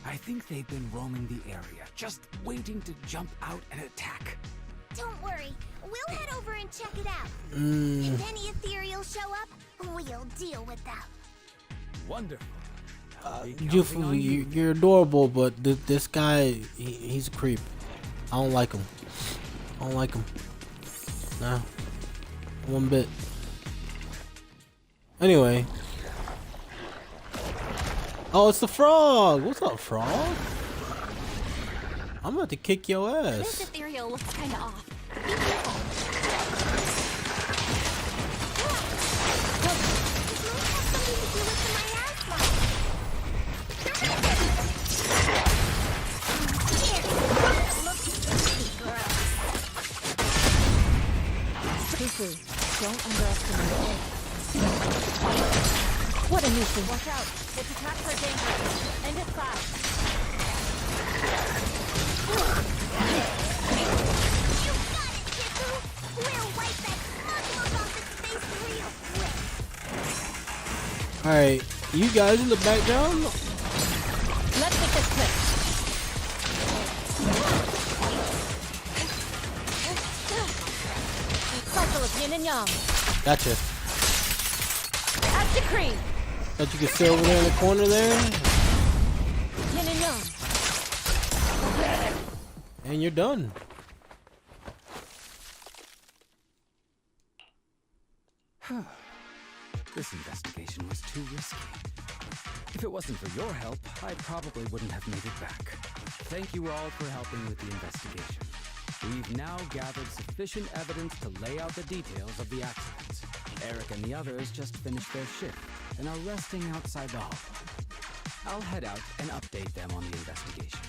I think they've been roaming the area, just waiting to jump out and attack. Don't worry, we'll head over and check it out. If any ethereals show up, we'll deal with them. Wonderful. You're adorable, but this guy, he's a creep. I don't like him. Nah, one bit. Anyway. Oh, it's the frog. What's up, frog? I'm about to kick your ass. This ethereal looks kinda off. Be careful. Don't underestimate it. What a nuisance. Watch out. Its attacks are dangerous. End it fast. You got it, Shifu! We'll wipe that smug look off its face real quick. Alright, you guys in the background? Let's make this quick. Cycle of yin and yang. Gotcha. As decreed. Thought you could sit over there in the corner there. Yin and yang. And you're done. This investigation was too risky. If it wasn't for your help, I probably wouldn't have made it back. Thank you all for helping with the investigation. We've now gathered sufficient evidence to lay out the details of the accident. Eric and the others just finished their shift and are resting outside the hall. I'll head out and update them on the investigation.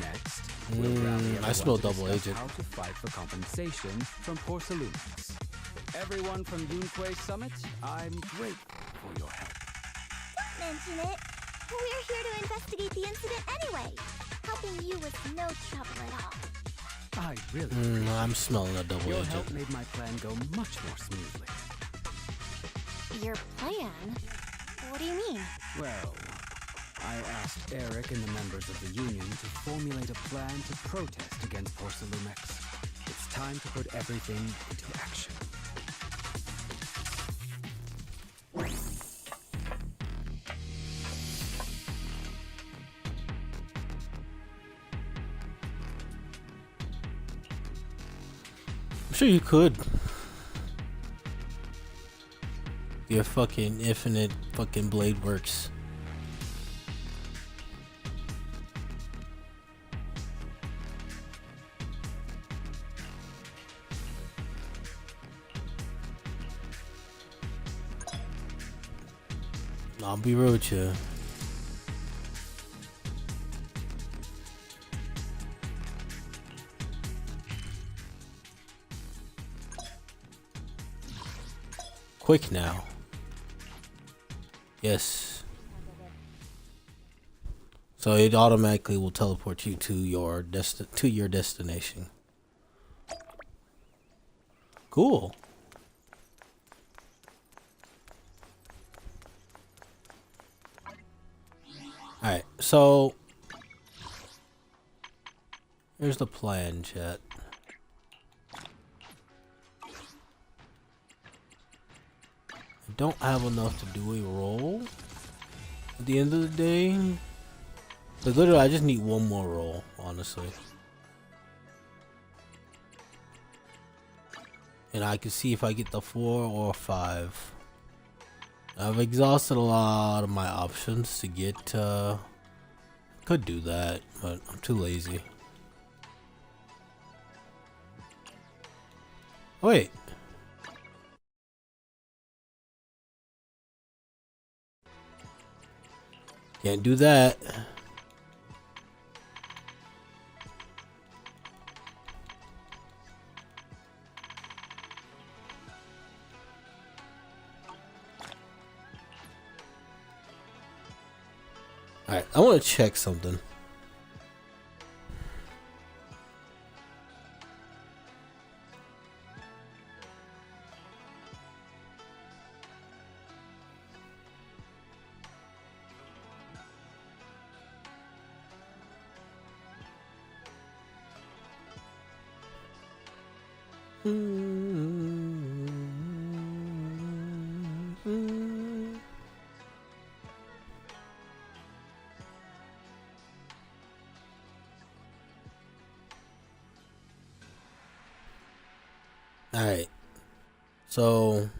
Next, we'll rally I smell everyone to double discuss agent. how to fight for compensation from Porcellumics. Everyone from Yunquay Summit, I'm grateful for your help. Don't mention it. We're here to investigate the incident anyway. Helping you was no trouble at all. I really I'm smelling a double Your agent. help made my plan go much more smoothly. Your plan? What do you mean? Well, I asked Eric and the members of the Union to formulate a plan to protest against Porcellumex. It's time to put everything into action. I'm sure you could. Your fucking infinite fucking blade works. I'll be real with you. Quick now. Yes. So it automatically will teleport you to your destination. Cool. Alright, so here's the plan, chat. don't have enough to do a roll at the end of the day. But literally, I just need one more roll, honestly. And I can see if I get the 4 or 5. I've exhausted a lot of my options to get, could do that, but I'm too lazy. Wait. Can't do that. Alright, I want to check something. Alright, so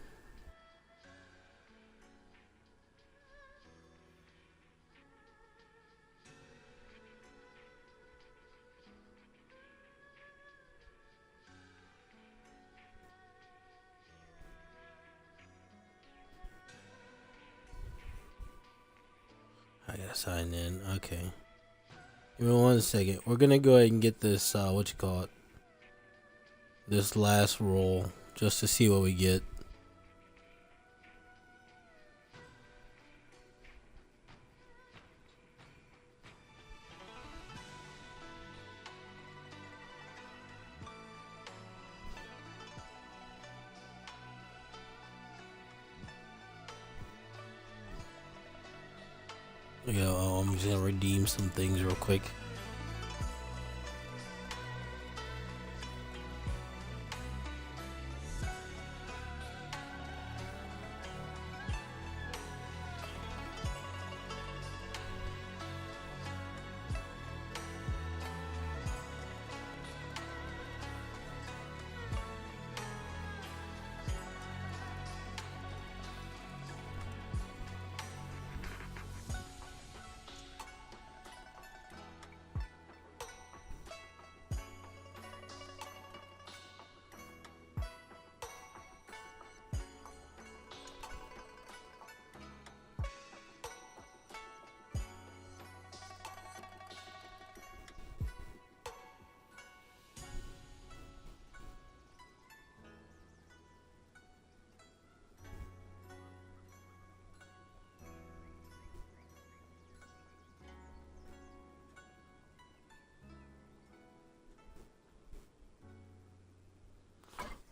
I gotta sign in. Okay, give me 1 second. We're gonna go ahead and get this what you call it, this last roll, just to see what we get. Yeah, I'm just gonna redeem some things real quick.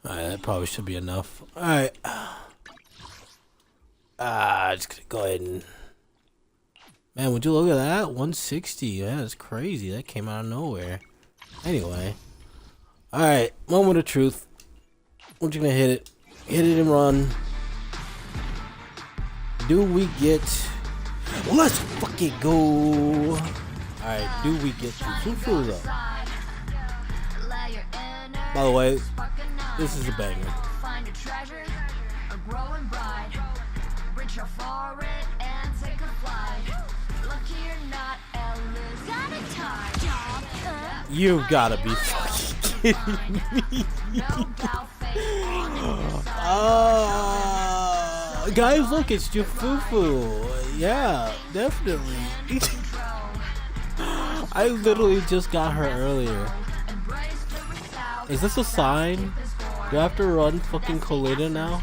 Alright, that probably should be enough. Alright. Just gonna go ahead and... Man, would you look at that? 160. Yeah, that's crazy. That came out of nowhere. Anyway. Alright, moment of truth. We're just gonna hit it. Hit it and run. Do we get... Let's fucking go! Alright, do we get Fufu though? By the way, this is a banger. Find a treasure, a growing bride. Reach out for it and take a flight. Lucky or not, Ella's got a tie. You've gotta be fucking kidding me. Guys, look, it's Jufufu. Yeah, definitely. I literally just got her earlier. Is this a sign? Do I have to run fucking Colita now?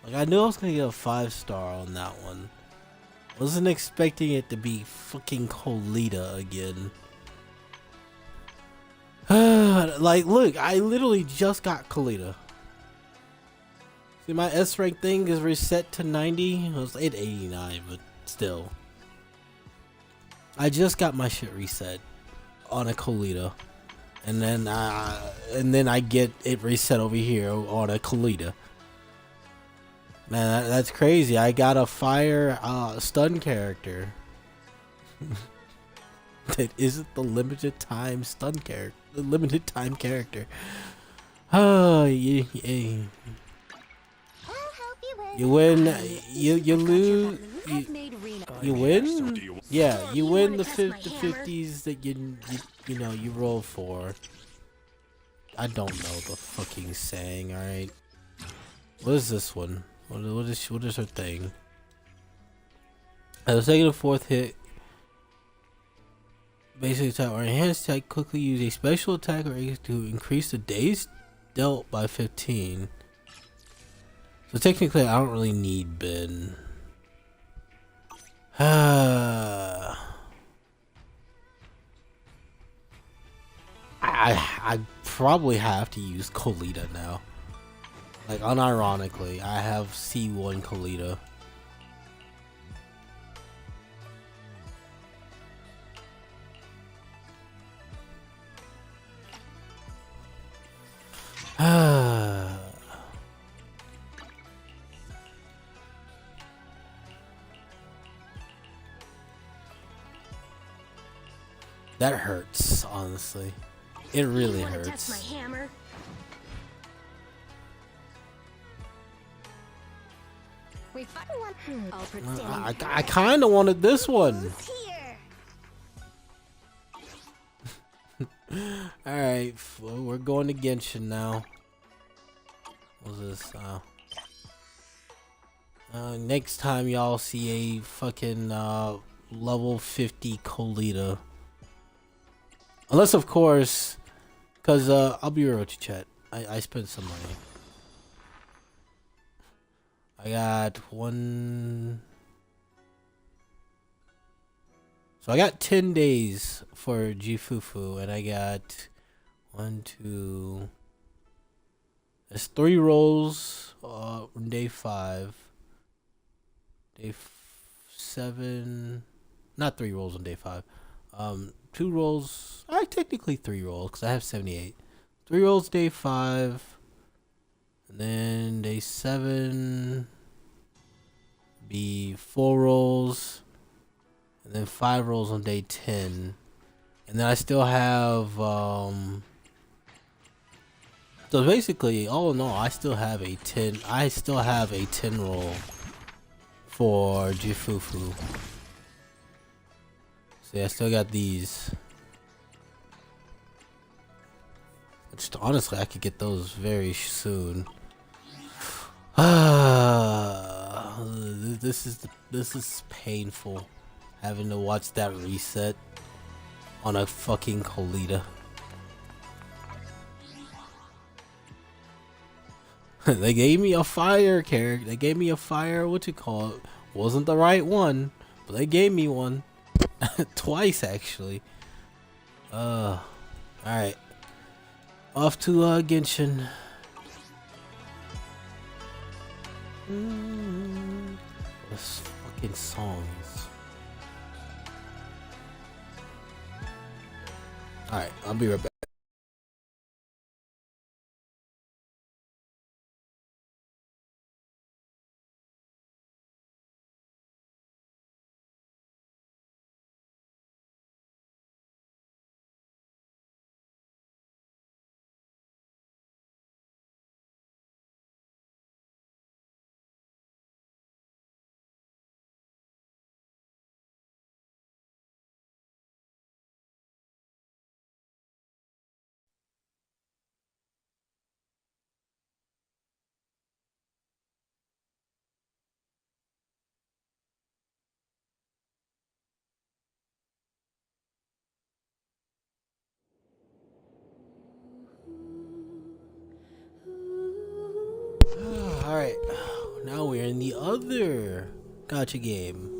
Like, I knew I was gonna get a 5-star on that one. Wasn't expecting it to be fucking Colita again. Like, look, I literally just got Colita. See, my S rank thing is reset to 90. It was at 89, but still. I just got my shit reset on a Colita. and then I get it reset over here on a Kalita. Man, that's crazy. I got a fire stun character that isn't the limited time stun character, the limited time character. Oh, you win, you lose, you win. Yeah, you win the 50s that you know you roll for. I don't know the fucking saying. All right, what is this one? What is her thing? At the second or fourth hit, basic attack or enhanced attack, quickly use a special attack or to increase the days dealt by 15. So technically, I don't really need Ben. I probably have to use Kolita now. Like, unironically, I have C1 Kolita. That hurts, honestly. It really hurts. Touch my hammer. I kind of wanted this one. Alright, we're going to Genshin now. What's this? Next time y'all see a fucking level 50 Kolita. Unless, of course, because I'll be real with you, chat. I spent some money. I got one. So I got 10 days for Jifufu, and I got 1, 2. There's 3 rolls on day 5. Day 7. Not 3 rolls on day 5. 2 rolls. Technically 3 rolls because I have 78. 3 rolls day 5. And then day 7 be 4 rolls. And then 5 rolls on day 10. And then I still have so basically, all in all, I still have a 10 roll for Jifufu. See, I still got these. Which honestly, I could get those very soon. This is painful. Having to watch that reset on a fucking Kolita. They gave me a fire character. They gave me a fire, what you call it? Wasn't the right one, but they gave me one. Twice, actually. Alright. Off to Genshin. This fucking songs. Alright, I'll be right back. Alright, now we're in the other gacha game.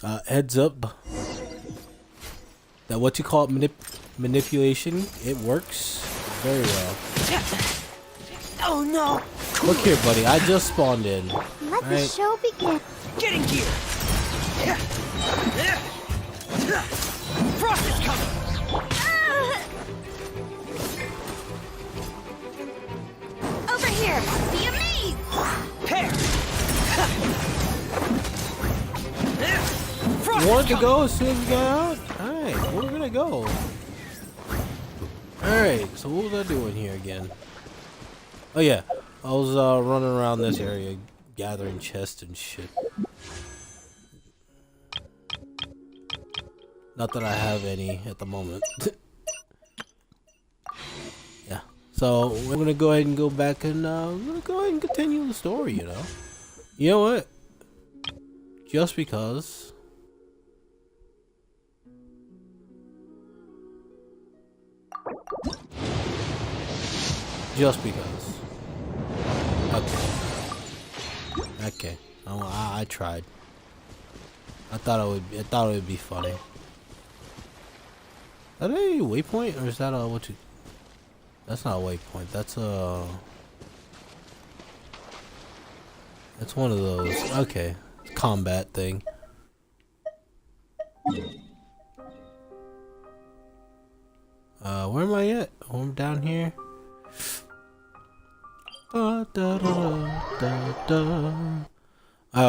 Heads up. That what you call it manipulation, it works very well. Oh no! Look here, buddy. I just spawned in. Let the show begin. Get in gear! Frost is coming! Over here! Be amazed! Hair! Want to go as soon as we get out? Alright, we're gonna go. Alright, so what was I doing here again? Oh yeah, I was running around this area gathering chests and shit. Not that I have any at the moment. Yeah, so we're gonna go ahead and go back and we're gonna go ahead and continue the story, you know? You know what? Just because. Just because. Okay. I tried. I thought it would be funny. Is that a waypoint or is that a what you? That's not a waypoint. That's one of those. Okay, combat thing. Where am I at? Oh, I'm down here. Oh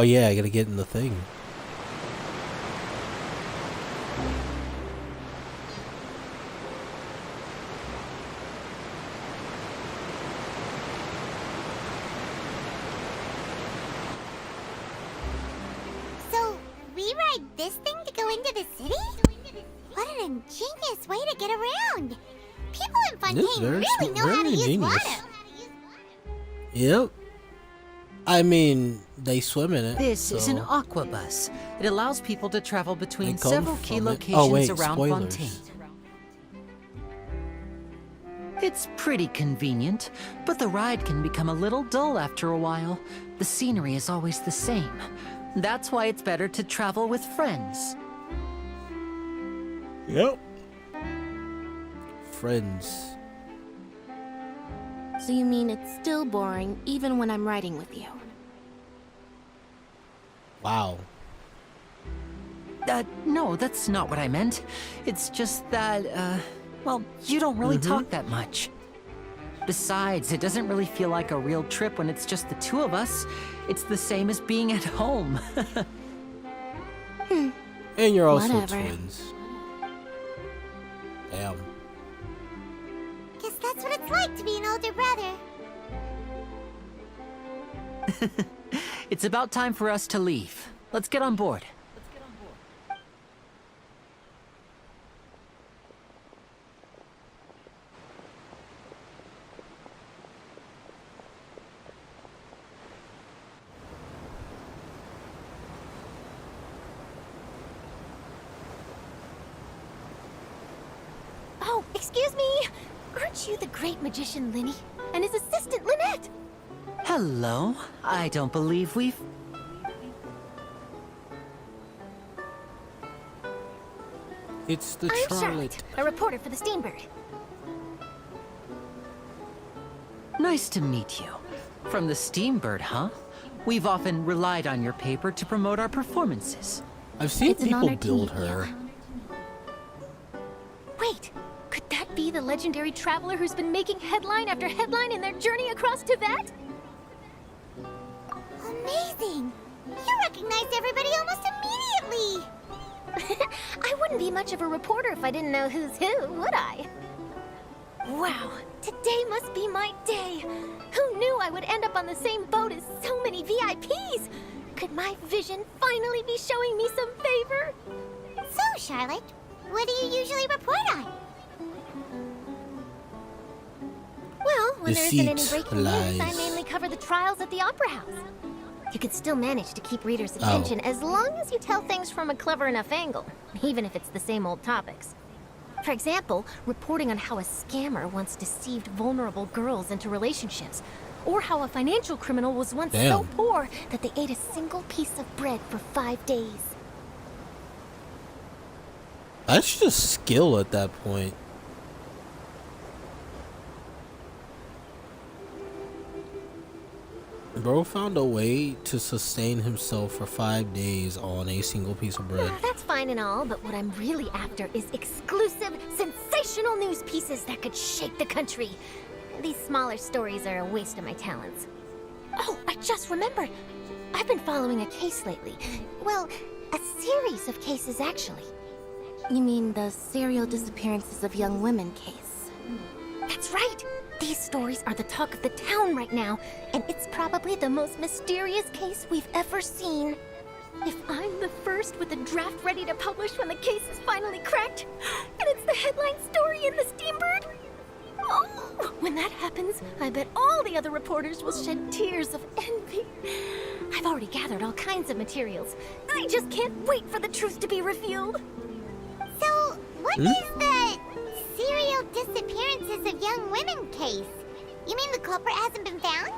yeah, I gotta get in the thing. So, we ride this thing to go into the city? What an ingenious way to get around! People in Fontaine really know how to use water. Yep. I mean, they swim in it. This is an aqua bus. It allows people to travel between several key locations around Fontaine. It's pretty convenient, but the ride can become a little dull after a while. The scenery is always the same. That's why it's better to travel with friends. Yep. Friends. So you mean it's still boring even when I'm riding with you? Wow. No, that's not what I meant. It's just that, well, you don't really talk that much. Besides, it doesn't really feel like a real trip when it's just the two of us. It's the same as being at home. And you're also Whatever. twins. Damn. Guess that's what it's like to be an older brother. It's about time for us to leave. Let's get on board. Oh, excuse me! Aren't you the great magician Linny? And his assistant Lynette? Hello. I don't believe we've... It's the I'm Charlotte. Charlotte, a reporter for the Steambird. Nice to meet you. From the Steambird, huh? We've often relied on your paper to promote our performances. I've seen It's an people honor to build meet you. her. Wait, could that be the legendary traveler who's been making headline after headline in their journey across Tibet? Amazing! You recognized everybody almost immediately! I wouldn't be much of a reporter if I didn't know who's who, would I? Wow, today must be my day! Who knew I would end up on the same boat as so many VIPs? Could my vision finally be showing me some favor? So, Charlotte, what do you usually report on? Well, when there isn't any Deceit, breaking news, I lies. mainly cover the trials at the Opera House. You can still manage to keep readers' attention as long as you tell things from a clever enough angle, even if it's the same old topics. For example, reporting on how a scammer once deceived vulnerable girls into relationships, or how a financial criminal was once so Damn. poor that they ate a single piece of bread for 5 days. That's just skill at that point. Bro found a way to sustain himself for 5 days on a single piece of bread. That's fine and all, but what I'm really after is exclusive, sensational news pieces that could shake the country. These smaller stories are a waste of my talents. Oh, I just remembered. I've been following a case lately. Well, a series of cases, actually. You mean the serial disappearances of young women case? That's right! These stories are the talk of the town right now, and it's probably the most mysterious case we've ever seen. If I'm the first with a draft ready to publish when the case is finally cracked, and it's the headline story in the Steambird, oh, when that happens, I bet all the other reporters will shed tears of envy. I've already gathered all kinds of materials. I just can't wait for the truth to be revealed. So, what is the serial disappearances of young women case? You mean the culprit hasn't been found?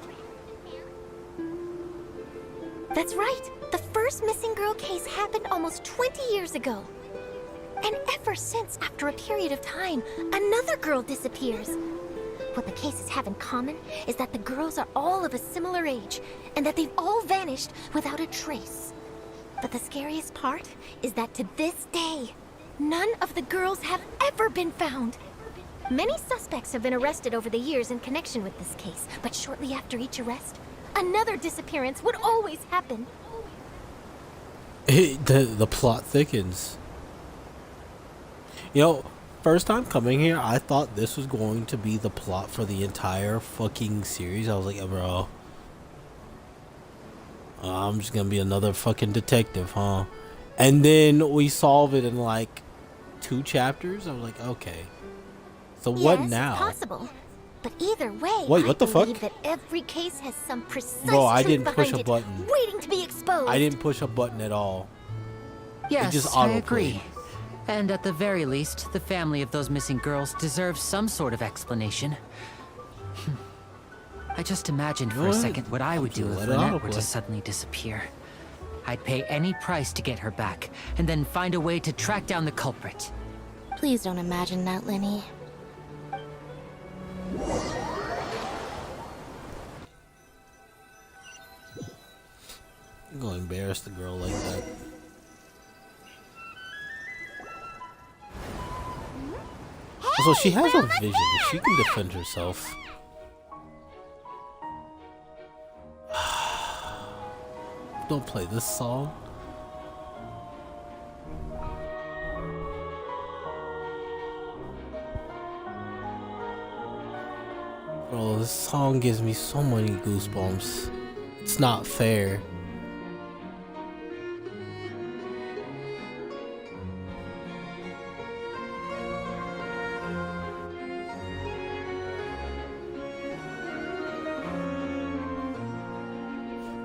That's right. The first missing girl case happened almost 20 years ago. And ever since, after a period of time, another girl disappears. What the cases have in common is that the girls are all of a similar age, and that they've all vanished without a trace. But the scariest part is that to this day, none of the girls have ever been found. Many suspects have been arrested over the years in connection with this case, but shortly after each arrest, another disappearance would always happen. The plot thickens. You know, first time coming here, I thought this was going to be the plot for the entire fucking series. I was like, bro, I'm just gonna be another fucking detective, huh? And then we solve it in like 2 chapters. I was like, okay. So what now? Yes, possible. But either way, Wait, what the fuck? I believe that every case has some precise Bro, I truth didn't push behind a it, button. waiting to be exposed. I didn't push a button at all. Yes, it just I auto-played. agree. And at the very least, the family of those missing girls deserves some sort of explanation. I just imagined for a second what I would do if Lynette were to suddenly disappear. I'd pay any price to get her back, and then find a way to track down the culprit. Please don't imagine that, Lenny. You're gonna embarrass the girl like that. So she has a vision. She can defend herself. Don't play this song. Bro, this song gives me so many goosebumps. It's not fair.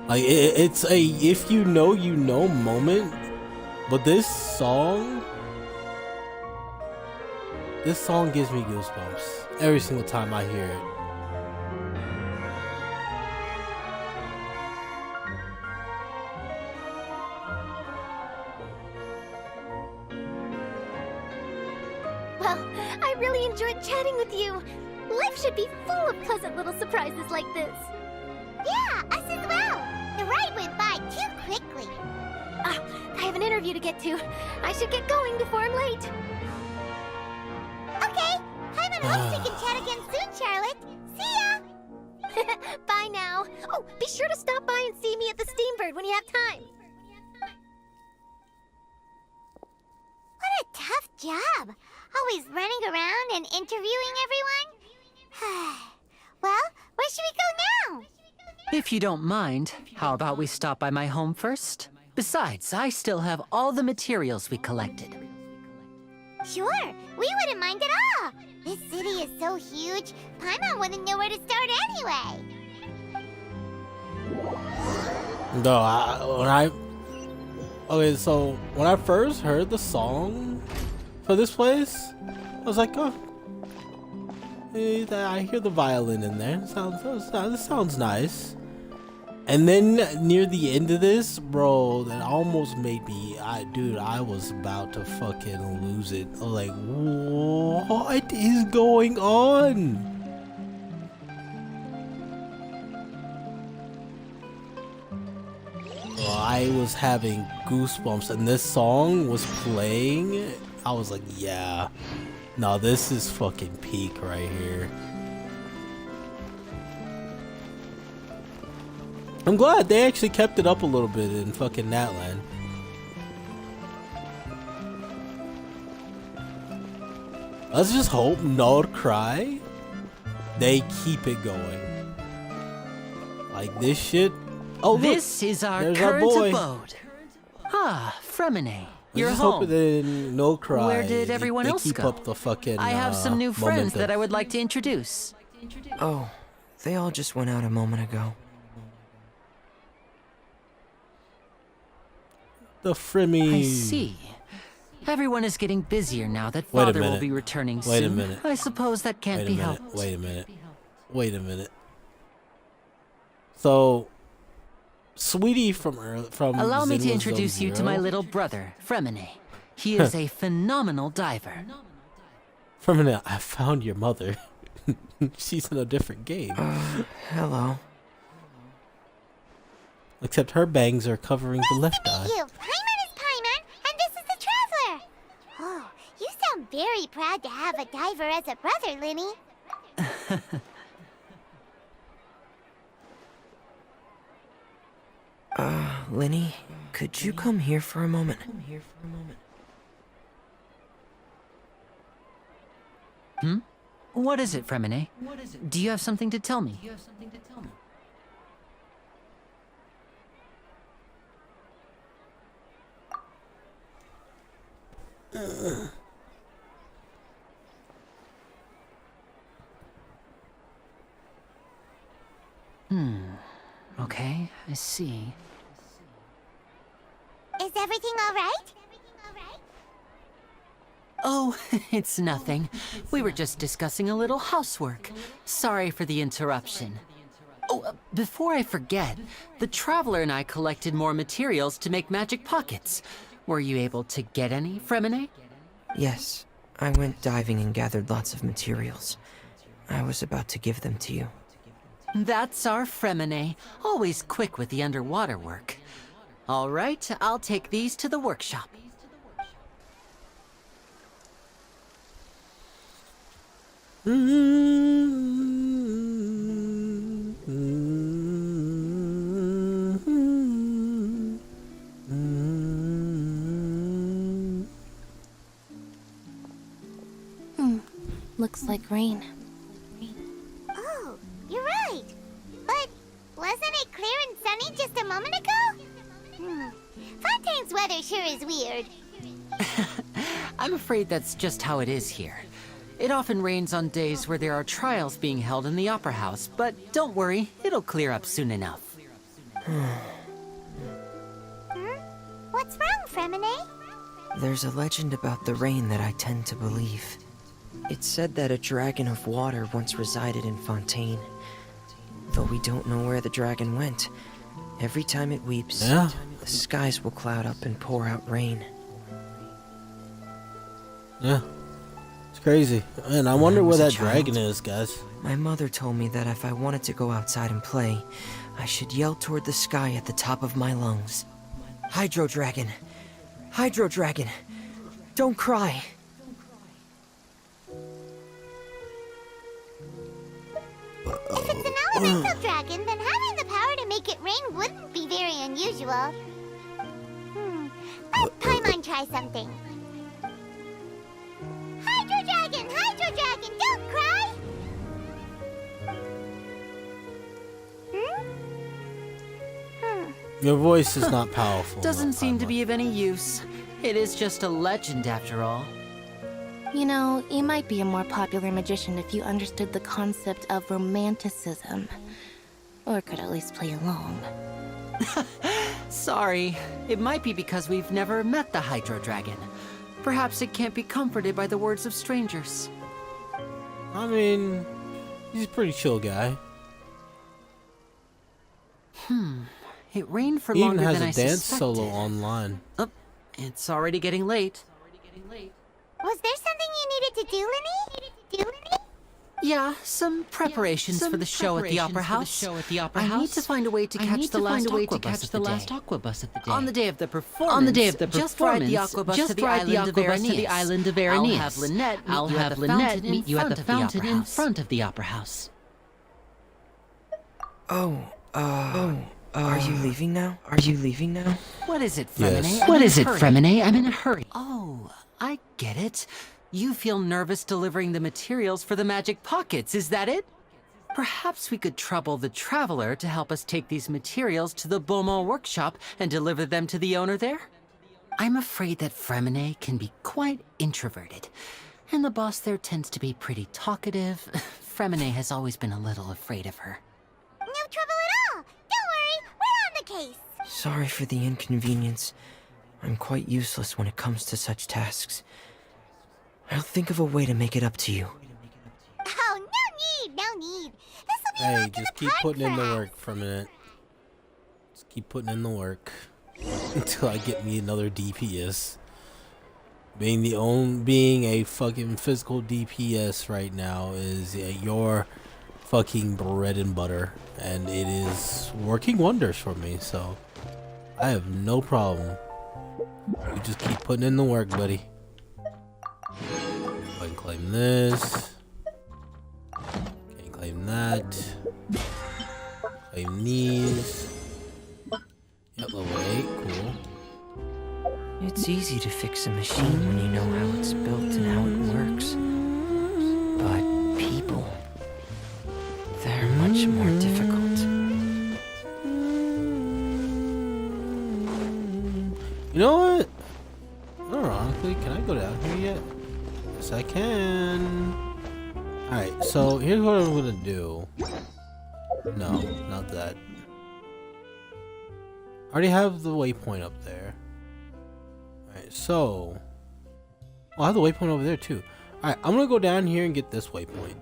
Like it's a if you know you know moment, but this song gives me goosebumps every single time I hear it. Well, I really enjoyed chatting with you. Life should be full of pleasant little surprises like this. Yeah, us as well. The ride went by too quickly. I have an interview to get to. I should get going before I'm late. Okay, I'm in hopes we can chat again soon, Charlotte. See ya! Bye now. Oh, be sure to stop by and see me at the Steambird when you have time. What a tough job. Always running around and interviewing everyone. Well, where should we go now? If you don't mind, how about we stop by my home first? Besides, I still have all the materials we collected. Sure, we wouldn't mind at all. This city is so huge, Paimon wouldn't know where to start anyway. No, okay, so when I first heard the song for this place, I was like, oh, I hear the violin in there. This sounds nice. And then near the end of this, bro, that almost made me, dude, I was about to fucking lose it. I was like, what is going on? Bro, I was having goosebumps, and this song was playing. I was like, yeah, no, this is fucking peak right here. I'm glad they actually kept it up a little bit in fucking Natland. Let's just hope, no cry, they keep it going. Like this shit. Oh, look, this is our there's current boy. abode. Ah, Fremine, you're Let's just home. hope that no cry. Where did everyone they else keep go? up the fucking. I have some new friends momentum. that I would like to introduce. Oh, they all just went out a moment ago. The Frimmy. I see. Everyone is getting busier now that Wait a Father will minute. be returning Wait a soon. minute. I suppose that can't Wait a be minute. helped. Wait a minute. Wait a minute. So, Sweetie from Allow me to Zenless introduce Zone you to Zero? my little brother, Fremine. He is a phenomenal diver. Fremine, I found your mother. She's in a different game. Hello. Except her bangs are covering the left eye. You, Paimon is Paimon, and this is the Traveler. Oh, you sound very proud to have a diver as a brother, Linny. Linny, could you come here for a moment? Hmm? What is it, Fremine? Do you have something to tell me? Okay, I see. Is everything all right? Oh, it's nothing. We were just discussing a little housework. Sorry for the interruption. Oh, before I forget, the Traveler and I collected more materials to make magic pockets. Were you able to get any, Fremine? Yes, I went diving and gathered lots of materials. I was about to give them to you. That's our Fremine, always quick with the underwater work. All right, I'll take these to the workshop. Looks like rain. Oh, you're right. But wasn't it clear and sunny just a moment ago? Fontaine's weather sure is weird. I'm afraid that's just how it is here. It often rains on days where there are trials being held in the Opera House, but don't worry, it'll clear up soon enough. What's wrong, Fremine? There's a legend about the rain that I tend to believe. It's said that a dragon of water once resided in Fontaine. Though we don't know where the dragon went, every time it weeps, the skies will cloud up and pour out rain. Yeah. It's crazy. And I wonder where that dragon is, guys. My mother told me that if I wanted to go outside and play, I should yell toward the sky at the top of my lungs. Hydro Dragon! Hydro Dragon! Don't cry! If it's an elemental dragon, then having the power to make it rain wouldn't be very unusual. Let Paimon try something. Hydro Dragon, don't cry! Your voice is not powerful. Doesn't seem to be of any use. It is just a legend after all. You know, you might be a more popular magician if you understood the concept of romanticism. Or could at least play along. Sorry, it might be because we've never met the Hydro Dragon. Perhaps it can't be comforted by the words of strangers. I mean, he's a pretty chill guy. It rained for Even longer has than a I dance suspected. solo online. Oh, it's already getting late. Was there something you needed to do, Lenny? Yeah, some preparations for the show at the Opera House. I need to find a way to catch the last aqua bus of the day. On the day of the performance, just ride the aqua bus to the island of Veronese. I'll have Lynette meet you at the fountain in front of the Opera House. Are you leaving now? What is it, Fremine? Yes. What is it, Fremine? I'm in a hurry. Oh, I get it. You feel nervous delivering the materials for the magic pockets, is that it? Perhaps we could trouble the Traveler to help us take these materials to the Beaumont workshop and deliver them to the owner there? I'm afraid that Fremine can be quite introverted, and the boss there tends to be pretty talkative. Fremine has always been a little afraid of her. No trouble at all. Don't worry, we're on the case. Sorry for the inconvenience. I'm quite useless when it comes to such tasks. I'll think of a way to make it up to you. Oh, no need. This'll be Hey, like just keep putting in the work for a minute. Just keep putting in the work until I get me another DPS. Being a fucking physical DPS right now is your fucking bread and butter, and it is working wonders for me. So I have no problem. You just keep putting in the work, buddy. I can claim this. Can't claim that. Claim these. Yep, level 8, cool. It's easy to fix a machine when you know how it's built and how it works. But people, they're much more difficult. You know what? Ironically, can I go down here yet? Yes, I can. Alright, so here's what I'm gonna do. No, not that. I already have the waypoint up there. Alright, so I have the waypoint over there too. Alright, I'm gonna go down here and get this waypoint.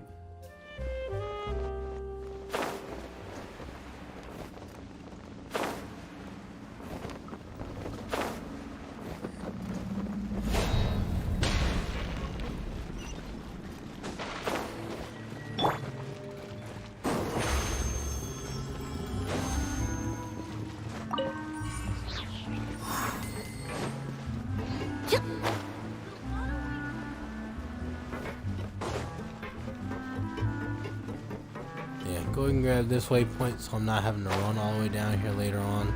Go and grab this waypoint so I'm not having to run all the way down here later on.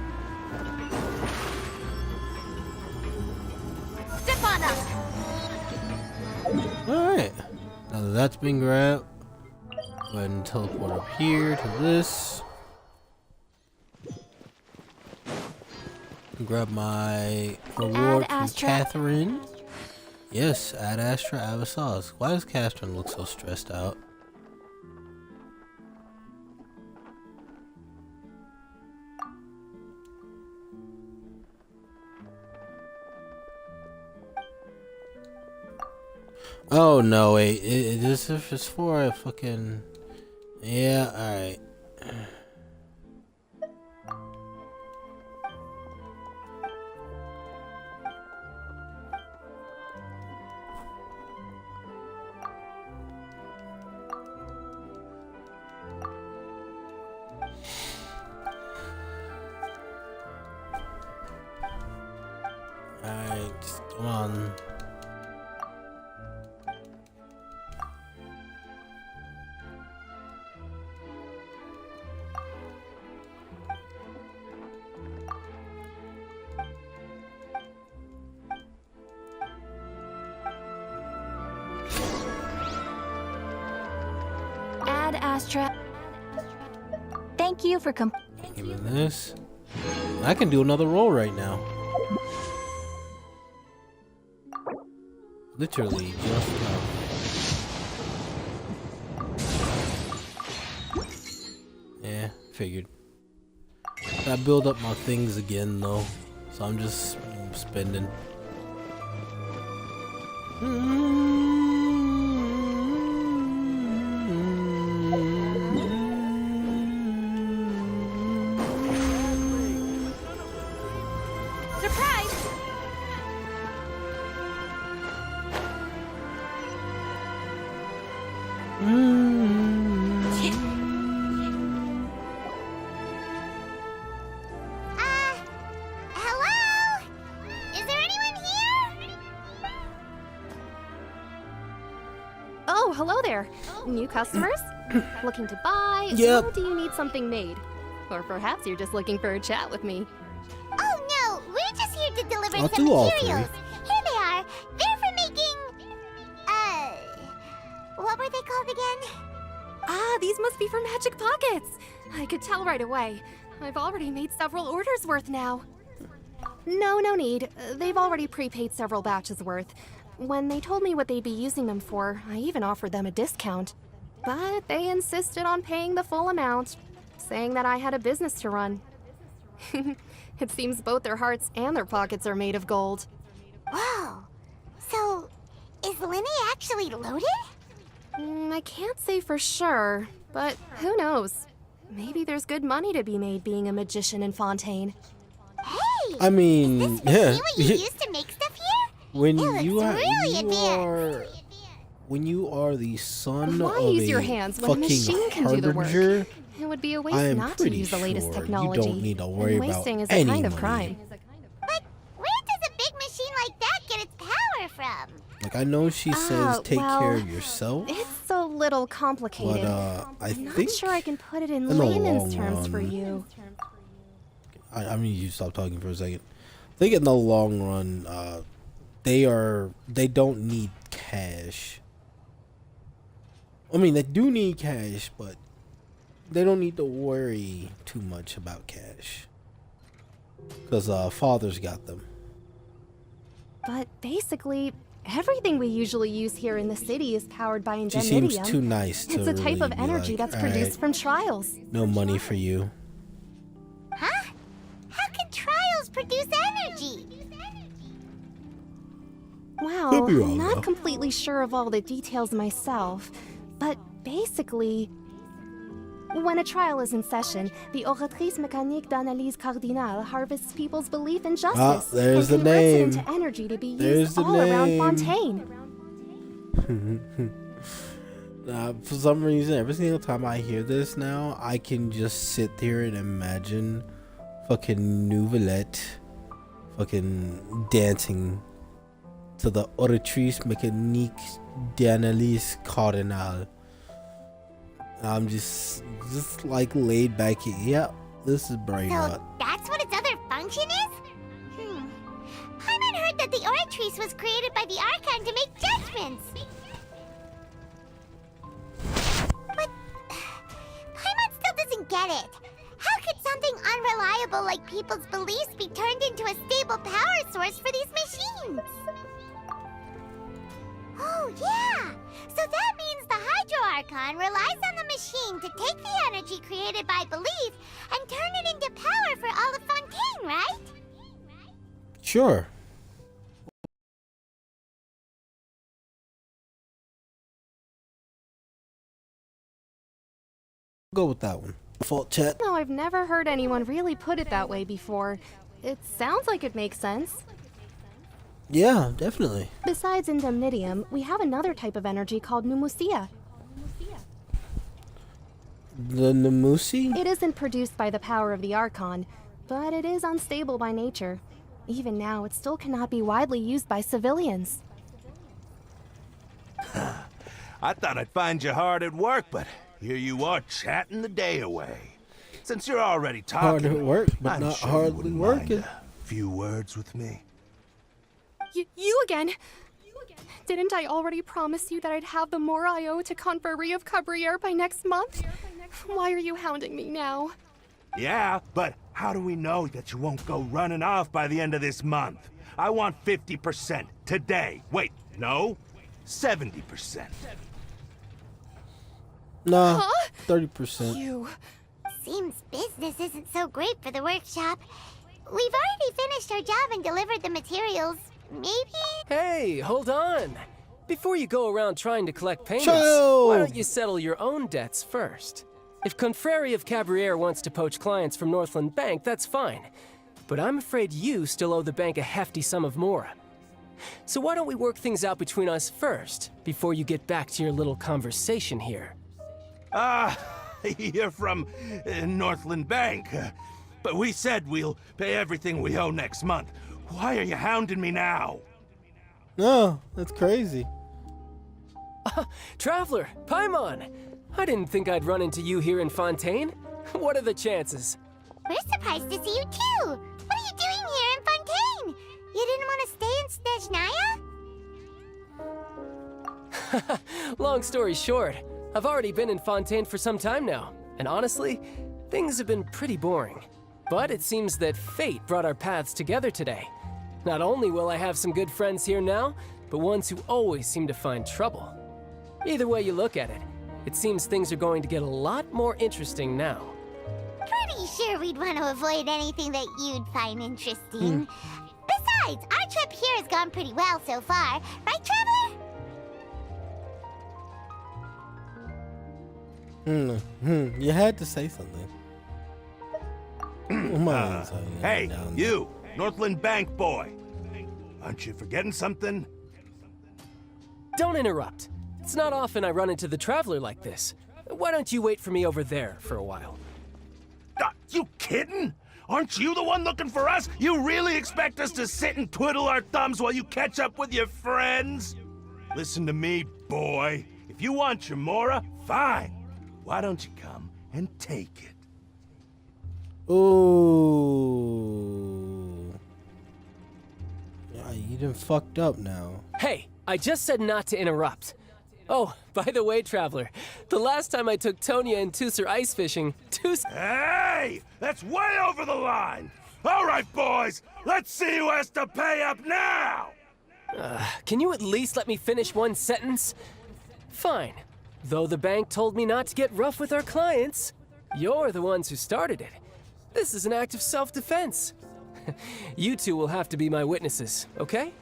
Step on up. Alright. Now that that's been grabbed, go ahead and teleport up here to this. Grab my reward from Catherine. Yes, Ad Astra Avasaz. Why does Catherine look so stressed out? Oh no, wait, this is for a fucking... Yeah, alright. Alright, just come on. Ad Astra. Thank you for Give me this. I can do another roll right now. Literally just now. Yeah, figured. I build up my things again though, so I'm just spending. Surprise! Hello? Is there anyone here? Oh, hello there. New customers? Looking to buy? Yep. Or do you need something made? Or perhaps you're just looking for a chat with me. Oh no, we're just here to deliver I'll some do all materials. Here they are. They're for making... what were they called again? Ah, these must be for Magic Pockets. I could tell right away. I've already made several orders worth now. No need. They've already prepaid several batches worth. When they told me what they'd be using them for, I even offered them a discount. But they insisted on paying the full amount, saying that I had a business to run. It seems both their hearts and their pockets are made of gold. Whoa. So, is Linny actually loaded? I can't say for sure, but who knows? Maybe there's good money to be made being a magician in Fontaine. Hey! I mean, yeah. See what you used to make stuff here? When It looks you are, really advanced. when you are the son Why of use your a hands when a fucking machine can do the work? harbinger, It would be a I waste am not to pretty use the latest sure technology. you don't need to worry and about wasting is any a kind of money. crime. But where does a big machine like that get its power from? Like, I know she says take care of yourself, It's a little complicated. but I I'm think not sure I can put it in in the layman's long terms for run- you. I mean, you stop talking for a second. I think in the long run, they don't need cash. I mean, they do need cash, but they don't need to worry too much about cash. Because father's got them. But basically, everything we usually use here in the city is powered by She seems indemnitium. too nice to It's a type really of be energy like, that's "All produced right, from trials. no money for you. Huh? How can trials produce energy? Wow, Could be wrong, I'm though. not completely sure of all the details myself, but basically, when a trial is in session, the Oratrice Mécanique d'Analyse Cardinale harvests people's belief in justice there's and the converts name. it into energy to be There's used the all around name. Fontaine. For some reason, every single time I hear this now, I can just sit there and imagine fucking Nouvelette fucking dancing to the Oratrice Mécanique d'Analyse Cardinale. I'm just like laid back here. Yep, this is brain So rot. that's what its other function is? Paimon heard that the Oratrice was created by the Archon to make judgments. But Paimon still doesn't get it. How could something unreliable like people's beliefs be turned into a stable power source for these machines? Oh, yeah! So that means the Hydro Archon relies on the machine to take the energy created by belief and turn it into power for all of Fontaine, right? Sure. Go with that one. Fault chat. No, I've never heard anyone really put it that way before. It sounds like it makes sense. Yeah, definitely. Besides indemnitium, we have another type of energy called pneumosia. The Namusi? It isn't produced by the power of the Archon, but it is unstable by nature. Even now, it still cannot be widely used by civilians. I thought I'd find you hard at work, but here you are chatting the day away. Since you're already Hard talking, at work, but I'm not sure you hardly wouldn't mind working. a few words with me. You again? Didn't I already promise you that I'd have the more I owe to Confrérie of Cabriere by next month? Why are you hounding me now? Yeah, but how do we know that you won't go running off by the end of this month? I want 50% today. Wait, no, 70%. Nah, Huh? 30%. Seems business isn't so great for the workshop. We've already finished our job and delivered the materials. Maybe? Hey, hold on. Before you go around trying to collect payments, Chill. why don't you settle your own debts first? If Confrérie of Cabriere wants to poach clients from Northland Bank, that's fine. but I'm afraid you still owe the bank a hefty sum of mora. So why don't we work things out between us first, before you get back to your little conversation here? You're from Northland Bank. But we said we'll pay everything we owe next month. Why are you hounding me now? No, that's crazy. Traveler, Paimon! I didn't think I'd run into you here in Fontaine. What are the chances? We're surprised to see you too! What are you doing here in Fontaine? You didn't want to stay in Snezhnaya? Long story short, I've already been in Fontaine for some time now, and honestly, things have been pretty boring. But it seems that fate brought our paths together today. Not only will I have some good friends here now, but ones who always seem to find trouble. Either way you look at it, it seems things are going to get a lot more interesting now. Pretty sure we'd want to avoid anything that you'd find interesting. Besides, our trip here has gone pretty well so far. Right, Traveler? You had to say something. Hey, you, Northland Bank boy. Aren't you forgetting something? Don't interrupt. It's not often I run into the Traveler like this. Why don't you wait for me over there for a while? You kidding? Aren't you the one looking for us? You really expect us to sit and twiddle our thumbs while you catch up with your friends? Listen to me, boy. If you want your mora, fine. Why don't you come and take it? Ooh. Yeah, you done fucked up now. Hey, I just said not to interrupt. Oh, by the way, Traveler, the last time I took Tonya and Tusser ice fishing, Hey! That's way over the line! All right, boys, let's see who has to pay up now! Can you at least let me finish one sentence? Fine. Though the bank told me not to get rough with our clients, you're the ones who started it. This is an act of self-defense. You two will have to be my witnesses, okay?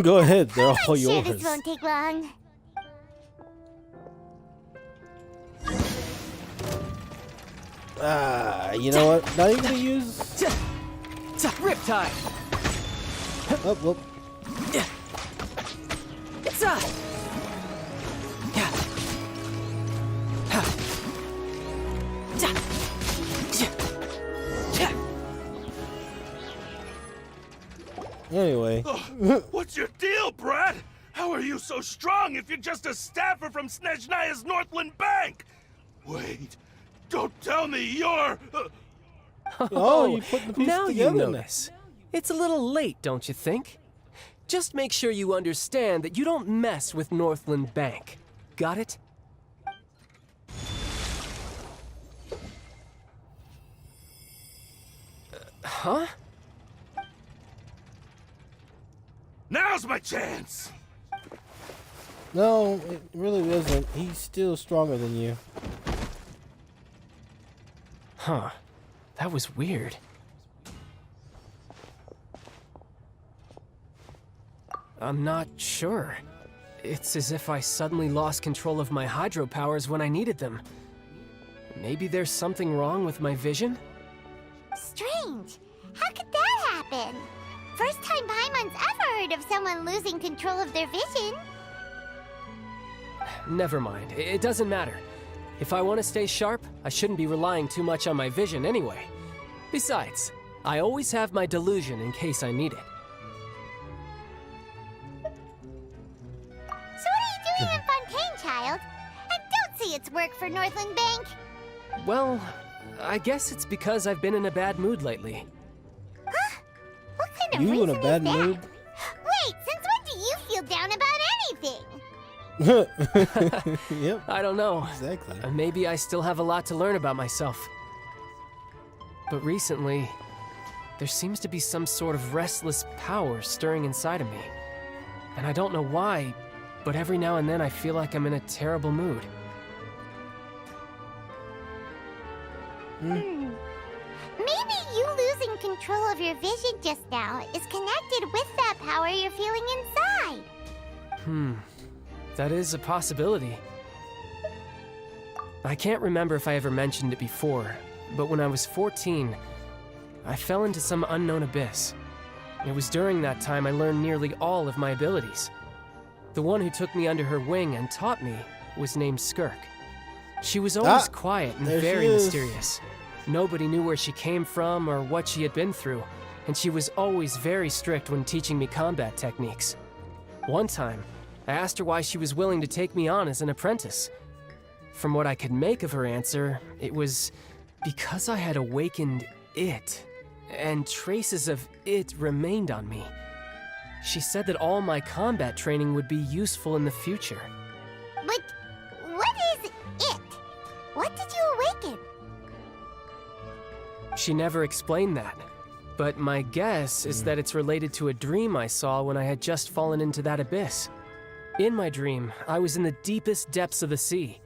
Go ahead, they're all I'm sure yours. this won't take long. You know what? Not even gonna use. Riptide. Oh, whoop. It's up. Anyway. What's your deal, Brad? How are you so strong if you're just a staffer from Snezhnaya's Northland Bank? Wait, don't tell me you're... Oh, you put the pieces now together you now. notice. It's a little late, don't you think? Just make sure you understand that you don't mess with Northland Bank. Got it? Huh? Now's my chance! No, it really isn't. He's still stronger than you. Huh. That was weird. I'm not sure. It's as if I suddenly lost control of my hydro powers when I needed them. Maybe there's something wrong with my vision? Strange. How could that happen? First time Paimon's ever heard of someone losing control of their vision. Never mind. It doesn't matter. If I want to stay sharp, I shouldn't be relying too much on my vision anyway. Besides, I always have my delusion in case I need it. So what are you doing in Fontaine, child? I don't see its work for Northland Bank. Well, I guess it's because I've been in a bad mood lately. Huh? What kind of You reason in a bad is that? mood? Wait, since when do you feel down about anything? Yep. I don't know. Exactly. Maybe I still have a lot to learn about myself. But recently, there seems to be some sort of restless power stirring inside of me. And I don't know why, but every now and then I feel like I'm in a terrible mood. Maybe you losing control of your vision just now is connected with that power you're feeling inside. That is a possibility. I can't remember if I ever mentioned it before, but when I was 14, I fell into some unknown abyss. It was during that time I learned nearly all of my abilities. The one who took me under her wing and taught me was named Skirk. She was always quiet and very mysterious. Nobody knew where she came from or what she had been through, and she was always very strict when teaching me combat techniques. One time, I asked her why she was willing to take me on as an apprentice. From what I could make of her answer, it was because I had awakened it, and traces of it remained on me. She said that all my combat training would be useful in the future. But what is it? What did you awaken? She never explained that, but my guess is that it's related to a dream I saw when I had just fallen into that abyss. In my dream, I was in the deepest depths of the sea,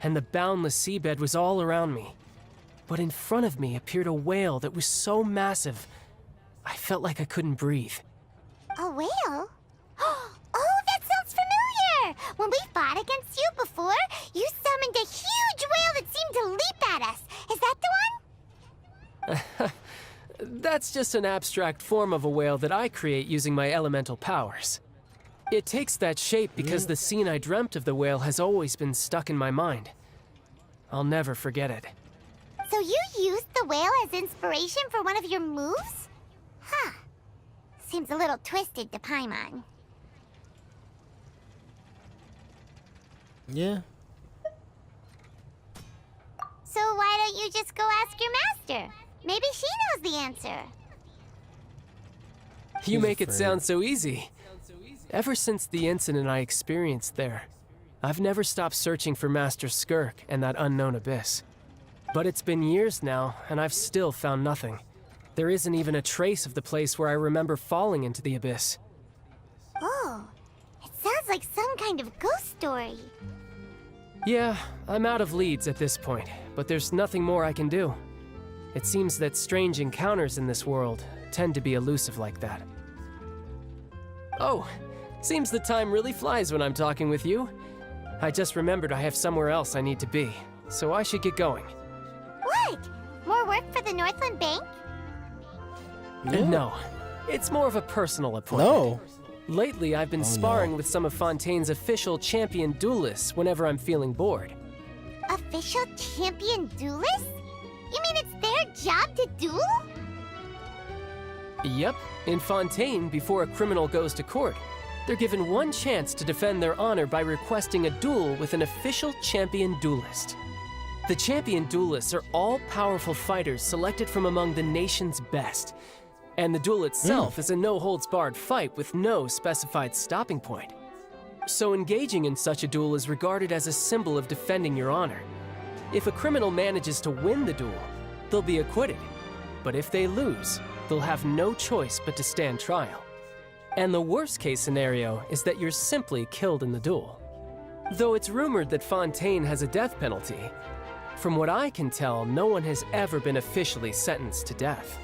and the boundless seabed was all around me. But in front of me appeared a whale that was so massive, I felt like I couldn't breathe. A whale? Oh, that sounds familiar! When we fought against you before, you summoned a huge whale that seemed to leap at us. Is that the one? That's just an abstract form of a whale that I create using my elemental powers. It takes that shape because the scene I dreamt of the whale has always been stuck in my mind. I'll never forget it. So you used the whale as inspiration for one of your moves? Huh. Seems a little twisted to Paimon. Yeah. So why don't you just go ask your master? Maybe she knows the answer. You make it sound so easy. Ever since the incident I experienced there, I've never stopped searching for Master Skirk and that unknown abyss. But it's been years now, and I've still found nothing. There isn't even a trace of the place where I remember falling into the abyss. Oh, it sounds like some kind of ghost story. Yeah, I'm out of leads at this point, but there's nothing more I can do. It seems that strange encounters in this world tend to be elusive like that. Oh, seems the time really flies when I'm talking with you. I just remembered I have somewhere else I need to be, so I should get going. What? More work for the Northland Bank? No, it's more of a personal appointment. No. Lately, I've been sparring with some of Fontaine's official champion duelists whenever I'm feeling bored. Official champion duelists? You mean it's their job to duel? Yep, in Fontaine, before a criminal goes to court, they're given one chance to defend their honor by requesting a duel with an official champion duelist. The champion duelists are all powerful fighters selected from among the nation's best, and the duel itself is a no-holds-barred fight with no specified stopping point. So engaging in such a duel is regarded as a symbol of defending your honor. If a criminal manages to win the duel, they'll be acquitted. But if they lose, they'll have no choice but to stand trial. And the worst-case scenario is that you're simply killed in the duel. Though it's rumored that Fontaine has a death penalty, from what I can tell, no one has ever been officially sentenced to death.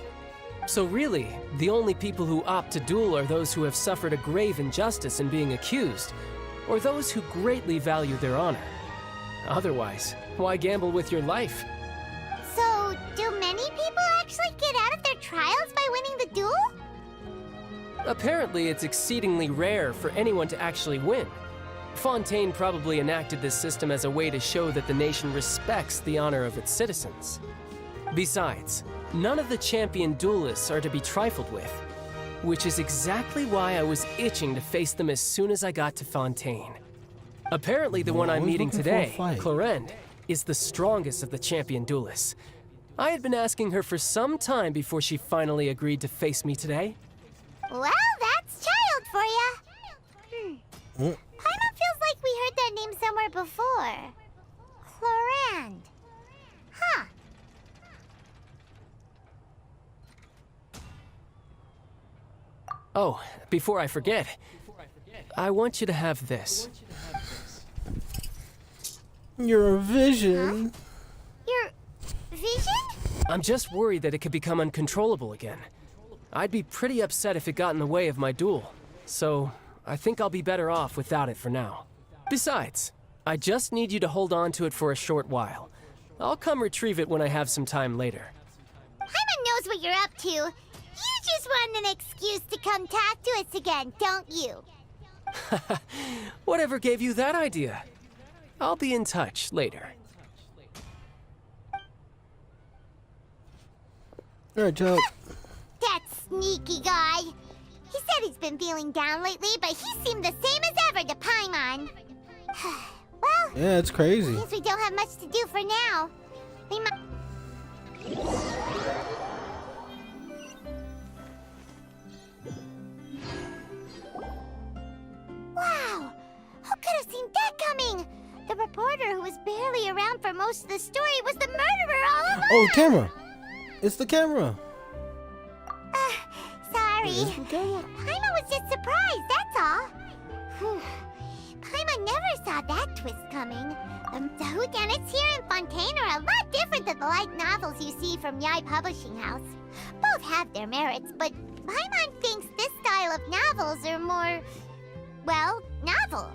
So really, the only people who opt to duel are those who have suffered a grave injustice in being accused, or those who greatly value their honor. Otherwise, why gamble with your life? So, do many people actually get out of their trials by winning the duel? Apparently, it's exceedingly rare for anyone to actually win. Fontaine probably enacted this system as a way to show that the nation respects the honor of its citizens. Besides, none of the champion duelists are to be trifled with, which is exactly why I was itching to face them as soon as I got to Fontaine. Apparently, the one I'm meeting today, Clorinde, is the strongest of the champion duelists. I had been asking her for some time before she finally agreed to face me today. Well, that's child for ya. Paimon feels like we heard that name somewhere before. Clorinde. Huh. Oh, before I forget, I want you to have this. Your vision. Your vision? I'm just worried that it could become uncontrollable again. I'd be pretty upset if it got in the way of my duel, so I think I'll be better off without it for now. Besides, I just need you to hold on to it for a short while. I'll come retrieve it when I have some time later. Paimon knows knows what you're up to. You just want an excuse to come talk to us again, don't you? Whatever gave you that idea? I'll be in touch later. Alright, Joe. That sneaky guy. He said he's been feeling down lately, but he seemed the same as ever to Paimon. Well, Yeah, it's crazy. guess we don't have much to do for now. We might... Wow! Who could have seen that coming? The reporter who was barely around for most of the story was the murderer all along! Oh, the camera. It's the camera. Sorry. It is the camera. Paimon was just surprised, that's all. Whew. Paimon never saw that twist coming. The whodunits here in Fontaine are a lot different than the light novels you see from Yai Publishing House. Both have their merits, but Paimon thinks this style of novels are more, well, novel.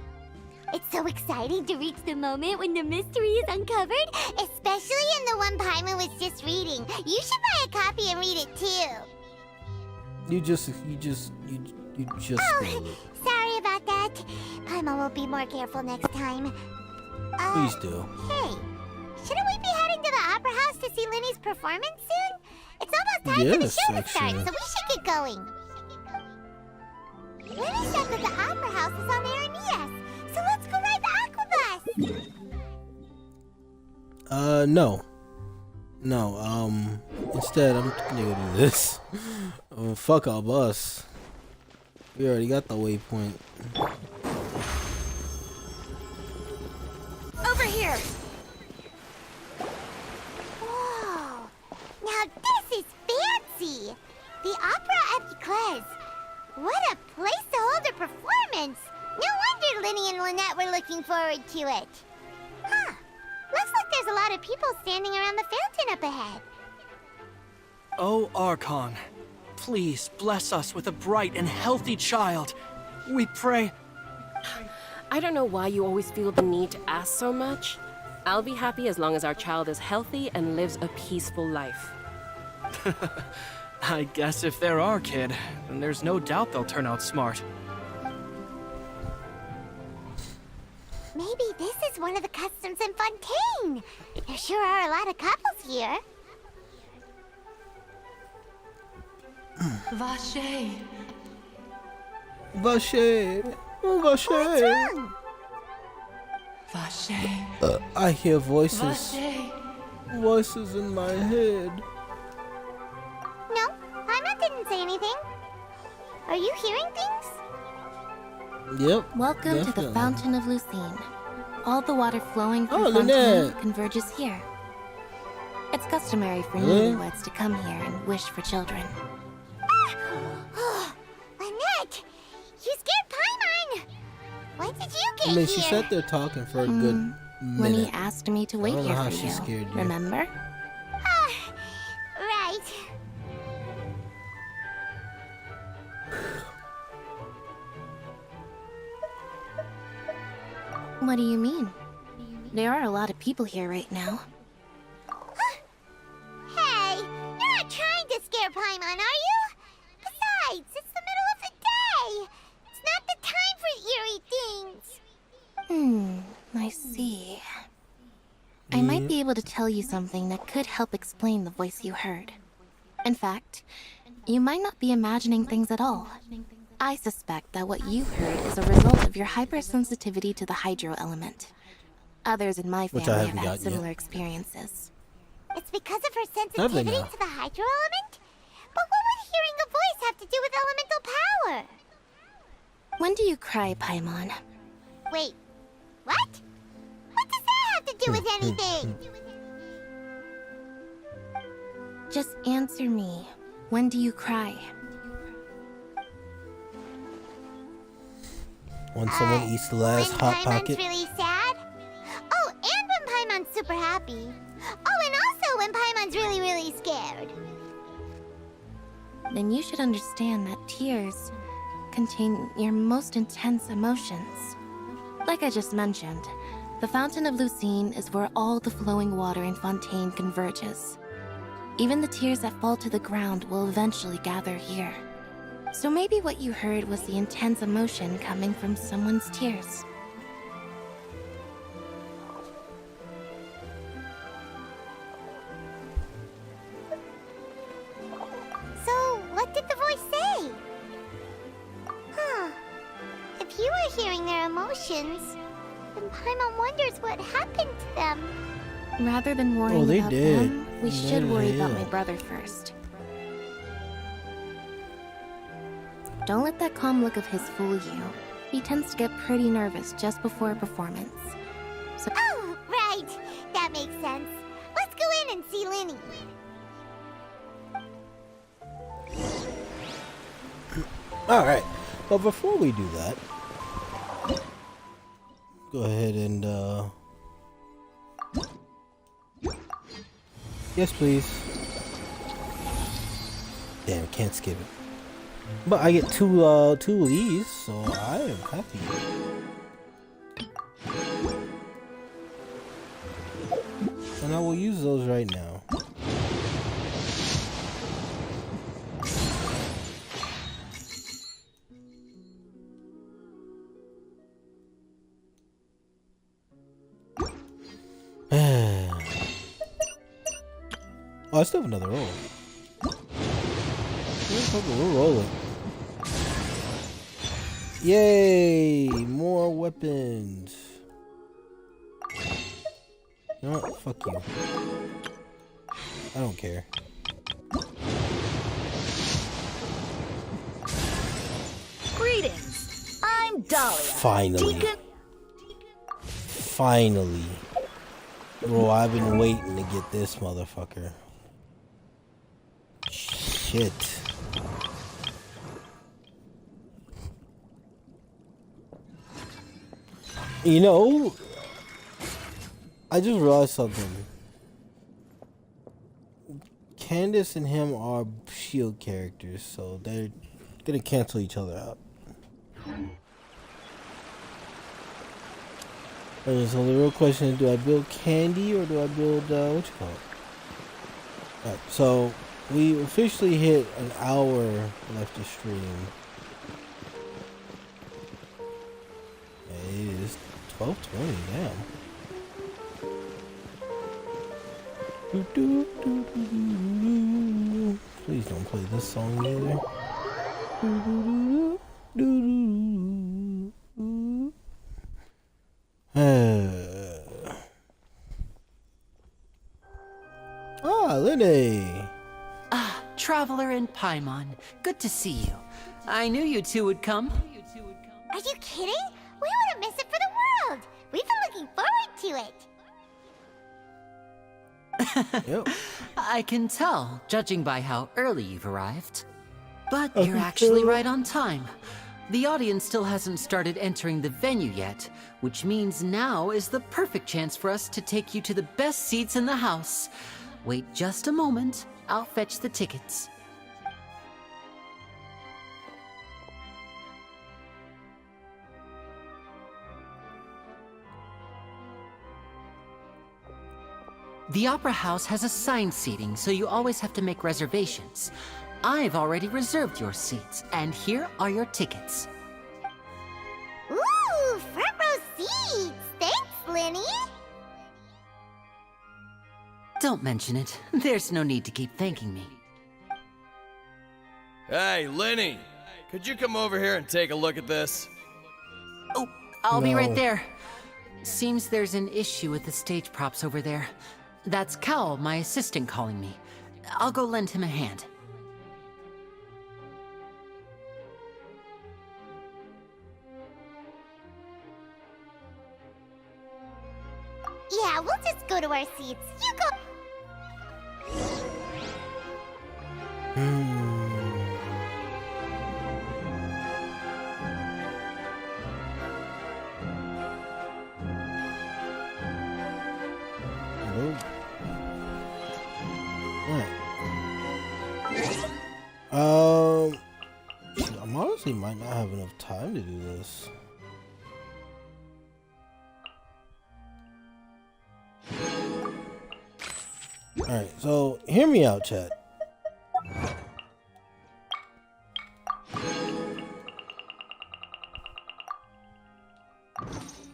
It's so exciting to reach the moment when the mystery is uncovered, especially in the one Paimon was just reading. You should buy a copy and read it too. You just Oh, spoiled it. sorry about that. Paimon will be more careful next time. Please do. Hey, shouldn't we be heading to the Opera House to see Linny's performance soon? It's almost time for the Yes, show to actually. start, so we should get going. Linny said that the Opera House is on Aranias, so let's go ride the Aquabus. No. No, instead, I'm gonna go do this. Fuck our bus. We already got the waypoint. Over here! Whoa! Now this is fancy! The Opera Epiclese. What a place to hold a performance! No wonder Linny and Lynette were looking forward to it. Huh. Looks like there's a lot of people standing around the fountain up ahead. Oh, Archon, please bless us with a bright and healthy child. We pray. I don't know why you always feel the need to ask so much. I'll be happy as long as our child is healthy and lives a peaceful life. I guess if they're our kid, then there's no doubt they'll turn out smart. Maybe this is one of the customs in Fontaine. There sure are a lot of couples here. Vache. Vache. Oh, Vache. What's wrong? Vache. I hear voices. Vache. Voices in my head. No, Paimon didn't say anything. Are you hearing things? Yep. Welcome to the definitely. Fountain of Lucine. All the water flowing through Oh, Fontaine Lynette. converges here. It's customary for Really? newlyweds to come here and wish for children. Lynette! You scared Paimon! When did you get I mean, here? she sat there talking for a good When he minute. asked me to wait don't know here how for she you, scared you. remember? Right. What do you mean? There are a lot of people here right now. Hey, you're not trying to scare Paimon, are you? Besides, it's the middle of the day. It's not the time for eerie things. I see. I might be able to tell you something that could help explain the voice you heard. In fact, you might not be imagining things at all. I suspect that what you heard is a result of your hypersensitivity to the hydro element. Others in my Which I family have haven't had gotten yet. similar experiences. It's because of her Have they sensitivity now? to the hydro element? But what would hearing a voice have to do with elemental power? When do you cry, Paimon? Wait, what? What does that have to do with anything? Just answer me. When do you cry? When someone eats the last When hot Paimon's pocket. really sad? Oh, and when Paimon's super happy. Oh, and also when Paimon's really, really scared. Then you should understand that tears contain your most intense emotions. Like I just mentioned, the Fountain of Lucine is where all the flowing water in Fontaine converges. Even the tears that fall to the ground will eventually gather here. So maybe what you heard was the intense emotion coming from someone's tears. So, what did the voice say? Huh. If you were hearing their emotions, then Paimon wonders what happened to them. Rather than worrying they about did. them, we should worry about Yeah. my brother first. Don't let that calm look of his fool you. He tends to get pretty nervous just before a performance. So Oh, right. That makes sense. Let's go in and see Linny. Alright, but before we do that, go ahead and, yes, please. Damn, can't skip it. But I get two of these, so I am happy. And I will use those right now. Oh, I still have another roll. We're rolling. Yay! More weapons. You know what? Fuck you. I don't care. Greetings. I'm Dahlia. Finally. Finally. Bro, I've been waiting to get this motherfucker. Shit. You know, I just realized something. Candace and him are shield characters, so they're gonna cancel each other out. So the real question is, do I build Candy or do I build, what you call it? Alright, so we officially hit an hour left to stream. It is 12:20, damn. Please don't play this song either. Linny! Ah, Traveler and Paimon. Good to see you. I knew you two would come. Are you kidding? We wouldn't miss it for the world. We've been looking forward to it. I can tell, judging by how early you've arrived. But you're actually right on time. The audience still hasn't started entering the venue yet, which means now is the perfect chance for us to take you to the best seats in the house. Wait just a moment. I'll fetch the tickets. The Opera House has assigned seating, so you always have to make reservations. I've already reserved your seats, and here are your tickets. Ooh, front row seats. Thanks, Linny. Don't mention it. There's no need to keep thanking me. Hey, Linny! Could you come over here and take a look at this? Oh, I'll be right there. Seems there's an issue with the stage props over there. That's Cal, my assistant, calling me. I'll go lend him a hand. Yeah, we'll just go to our seats. You go. I honestly might not have enough time to do this. Alright, so hear me out, chat.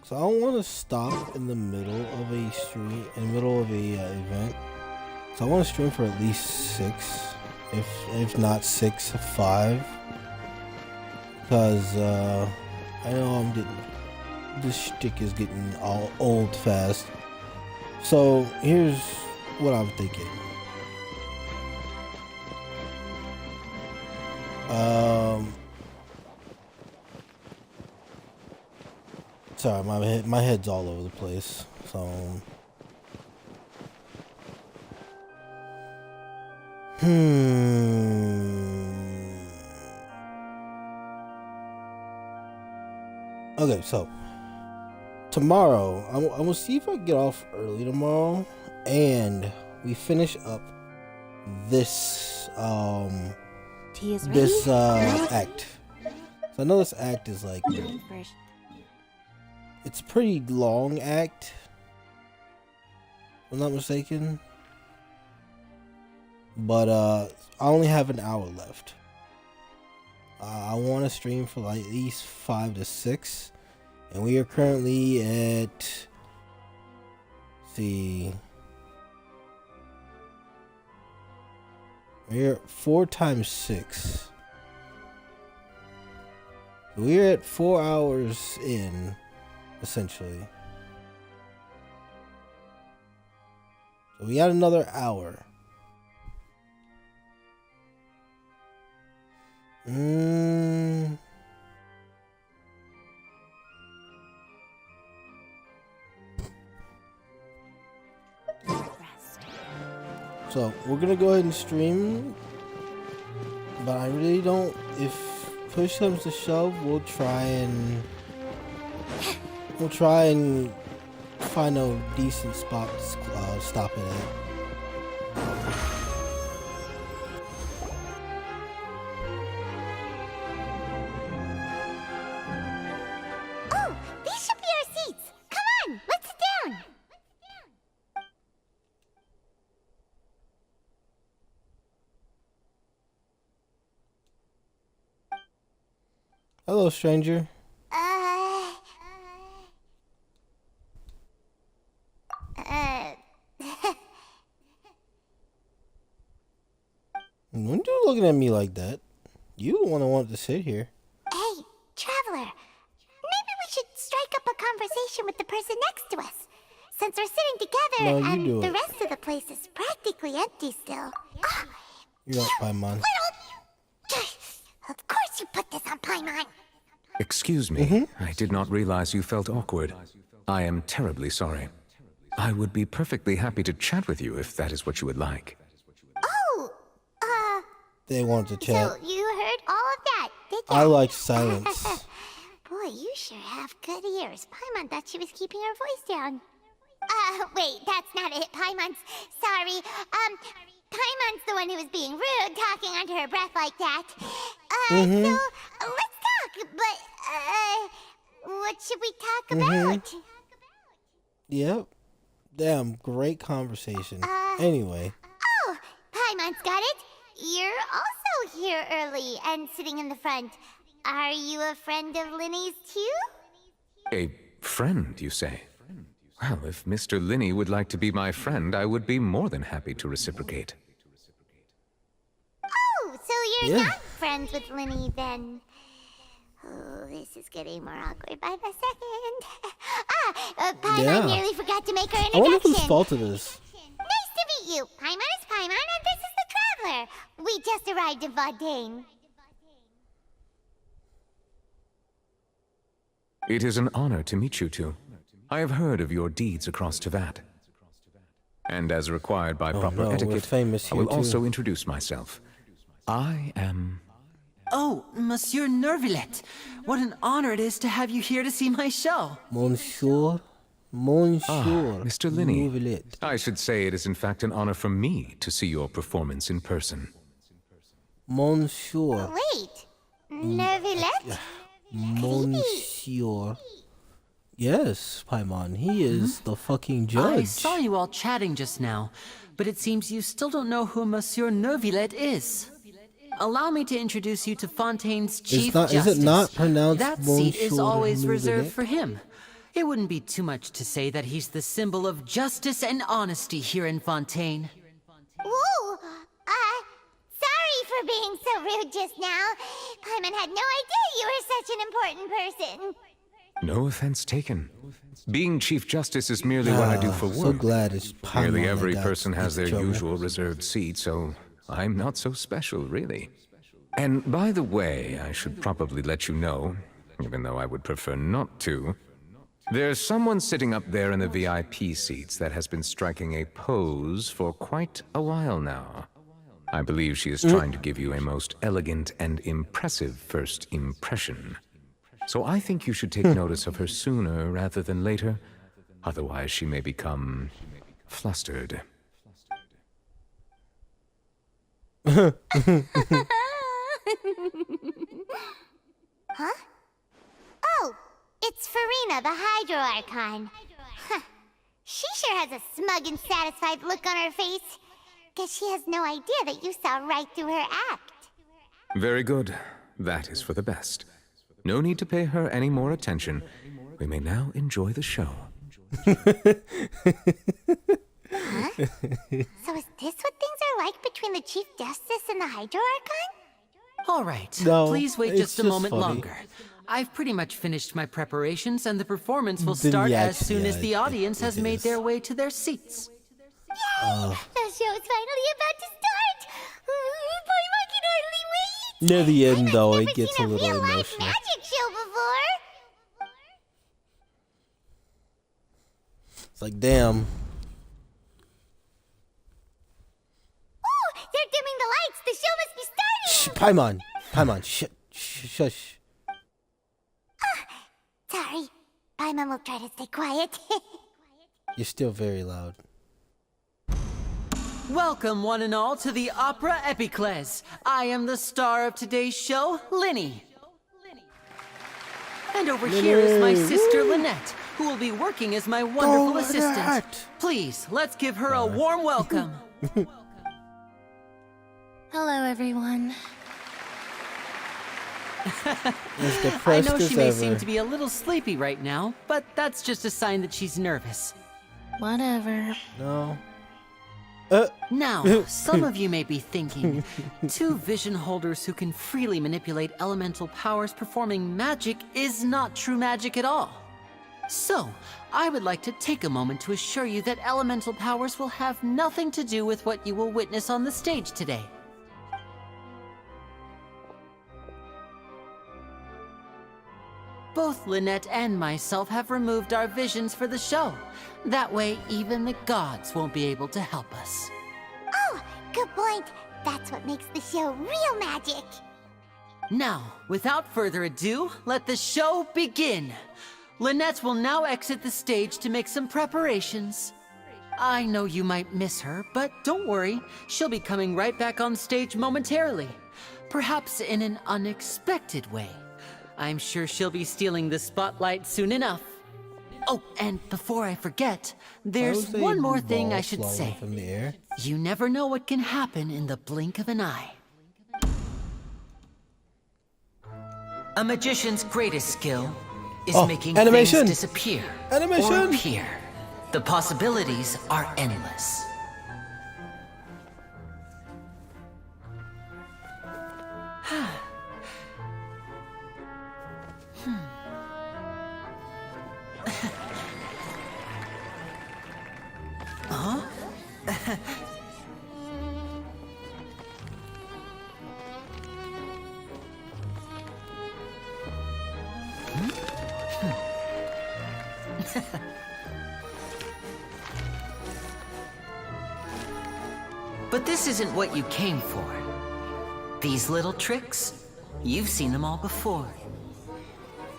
So I don't want to stop in the middle of a stream, in the middle of a event. So I want to stream for at least 6, if not 6, 5. Because I know I'm getting, this shtick is getting all old fast. So here's what I'm thinking. Sorry, my head's all over the place. So okay, so tomorrow I'm gonna see if I can get off early tomorrow, and we finish up this this act. So I know this act is like, it's a pretty long act, if I'm not mistaken. But I only have an hour left. I want to stream for like at least 5 to 6, and we are currently at, let's see, we're 4 times 6. We're at 4 hours in, essentially. So we got another hour. So we're gonna go ahead and stream, but I really don't, if push comes to shove, we'll try and find a decent spot to stop it at. Oh, these should be our seats. Come on, let's sit down. Hello, stranger. When you looking at me like that? You the one that wanted to sit here. Hey, traveler. Maybe we should strike up a conversation with the person next to us. Since we're sitting together No, you and do the it. rest of the place is practically empty still. You're up, Paimon. Of course you put this on Paimon. Excuse me, I did not realize you felt awkward. I am terribly sorry. I would be perfectly happy to chat with you if that is what you would like. Oh, They wanted to chat. so you heard all of that, did you? I like silence. Boy, you sure have good ears. Paimon thought she was keeping her voice down. Wait, that's not it. Paimon's sorry. Paimon's the one who was being rude, talking under her breath like that. So, let's talk, but, what should we talk about? Yep. Damn, great conversation. Anyway. Oh, Paimon's got it. You're also here early and sitting in the front. Are you a friend of Linny's too? A friend, you say? Well, if Mr. Linney would like to be my friend, I would be more than happy to reciprocate. Oh, so you're Yeah. not friends with Linny then. Oh, this is getting more awkward by the second. Paimon Yeah. nearly forgot to make her I introduction. wonder whose fault it is. Nice to meet you. Paimon is Paimon, and this is the Traveler. We just arrived in Vaudain. It is an honor to meet you two. I have heard of your deeds across Tevat. And as required by proper no, we're etiquette, famous I will here, too. also introduce myself. I am... Oh, Monsieur Nervillet. What an honor it is to have you here to see my show. Monsieur. Mr. Linney. Nouvelet. I should say it is in fact an honor for me to see your performance in person. Monsieur. Wait, Nervillet? Monsieur Yes, Paimon. He is the fucking judge. I saw you all chatting just now, but it seems you still don't know who Monsieur Neuvillette is. Allow me to introduce you to Fontaine's Chief Justice. Is it not pronounced That seat is Monsieur always reserved Neuvillette? for him. It wouldn't be too much to say that he's the symbol of justice and honesty here in Fontaine. Whoa! Sorry for being so rude just now. Paimon had no idea you were such an important person. No offense taken. Being Chief Justice is merely what I do for work. So glad it's Paimon. Nearly that every got person has their this trouble. usual reserved seat, so I'm not so special, really. And by the way, I should probably let you know, even though I would prefer not to, there's someone sitting up there in the VIP seats that has been striking a pose for quite a while now. I believe she is trying to give you a most elegant and impressive first impression. So I think you should take notice of her sooner rather than later. Otherwise, she may become flustered. Huh? Oh, it's Farina, the Hydro Archon. Huh. She sure has a smug and satisfied look on her face. Guess she has no idea that you saw right through her act. Very good. That is for the best. No need to pay her any more attention. We may now enjoy the show. Huh? So is this what things are like between the Chief Justice and the Hydro Archon? All right, No, please wait it's just a just moment funny. longer. I've pretty much finished my preparations, and the performance will Then start yeah, as soon as the yeah, audience has it made is. their way to their seats. The show's finally about to start! Paimon can hardly wait! Near the end, though, I've it never gets a seen little real live emotional. magic show before! It's like, damn. Ooh, they're dimming the lights! The show must be starting! Paimon. Paimon, shush. Sorry. Paimon will try to stay quiet. You're still very loud. Welcome, one and all, to the Opera Epiclese. I am the star of today's show, Linny. And over here is my sister, Lynette, who will be working as my wonderful assistant. Lynette. Please, let's give her a warm welcome. Hello, everyone. As I depressed know she as may ever. seem to be a little sleepy right now, but that's just a sign that she's nervous. Whatever. No. Now, some of you may be thinking, two vision holders who can freely manipulate elemental powers performing magic is not true magic at all. So, I would like to take a moment to assure you that elemental powers will have nothing to do with what you will witness on the stage today. Both Lynette and myself have removed our visions for the show. That way, even the gods won't be able to help us. Oh, good point. That's what makes the show real magic. Now, without further ado, let the show begin. Lynette will now exit the stage to make some preparations. I know you might miss her, but don't worry. She'll be coming right back on stage momentarily. Perhaps in an unexpected way. I'm sure she'll be stealing the spotlight soon enough. Oh, and before I forget, there's one more thing I should say. From the air. You never know what can happen in the blink of an eye. A magician's greatest skill is making animation. things disappear Animation. or appear. The possibilities are endless. Huh? But this isn't what you came for. These little tricks, you've seen them all before.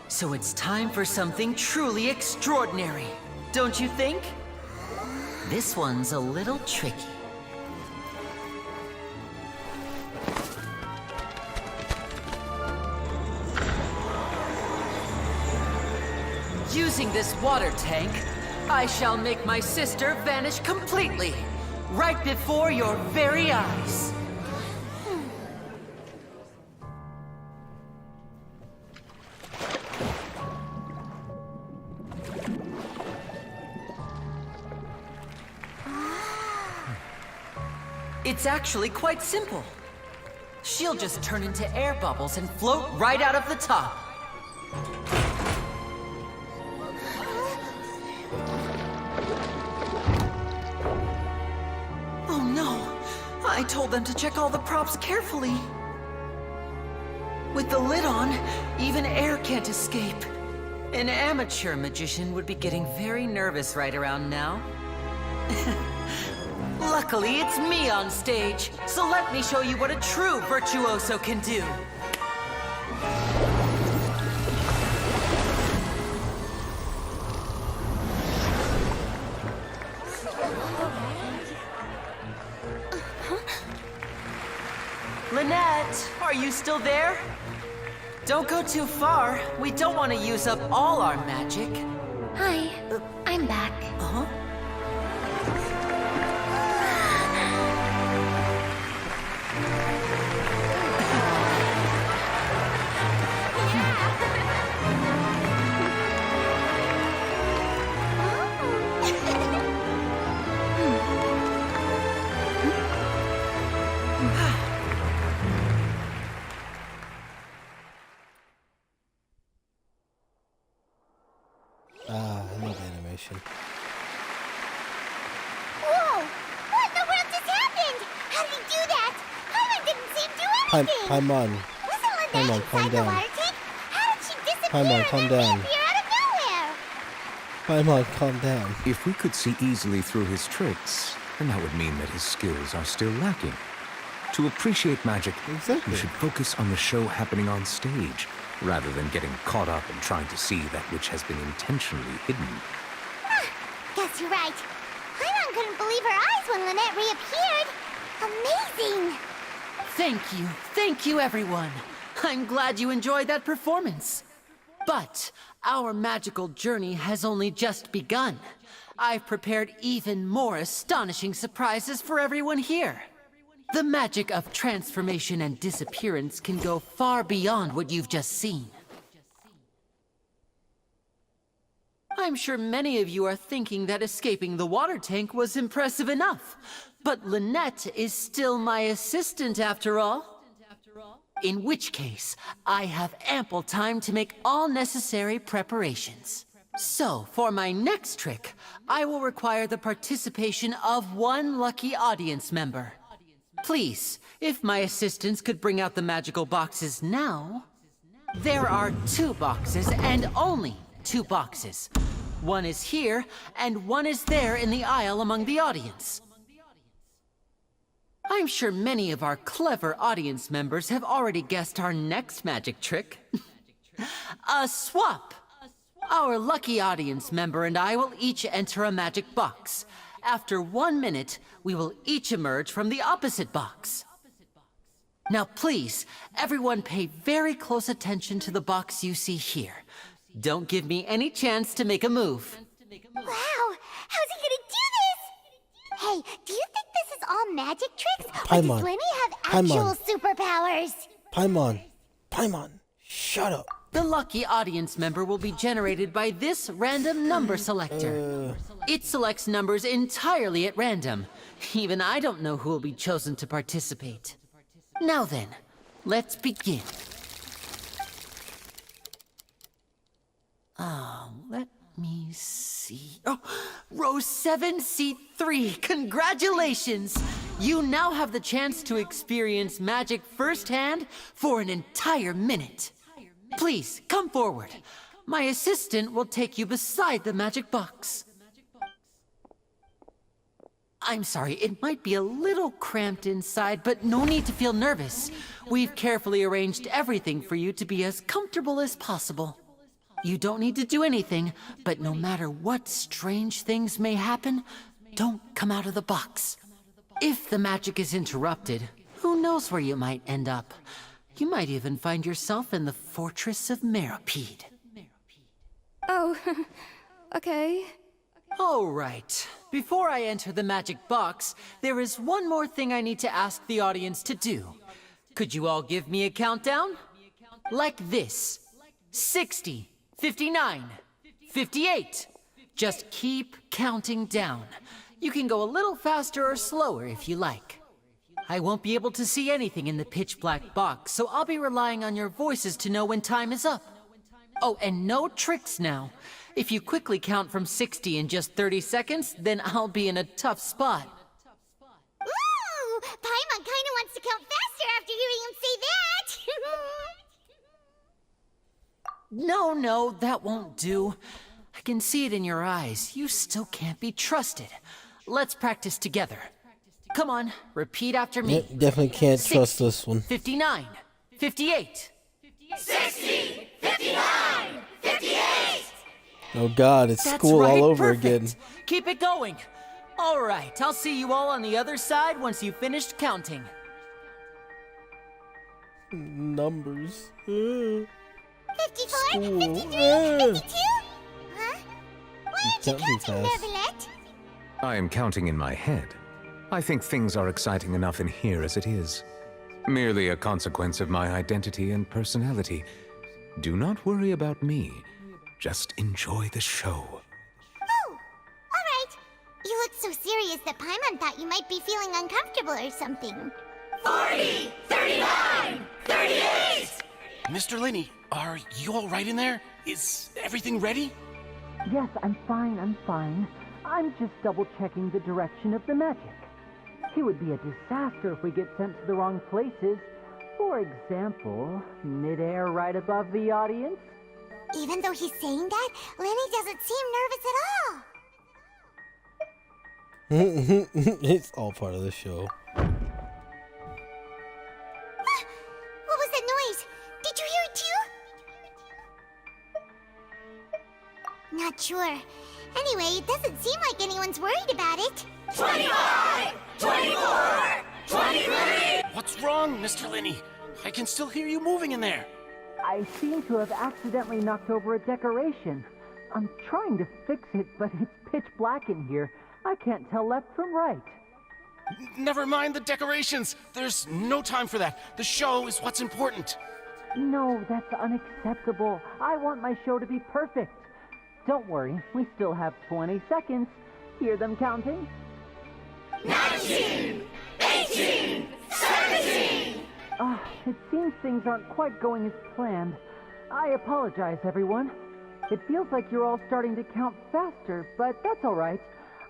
So it's time for something truly extraordinary, don't you think? This one's a little tricky. Using this water tank, I shall make my sister vanish completely, right before your very eyes. It's actually quite simple. She'll just turn into air bubbles and float right out of the top. Oh no! I told them to check all the props carefully. With the lid on, even air can't escape. An amateur magician would be getting very nervous right around now. Luckily, it's me on stage, so let me show you what a true virtuoso can do. Lynette, are you still there? Don't go too far. We don't want to use up all our magic. Hi, I'm back. Uh-huh. I love animation. Whoa! What in the world just happened? How did he do that? Paimon didn't see him do anything! Paimon. Wasn't Lynette Paimon, inside calm the down. water tank? How did she disappear Paimon, calm and then down. reappear out of nowhere? Paimon, calm down. If we could see easily through his tricks, then that would mean that his skills are still lacking. To appreciate magic, we should focus on the show happening on stage, rather than getting caught up in trying to see that which has been intentionally hidden. Guess you're right. Paimon couldn't believe her eyes when Lynette reappeared. Amazing! Thank you everyone. I'm glad you enjoyed that performance. But our magical journey has only just begun. I've prepared even more astonishing surprises for everyone here. The magic of transformation and disappearance can go far beyond what you've just seen. I'm sure many of you are thinking that escaping the water tank was impressive enough. But Lynette is still my assistant after all. In which case, I have ample time to make all necessary preparations. So, for my next trick, I will require the participation of one lucky audience member. Please, if my assistants could bring out the magical boxes now. There are 2 boxes, and only 2 boxes. One is here, and one is there in the aisle among the audience. I'm sure many of our clever audience members have already guessed our next magic trick. A swap! Our lucky audience member and I will each enter a magic box. After 1 minute, we will each emerge from the opposite box. Now please, everyone pay very close attention to the box you see here. Don't give me any chance to make a move. Wow! How's he gonna do this? Hey, do you think this is all magic tricks? Or Paimon. does Lenny have actual superpowers? Paimon, shut up. The lucky audience member will be generated by this random number selector. It selects numbers entirely at random. Even I don't know who will be chosen to participate. Now then, let's begin. Let me see. Oh, row 7, seat 3. Congratulations! You now have the chance to experience magic firsthand for an entire minute. Please, come forward. My assistant will take you beside the magic box. I'm sorry, it might be a little cramped inside, but no need to feel nervous. We've carefully arranged everything for you to be as comfortable as possible. You don't need to do anything, but no matter what strange things may happen, don't come out of the box. If the magic is interrupted, who knows where you might end up? You might even find yourself in the Fortress of Meropide. Oh, okay. All right. Before I enter the magic box, there is one more thing I need to ask the audience to do. Could you all give me a countdown? Like this. 60, 59, 58. Just keep counting down. You can go a little faster or slower if you like. I won't be able to see anything in the pitch black box, so I'll be relying on your voices to know when time is up. Oh, and no tricks now. If you quickly count from 60 in just 30 seconds, then I'll be in a tough spot. Ooh! Paimon kinda wants to count faster after hearing him say that! No, that won't do. I can see it in your eyes. You still can't be trusted. Let's practice together. Come on, repeat after me. Definitely can't trust this one. 59, 58. 60, 59, 58! Oh god, it's That's school right, all over perfect. again. Keep it going. All right, I'll see you all on the other side once you've finished counting. Numbers. 54, School. 53, 52? Huh? Why aren't you Counting counting, fast. Neverlet? I am counting in my head. I think things are exciting enough in here as it is. Merely a consequence of my identity and personality. Do not worry about me. Just enjoy the show. Oh, alright. You look so serious that Paimon thought you might be feeling uncomfortable or something. 40, 39, 38! Mr. Linney, are you all right in there? Is everything ready? Yes, I'm fine. I'm just double-checking the direction of the magic. It would be a disaster if we get sent to the wrong places. For example, midair right above the audience. Even though he's saying that, Lenny doesn't seem nervous at all. It's all part of the show. What was that noise? Did you hear it too? Not sure. Anyway, it doesn't seem like anyone's worried about it. 25, 24, 23! What's wrong, Mr. Linney? I can still hear you moving in there. I seem to have accidentally knocked over a decoration. I'm trying to fix it, but it's pitch black in here. I can't tell left from right. Never mind the decorations. There's no time for that. The show is what's important. No, that's unacceptable. I want my show to be perfect. Don't worry, we still have 20 seconds. Hear them counting? 19, 18, 17! It seems things aren't quite going as planned. I apologize, everyone. It feels like you're all starting to count faster, but that's all right.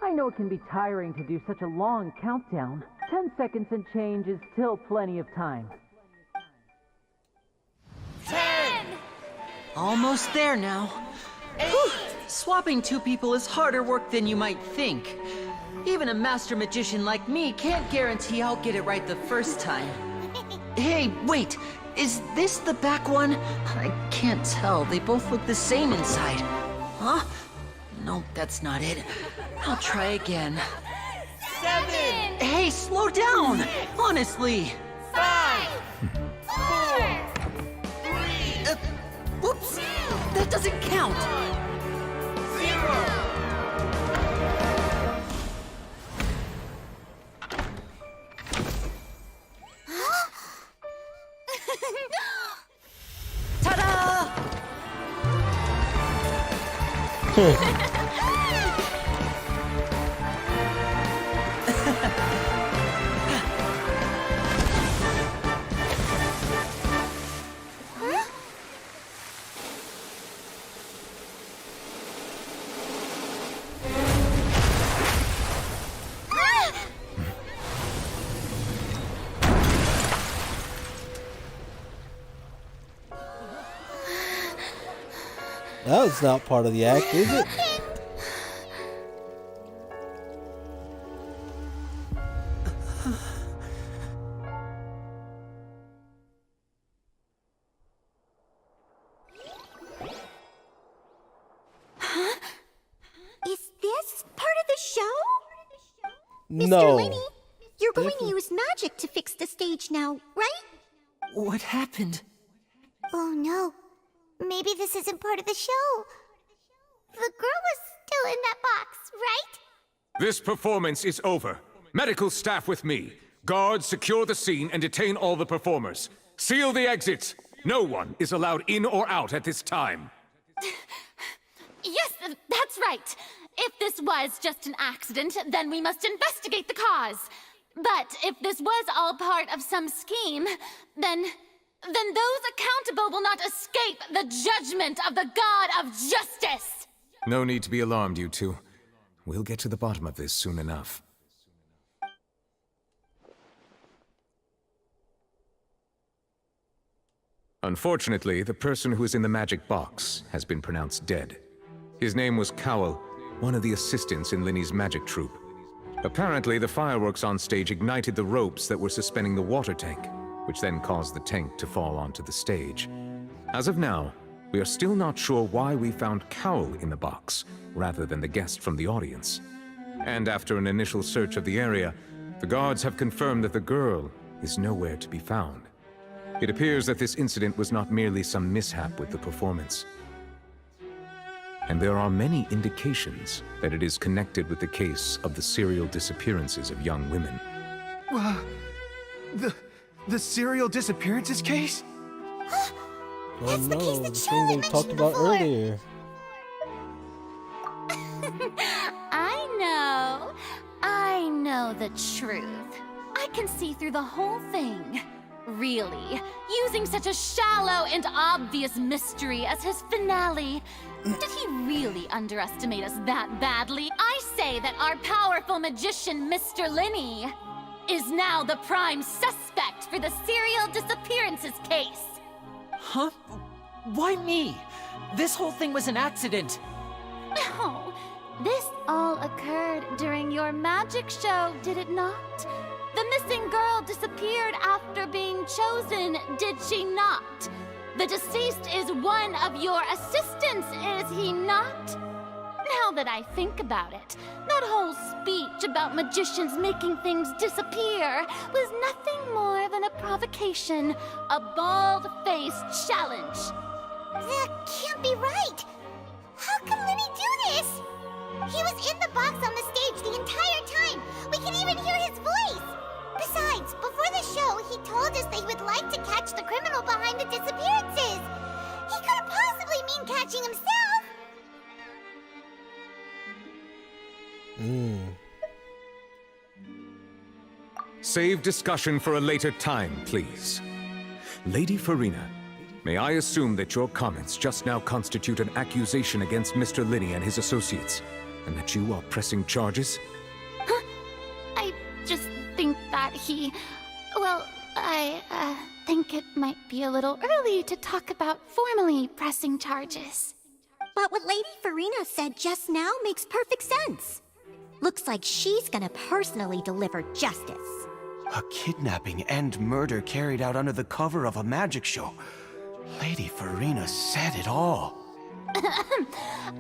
I know it can be tiring to do such a long countdown. 10 seconds and change is still plenty of time. 10! Almost there now. Whew. Swapping two people is harder work than you might think. Even a master magician like me can't guarantee I'll get it right the first time. Hey, wait! Is this the back one? I can't tell. They both look the same inside. Huh? No, that's not it. I'll try again. 7! Hey, slow down! Honestly! 5! 4! 3! Whoops! That doesn't count! 0! Ta-da! That was not part of the act, is it? Huh? Is this part of the show? No. Mr. Linney, you're going to use magic to fix the stage now, right? What happened? Oh no. Maybe this isn't part of the show. The girl was still in that box, right? This performance is over. Medical staff with me. Guards, secure the scene and detain all the performers. Seal the exits. No one is allowed in or out at this time. Yes, that's right. If this was just an accident, then we must investigate the cause. But if this was all part of some scheme, then those accountable will not escape the judgment of the God of Justice. No need to be alarmed, you two. We'll get to the bottom of this soon enough. Unfortunately, the person who is in the magic box has been pronounced dead. His name was Cowell, one of the assistants in Linny's magic troupe. Apparently, the fireworks on stage ignited the ropes that were suspending the water tank, which then caused the tank to fall onto the stage. As of now, we are still not sure why we found Cowell in the box, rather than the guest from the audience. And after an initial search of the area, the guards have confirmed that the girl is nowhere to be found. It appears that this incident was not merely some mishap with the performance. And there are many indications that it is connected with the case of the serial disappearances of young women. The serial disappearances case? Oh no, the thing they talked about earlier. I know the truth. I can see through the whole thing. Really, using such a shallow and obvious mystery as his finale. Did he really underestimate us that badly? I say that our powerful magician, Mr. Linny, is now the prime suspect for the serial disappearances case. Huh? Why me? This whole thing was an accident. No, this all occurred during your magic show, did it not? The missing girl disappeared after being chosen, did she not? The deceased is one of your assistants, is he not? Now that I think about it, that whole speech about magicians making things disappear was nothing more than a provocation, a bald-faced challenge. That can't be right! How can Linny do this? He was in the box on the stage the entire time! We can even hear his voice! Besides, before the show, he told us they would like to catch the criminal behind the disappearances! He couldn't possibly mean catching himself! Save discussion for a later time, please. Lady Farina, may I assume that your comments just now constitute an accusation against Mr. Linny and his associates, and that you are pressing charges? I just think that I think it might be a little early to talk about formally pressing charges. But what Lady Farina said just now makes perfect sense. Looks like she's gonna personally deliver justice. A kidnapping and murder carried out under the cover of a magic show. Lady Farina said it all.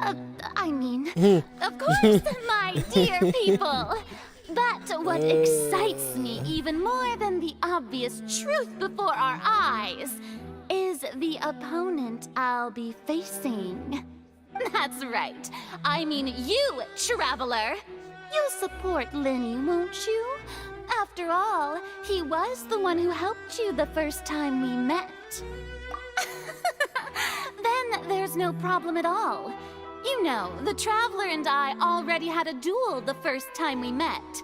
Of course, my dear people. But what excites me even more than the obvious truth before our eyes is the opponent I'll be facing. That's right. I mean you, Traveler. You'll support Linny, won't you? After all, he was the one who helped you the first time we met. Then there's no problem at all. You know, the Traveler and I already had a duel the first time we met.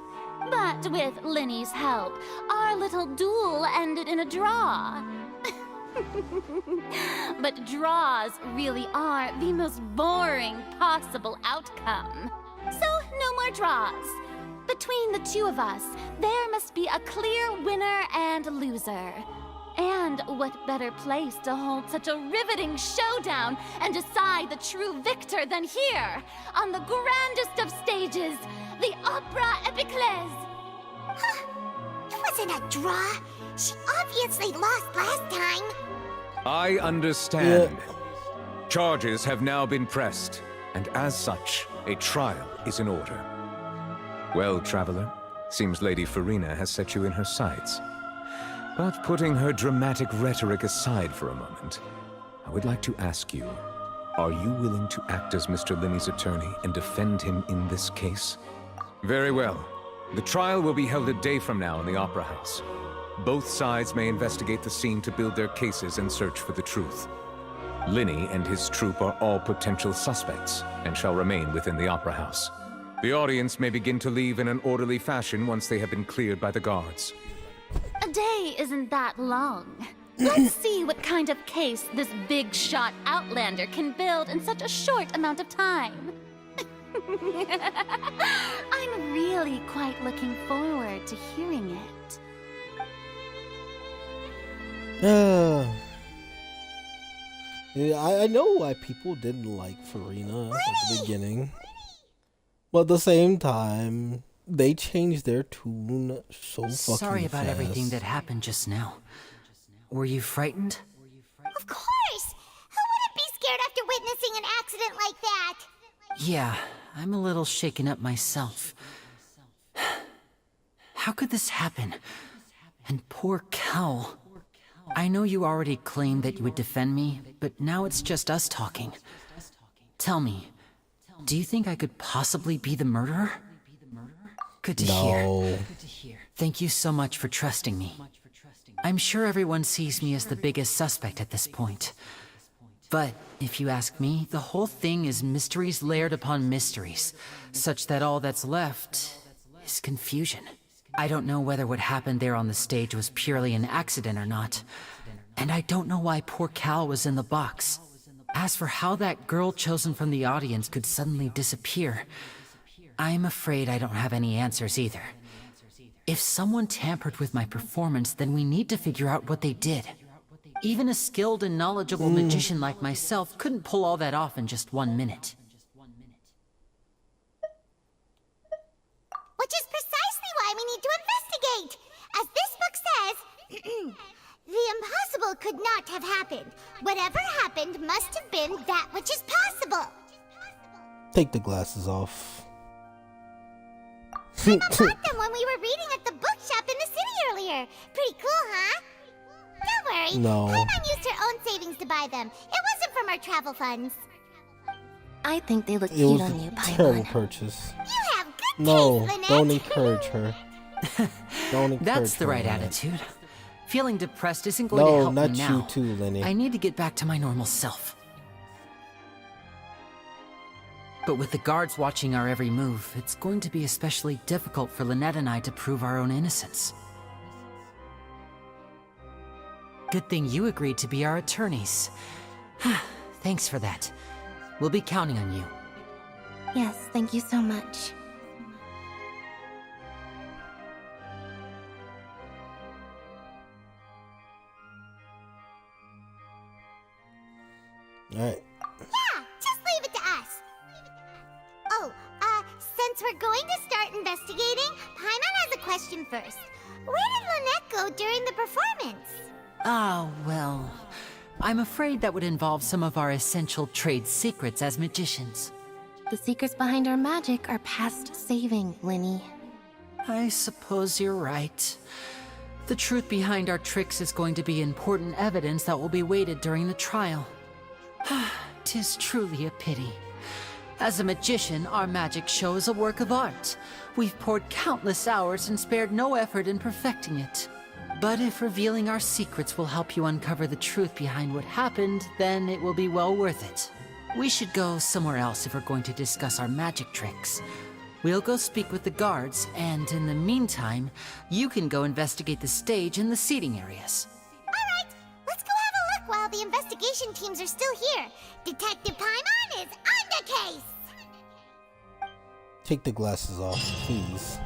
But with Linny's help, our little duel ended in a draw. But draws really are the most boring possible outcome. So, no more draws. Between the two of us, there must be a clear winner and loser. And what better place to hold such a riveting showdown and decide the true victor than here, on the grandest of stages, the Opera Epiclese. It wasn't a draw. She obviously lost last time. I understand. Charges have now been pressed, and as such, a trial is in order. Well, Traveler, seems Lady Farina has set you in her sights. But putting her dramatic rhetoric aside for a moment, I would like to ask you, Are you willing to act as Mr. Linney's attorney and defend him in this case? Very well. The trial will be held a day from now in the Opera House. Both sides may investigate the scene to build their cases and search for the truth. Linney and his troupe are all potential suspects and shall remain within the Opera House. The audience may begin to leave in an orderly fashion once they have been cleared by the guards. A day isn't that long. Let's see what kind of case this big shot outlander can build in such a short amount of time. I'm really quite looking forward to hearing it. Yeah, I know why people didn't like Farina at the beginning. But at the same time, they changed their tune so fucking Sorry about fast. everything that happened just now. Were you frightened? Of course! Who wouldn't be scared after witnessing an accident like that? Yeah, I'm a little shaken up myself. How could this happen? And poor Cal. I know you already claimed that you would defend me, but now it's just us talking. Tell me, do you think I could possibly be the murderer? Good to hear. Thank you so much for trusting me. I'm sure everyone sees me as the biggest suspect at this point. But if you ask me, the whole thing is mysteries layered upon mysteries, such that all that's left is confusion. I don't know whether what happened there on the stage was purely an accident or not. And I don't know why poor Cal was in the box. As for how that girl chosen from the audience could suddenly disappear, I'm afraid I don't have any answers either. If someone tampered with my performance, then we need to figure out what they did. Even a skilled and knowledgeable magician like myself couldn't pull all that off in just 1 minute. Which is precisely why we need to investigate! As this book says, the impossible could not have happened. Whatever happened must have been that which is possible. Take the glasses off. I bought them when we were reading at the bookshop in the city earlier. Pretty cool, huh? Don't worry. No. Paimon used her own savings to buy them. It wasn't from our travel funds. I think they look It cute was on you, a Paimon. terrible purchase. You have good No, taste, Lynette. don't encourage her. Don't encourage That's the her, right Lynette. attitude. Feeling depressed isn't going to No, help not me you now. too, Lenny. I need to get back to my normal self. But with the guards watching our every move, it's going to be especially difficult for Lynette and I to prove our own innocence. Good thing you agreed to be our attorneys. Thanks for that. We'll be counting on you. Yes, thank you so much. Alright. Yeah, just leave it to us. Oh, since we're going to start investigating, Paimon has a question first. Where did Lynette go during the performance? Ah, well, I'm afraid that would involve some of our essential trade secrets as magicians. The secrets behind our magic are past saving, Linny. I suppose you're right. The truth behind our tricks is going to be important evidence that will be weighted during the trial. 'Tis truly a pity. As a magician, our magic show is a work of art. We've poured countless hours and spared no effort in perfecting it. But if revealing our secrets will help you uncover the truth behind what happened, then it will be well worth it. We should go somewhere else if we're going to discuss our magic tricks. We'll go speak with the guards, and in the meantime, you can go investigate the stage and the seating areas. Alright, let's go have a look while the investigation teams are still here. Detective Paimon is on the case! Take the glasses off, please.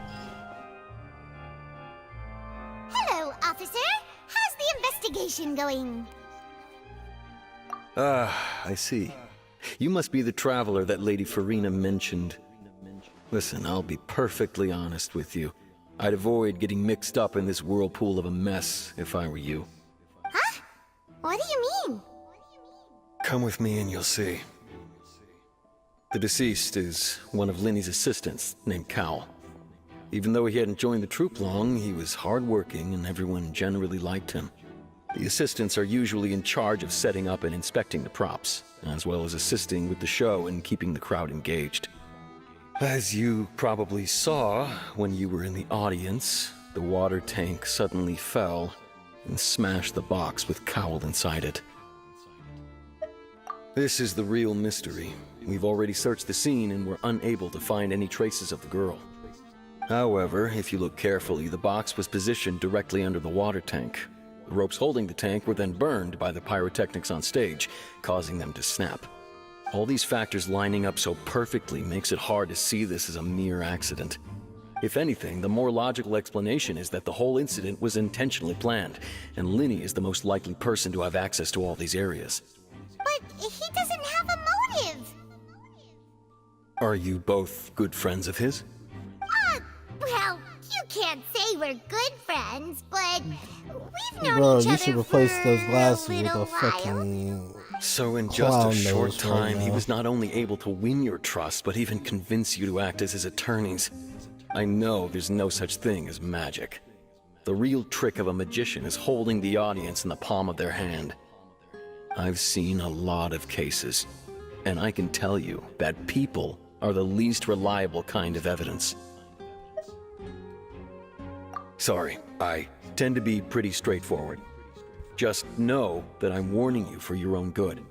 Hello, officer. How's the investigation going? Ah, I see. You must be the traveler that Lady Farina mentioned. Listen, I'll be perfectly honest with you. I'd avoid getting mixed up in this whirlpool of a mess if I were you. Huh? What do you mean? Come with me and you'll see. The deceased is one of Linny's assistants named Cal. Even though he hadn't joined the troupe long, he was hardworking and everyone generally liked him. The assistants are usually in charge of setting up and inspecting the props, as well as assisting with the show and keeping the crowd engaged. As you probably saw when you were in the audience, the water tank suddenly fell and smashed the box with Cowl inside it. This is the real mystery. We've already searched the scene and were unable to find any traces of the girl. However, if you look carefully, the box was positioned directly under the water tank. The ropes holding the tank were then burned by the pyrotechnics on stage, causing them to snap. All these factors lining up so perfectly makes it hard to see this as a mere accident. If anything, the more logical explanation is that the whole incident was intentionally planned, and Linny is the most likely person to have access to all these areas. But he doesn't have a motive! Are you both good friends of his? Well, you can't say we're good friends, but we've known Bro, each you other should replace those for glasses a with little a fucking So in just a clown short nose right time, he now. was not only able to win your trust, but even convince you to act as his attorneys. I know there's no such thing as magic. The real trick of a magician is holding the audience in the palm of their hand. I've seen a lot of cases, and I can tell you that people are the least reliable kind of evidence. Sorry, I tend to be pretty straightforward. Just know that I'm warning you for your own good.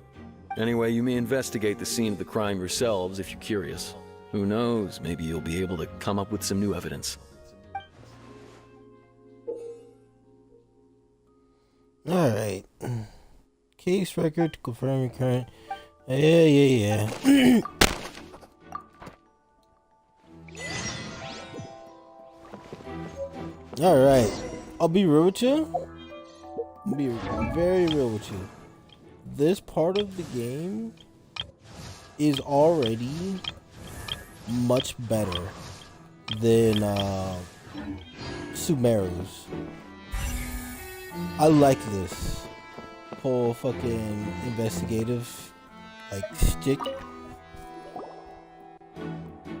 Anyway, you may investigate the scene of the crime yourselves if you're curious. Who knows, maybe you'll be able to come up with some new evidence. Alright. Case record to confirm your current. Yeah. Alright. I'll be real with you. I'll be very real with you. This part of the game is already much better than Sumeru's. I like this whole fucking investigative shtick.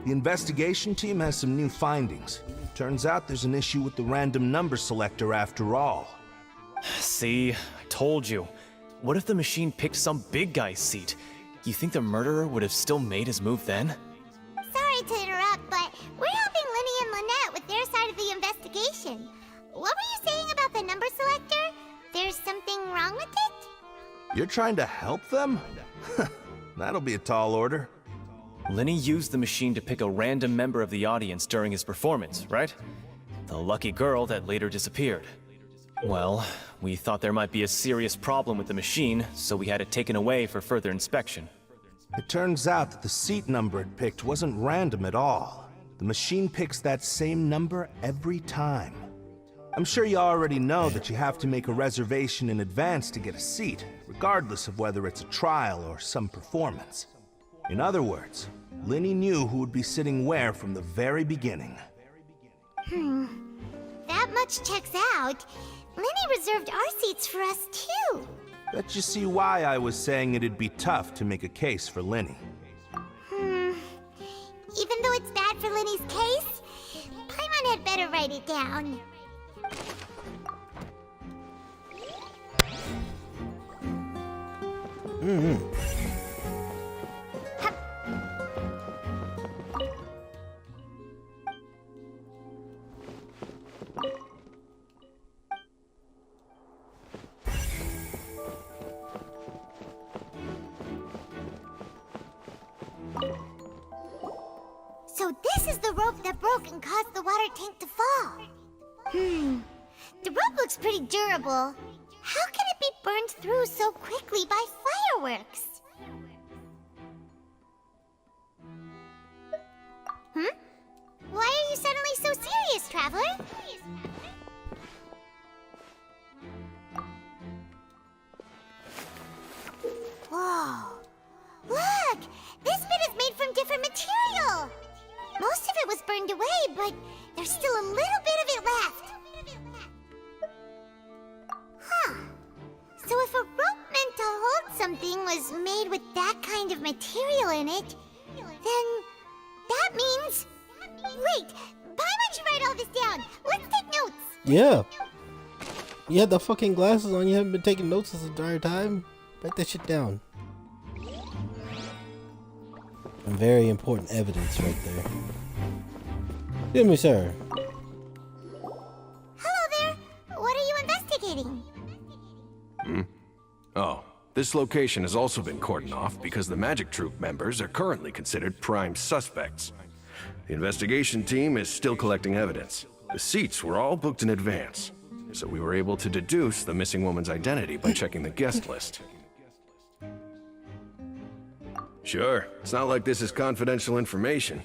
The investigation team has some new findings. Turns out there's an issue with the random number selector after all. See, I told you. What if the machine picked some big guy's seat? You think the murderer would have still made his move then? Sorry to interrupt, but we're helping Linny and Lynette with their side of the investigation. What were you saying about the number selector? There's something wrong with it? You're trying to help them? That'll be a tall order. Linny used the machine to pick a random member of the audience during his performance, right? The lucky girl that later disappeared. Well, we thought there might be a serious problem with the machine, so we had it taken away for further inspection. It turns out that the seat number it picked wasn't random at all. The machine picks that same number every time. I'm sure you already know that you have to make a reservation in advance to get a seat, regardless of whether it's a trial or some performance. In other words, Linny knew who would be sitting where from the very beginning. That much checks out. Linny reserved our seats for us, too. Bet you see why I was saying it'd be tough to make a case for Linny. Even though it's bad for Linny's case, Paimon had better write it down. So this is the rope that broke and caused the water tank to fall. The rope looks pretty durable. How can it be burned through so quickly by fireworks? Why are you suddenly so serious, Traveler? Whoa. Look! This bit is made from different material! Most of it was burned away, but there's still a little bit of it left. Huh. So if a rope meant to hold something was made with that kind of material in it, then that means... Wait! Paimon should write all this down! Let's take notes! Yeah. You had the fucking glasses on. You haven't been taking notes this entire time. Write that shit down. Some very important evidence right there. Excuse me, sir. Hello there. What are you investigating? Oh, this location has also been cordoned off because the Magic Troop members are currently considered prime suspects. The investigation team is still collecting evidence. The seats were all booked in advance, so we were able to deduce the missing woman's identity by checking the guest list. Sure, it's not like this is confidential information.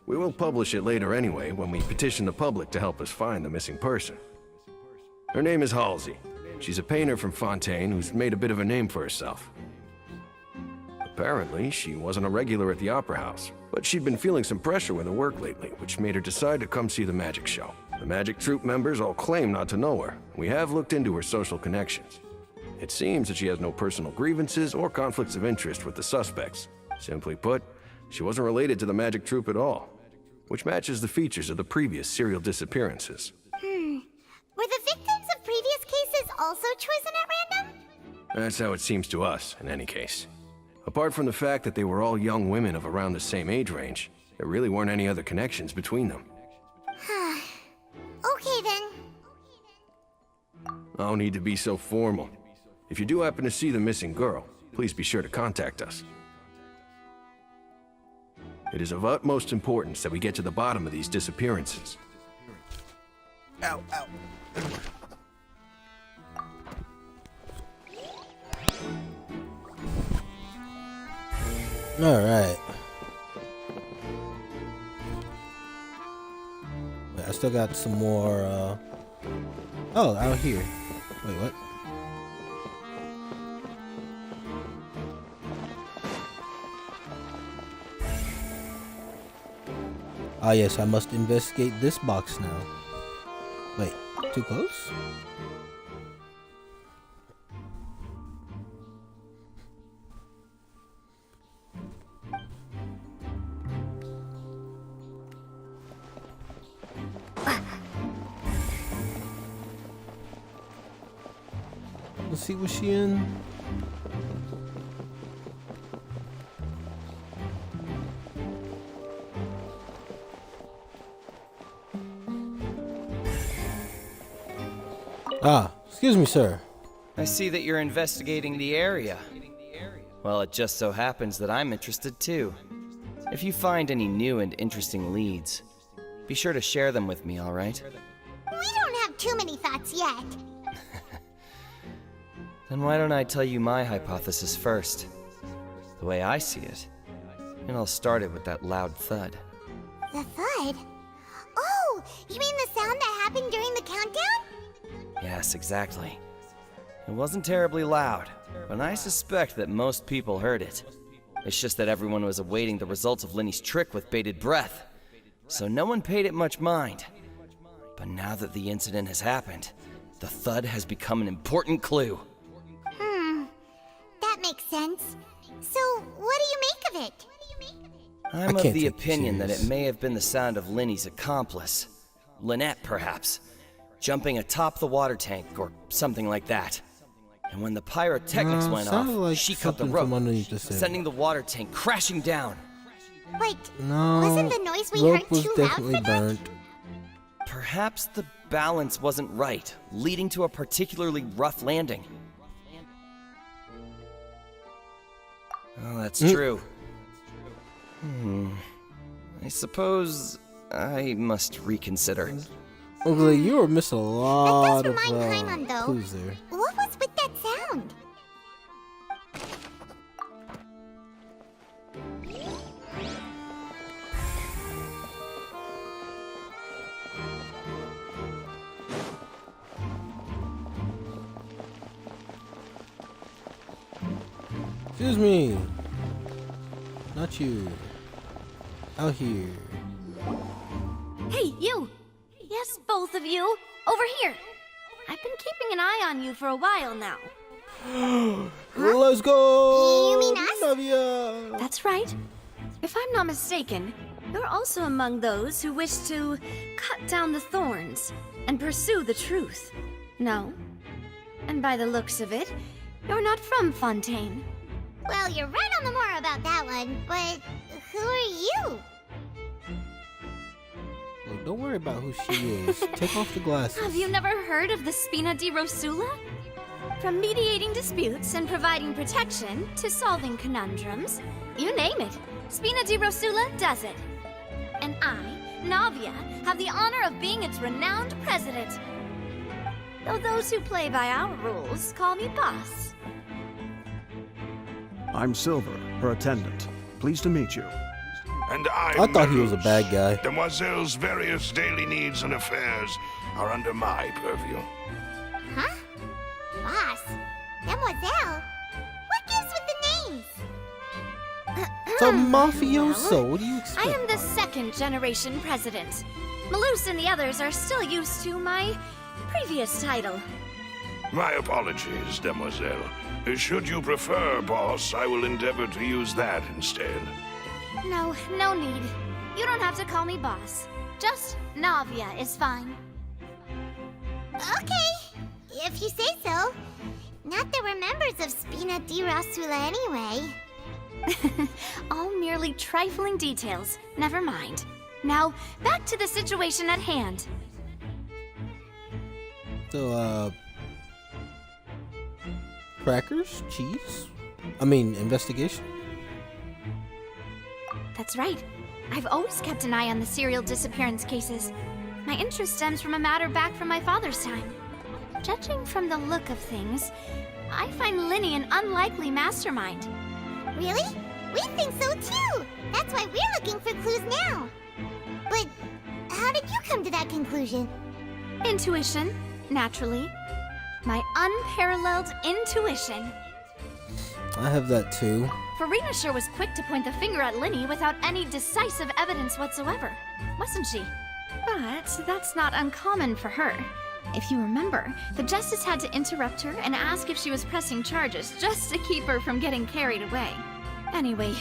We will publish it later anyway when we petition the public to help us find the missing person. Her name is Halsey. She's a painter from Fontaine who's made a bit of a name for herself. Apparently, she wasn't a regular at the Opera House, but she'd been feeling some pressure with her work lately, which made her decide to come see the magic show. The Magic Troop members all claim not to know her. We have looked into her social connections. It seems that she has no personal grievances or conflicts of interest with the suspects. Simply put, she wasn't related to the Magic Troop at all, which matches the features of the previous serial disappearances. Were the victims of previous cases also chosen at random? That's how it seems to us, in any case. Apart from the fact that they were all young women of around the same age range, there really weren't any other connections between them. Okay then. No need to be so formal. If you do happen to see the missing girl, please be sure to contact us. It is of utmost importance that we get to the bottom of these disappearances. Ow, ow. Alright. Wait, I still got some more, Oh, out here. Wait, what? Ah, yes, I must investigate this box now. Wait, too close? Let's see what she in. Ah, excuse me, sir. I see that you're investigating the area. Well, it just so happens that I'm interested too. If you find any new and interesting leads, be sure to share them with me, all right? We don't have too many thoughts yet. Then why don't I tell you my hypothesis first? The way I see it. And I'll start it with that loud thud. The thud? Oh, you mean the sound that happened during the countdown? Yes, exactly. It wasn't terribly loud, but I suspect that most people heard it. It's just that everyone was awaiting the results of Lenny's trick with bated breath, so no one paid it much mind. But now that the incident has happened, the thud has become an important clue. That makes sense. So, what do you make of it? I'm of the opinion that it may have been the sound of Lenny's accomplice, Lynette perhaps, jumping atop the water tank or something like that. And when the pyrotechnics went off, like she cut the rope, sending the water tank crashing down. Wait, no, wasn't the noise we rope heard was too loud definitely for that? burnt. Perhaps the balance wasn't right, leading to a particularly rough landing. Oh, that's true. I suppose I must reconsider. Okay, you were missing a lot of Paimon, though. clues there. What was with that sound? Excuse me. Not you. Out here. Hey, you! Yes, both of you! Over here! I've been keeping an eye on you for a while now. Let's go! You mean us? Navia! That's right. If I'm not mistaken, you're also among those who wish to cut down the thorns and pursue the truth. No? And by the looks of it, you're not from Fontaine. Well, you're right on the more about that one, but who are you? Look, don't worry about who she is. Take off the glasses. Have you never heard of the Spina di Rosula? From mediating disputes and providing protection to solving conundrums, you name it, Spina di Rosula does it. And I, Navia, have the honor of being its renowned president. Though those who play by our rules call me boss. I'm Silver, her attendant. Pleased to meet you. And I thought he was a bad guy. Demoiselle's various daily needs and affairs are under my purview. Huh? Boss? Demoiselle? What gives with the names? It's a mafioso. What do you expect? I am the second generation president. Malus and the others are still used to my previous title. My apologies, Demoiselle. Should you prefer, boss, I will endeavor to use that instead. No, no need. You don't have to call me boss. Just Navia is fine. Okay, if you say so. Not that we're members of Spina di Rosula anyway. All merely trifling details. Never mind. Now, back to the situation at hand. So, crackers? Cheese? I mean, investigation? That's right. I've always kept an eye on the serial disappearance cases. My interest stems from a matter back from my father's time. Judging from the look of things, I find Linny an unlikely mastermind. Really? We think so too! That's why we're looking for clues now. But how did you come to that conclusion? Intuition, naturally. My unparalleled intuition. I have that too. Farina sure was quick to point the finger at Linny without any decisive evidence whatsoever, wasn't she? But that's not uncommon for her. If you remember, the justice had to interrupt her and ask if she was pressing charges just to keep her from getting carried away. Anyway,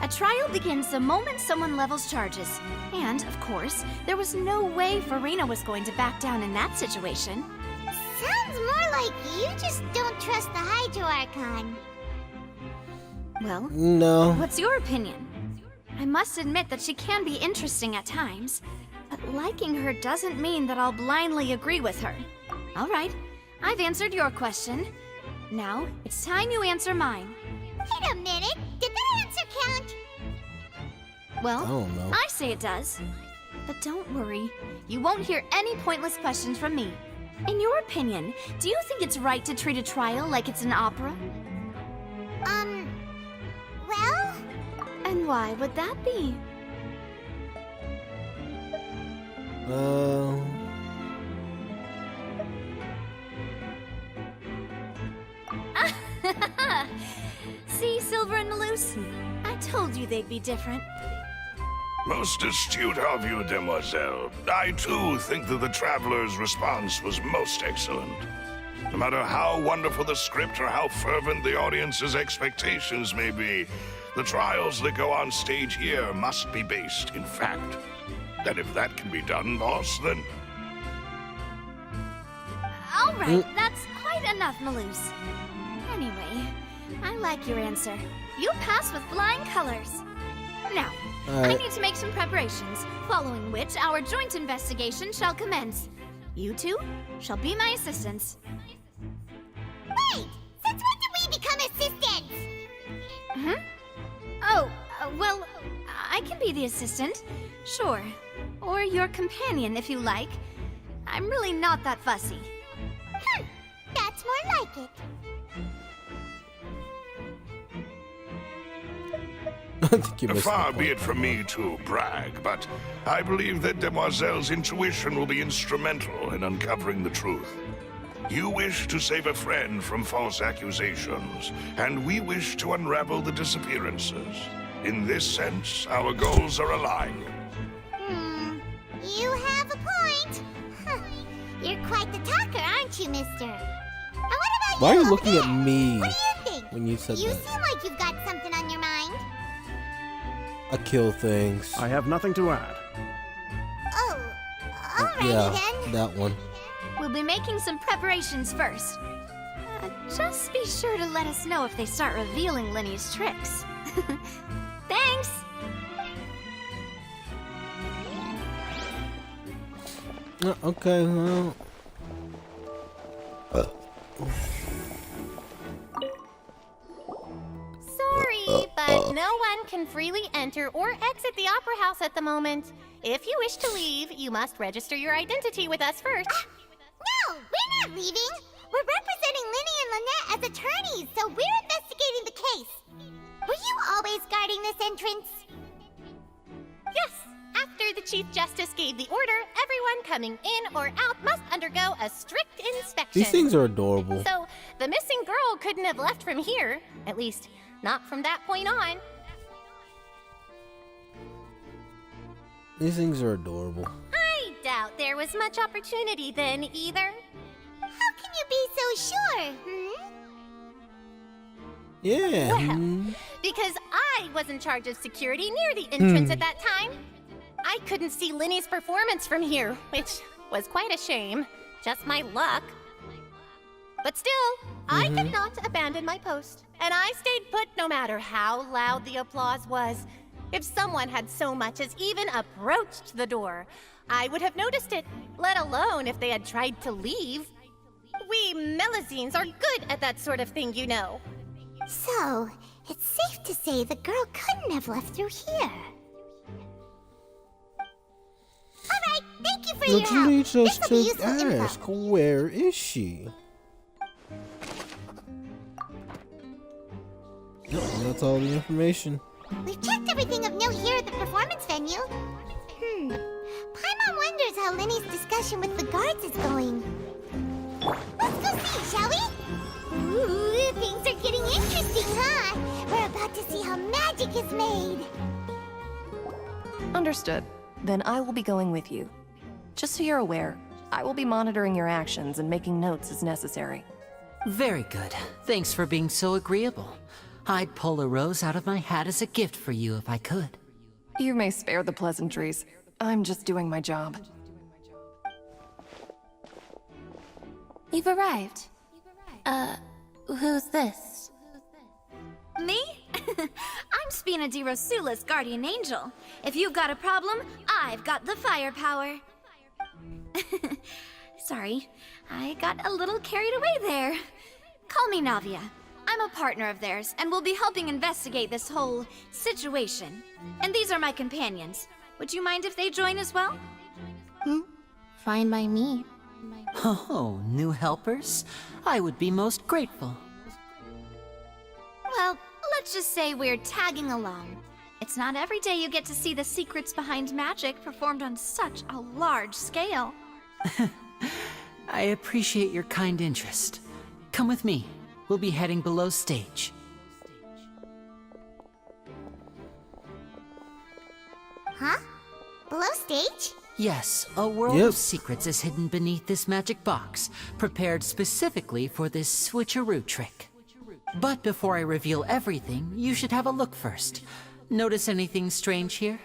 a trial begins the moment someone levels charges. And, of course, there was no way Farina was going to back down in that situation. Sounds more like you just don't trust the Hydro Archon. Well, no. What's your opinion? I must admit that she can be interesting at times, but liking her doesn't mean that I'll blindly agree with her. All right, I've answered your question. Now, it's time you answer mine. Wait a minute, did that answer count? Well, I don't know. I say it does. But don't worry, you won't hear any pointless questions from me. In your opinion, do you think it's right to treat a trial like it's an opera? Well? And why would that be? See, Silver and Malus? I told you they'd be different. Most astute of you, Demoiselle. I, too, think that the Traveler's response was most excellent. No matter how wonderful the script or how fervent the audience's expectations may be, the trials that go on stage here must be based in fact. And if that can be done, boss, then... All right, that's quite enough, Malus. Anyway, I like your answer. You pass with flying colors. Now, I need to make some preparations, following which our joint investigation shall commence. You two shall be my assistants. Wait! Since when did we become assistants? Oh, well, I can be the assistant. Sure. Or your companion, if you like. I'm really not that fussy. That's more like it. Far be it from me to brag, but I believe that Demoiselle's intuition will be instrumental in uncovering the truth. You wish to save a friend from false accusations, and we wish to unravel the disappearances. In this sense, our goals are aligned. You have a point. Huh. You're quite the talker, aren't you, mister? Now what about Why are you over looking there? at me What do you think? when you said You that? seem like you've got something on your mind. I kill things. I have nothing to add. Oh, alrighty Yeah, then. that one. We'll be making some preparations first. Just be sure to let us know if they start revealing Lenny's tricks. Thanks! Okay, well... Sorry, but no one can freely enter or exit the Opera House at the moment. If you wish to leave, you must register your identity with us first. No, we're not leaving. We're representing Linny and Lynette as attorneys, so we're investigating the case. Were you always guarding this entrance? Yes. After the Chief Justice gave the order, everyone coming in or out must undergo a strict inspection. These things are adorable. So, the missing girl couldn't have left from here. At least, not from that point on. These things are adorable. I doubt there was much opportunity then, either. How can you be so sure, Yeah. Well, because I was in charge of security near the entrance at that time. I couldn't see Linny's performance from here, which was quite a shame. Just my luck. But still, I could not abandon my post, and I stayed put no matter how loud the applause was. If someone had so much as even approached the door, I would have noticed it, let alone if they had tried to leave. We Melusines are good at that sort of thing, you know. So, it's safe to say the girl couldn't have left through here. Alright, thank you for your Which help. leads us This'll be to useful info. ask, where is she? Yep, that's all the information. We've checked everything of note here at the performance venue. Paimon wonders how Linny's discussion with the guards is going. Let's go see, shall we? Ooh, things are getting interesting, huh? We're about to see how magic is made. Understood. Then I will be going with you. Just so you're aware, I will be monitoring your actions and making notes as necessary. Very good. Thanks for being so agreeable. I'd pull a rose out of my hat as a gift for you if I could. You may spare the pleasantries. I'm just doing my job. You've arrived. Who's this? Me? I'm Spina di Rosula's guardian angel. If you've got a problem, I've got the firepower. Sorry, I got a little carried away there. Call me Navia. I'm a partner of theirs, and will be helping investigate this whole situation. And these are my companions. Would you mind if they join as well? Fine by me. Oh, new helpers? I would be most grateful. Well, let's just say we're tagging along. It's not every day you get to see the secrets behind magic performed on such a large scale. I appreciate your kind interest. Come with me. We'll be heading below stage. Huh? Below stage? Yes, a world of secrets is hidden beneath this magic box, prepared specifically for this switcheroo trick. But before I reveal everything, you should have a look first. Notice anything strange here?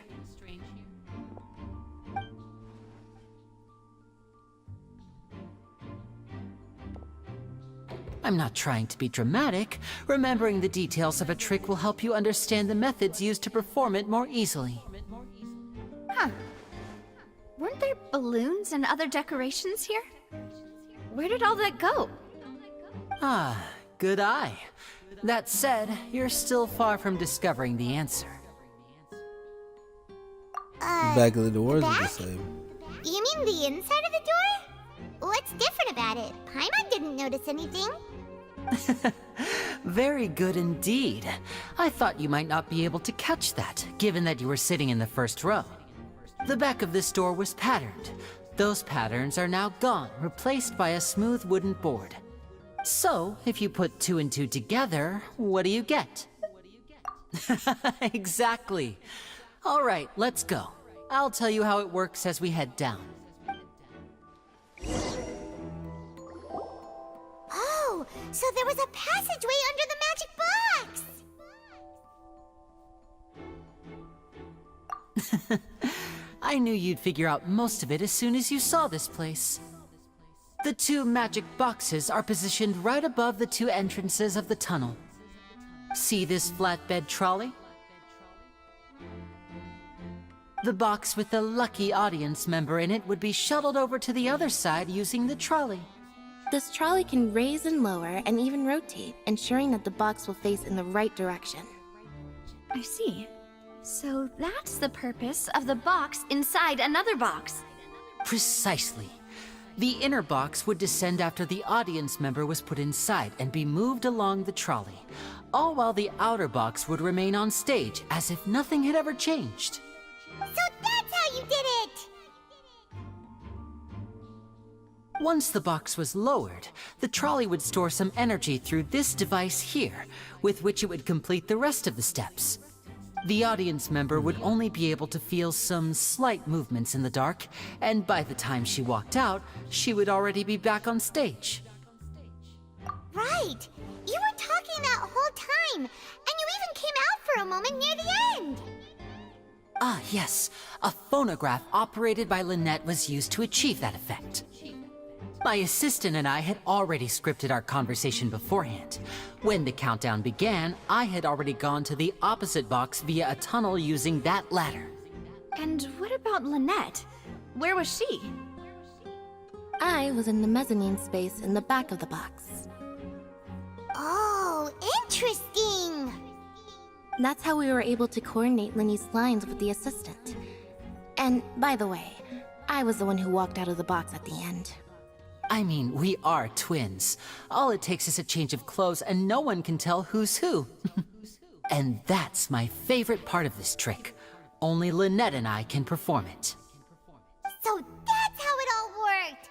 I'm not trying to be dramatic. Remembering the details of a trick will help you understand the methods used to perform it more easily. Huh. Weren't there balloons and other decorations here? Where did all that go? Ah, good eye. That said, you're still far from discovering the answer. Back of the doors is the same. You mean the inside of the door? What's different about it? Paimon didn't notice anything. Very good indeed. I thought you might not be able to catch that, given that you were sitting in the first row. The back of this door was patterned. Those patterns are now gone, replaced by a smooth wooden board. So, if you put 2 and 2 together, what do you get? Exactly. All right, let's go. I'll tell you how it works as we head down. Oh, so there was a passageway under the magic box! I knew you'd figure out most of it as soon as you saw this place. The 2 magic boxes are positioned right above the 2 entrances of the tunnel. See this flatbed trolley? The box with the lucky audience member in it would be shuttled over to the other side using the trolley. This trolley can raise and lower and even rotate, ensuring that the box will face in the right direction. I see. So that's the purpose of the box inside another box. Precisely. The inner box would descend after the audience member was put inside and be moved along the trolley, all while the outer box would remain on stage as if nothing had ever changed. So that's how you did it! Once the box was lowered, the trolley would store some energy through this device here, with which it would complete the rest of the steps. The audience member would only be able to feel some slight movements in the dark, and by the time she walked out, she would already be back on stage. Right! You were talking that whole time, and you even came out for a moment near the end! Ah, yes. A phonograph operated by Lynette was used to achieve that effect. My assistant and I had already scripted our conversation beforehand. When the countdown began, I had already gone to the opposite box via a tunnel using that ladder. And what about Lynette? Where was she? I was in the mezzanine space in the back of the box. Oh, interesting! That's how we were able to coordinate Linny's lines with the assistant. And, by the way, I was the one who walked out of the box at the end. I mean, we are twins. All it takes is a change of clothes and no one can tell who's who. And that's my favorite part of this trick. Only Lynette and I can perform it. So that's how it all worked!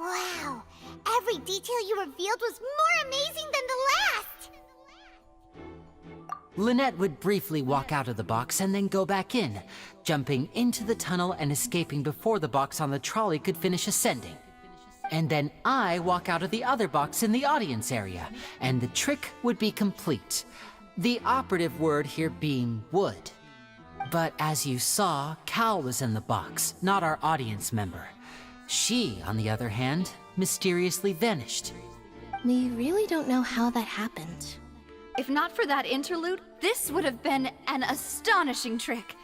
Wow! Every detail you revealed was more amazing than the last! Lynette would briefly walk out of the box and then go back in, jumping into the tunnel and escaping before the box on the trolley could finish ascending. And then I walk out of the other box in the audience area, and the trick would be complete. The operative word here being would. But as you saw, Cal was in the box, not our audience member. She, on the other hand, mysteriously vanished. We really don't know how that happened. If not for that interlude, this would have been an astonishing trick.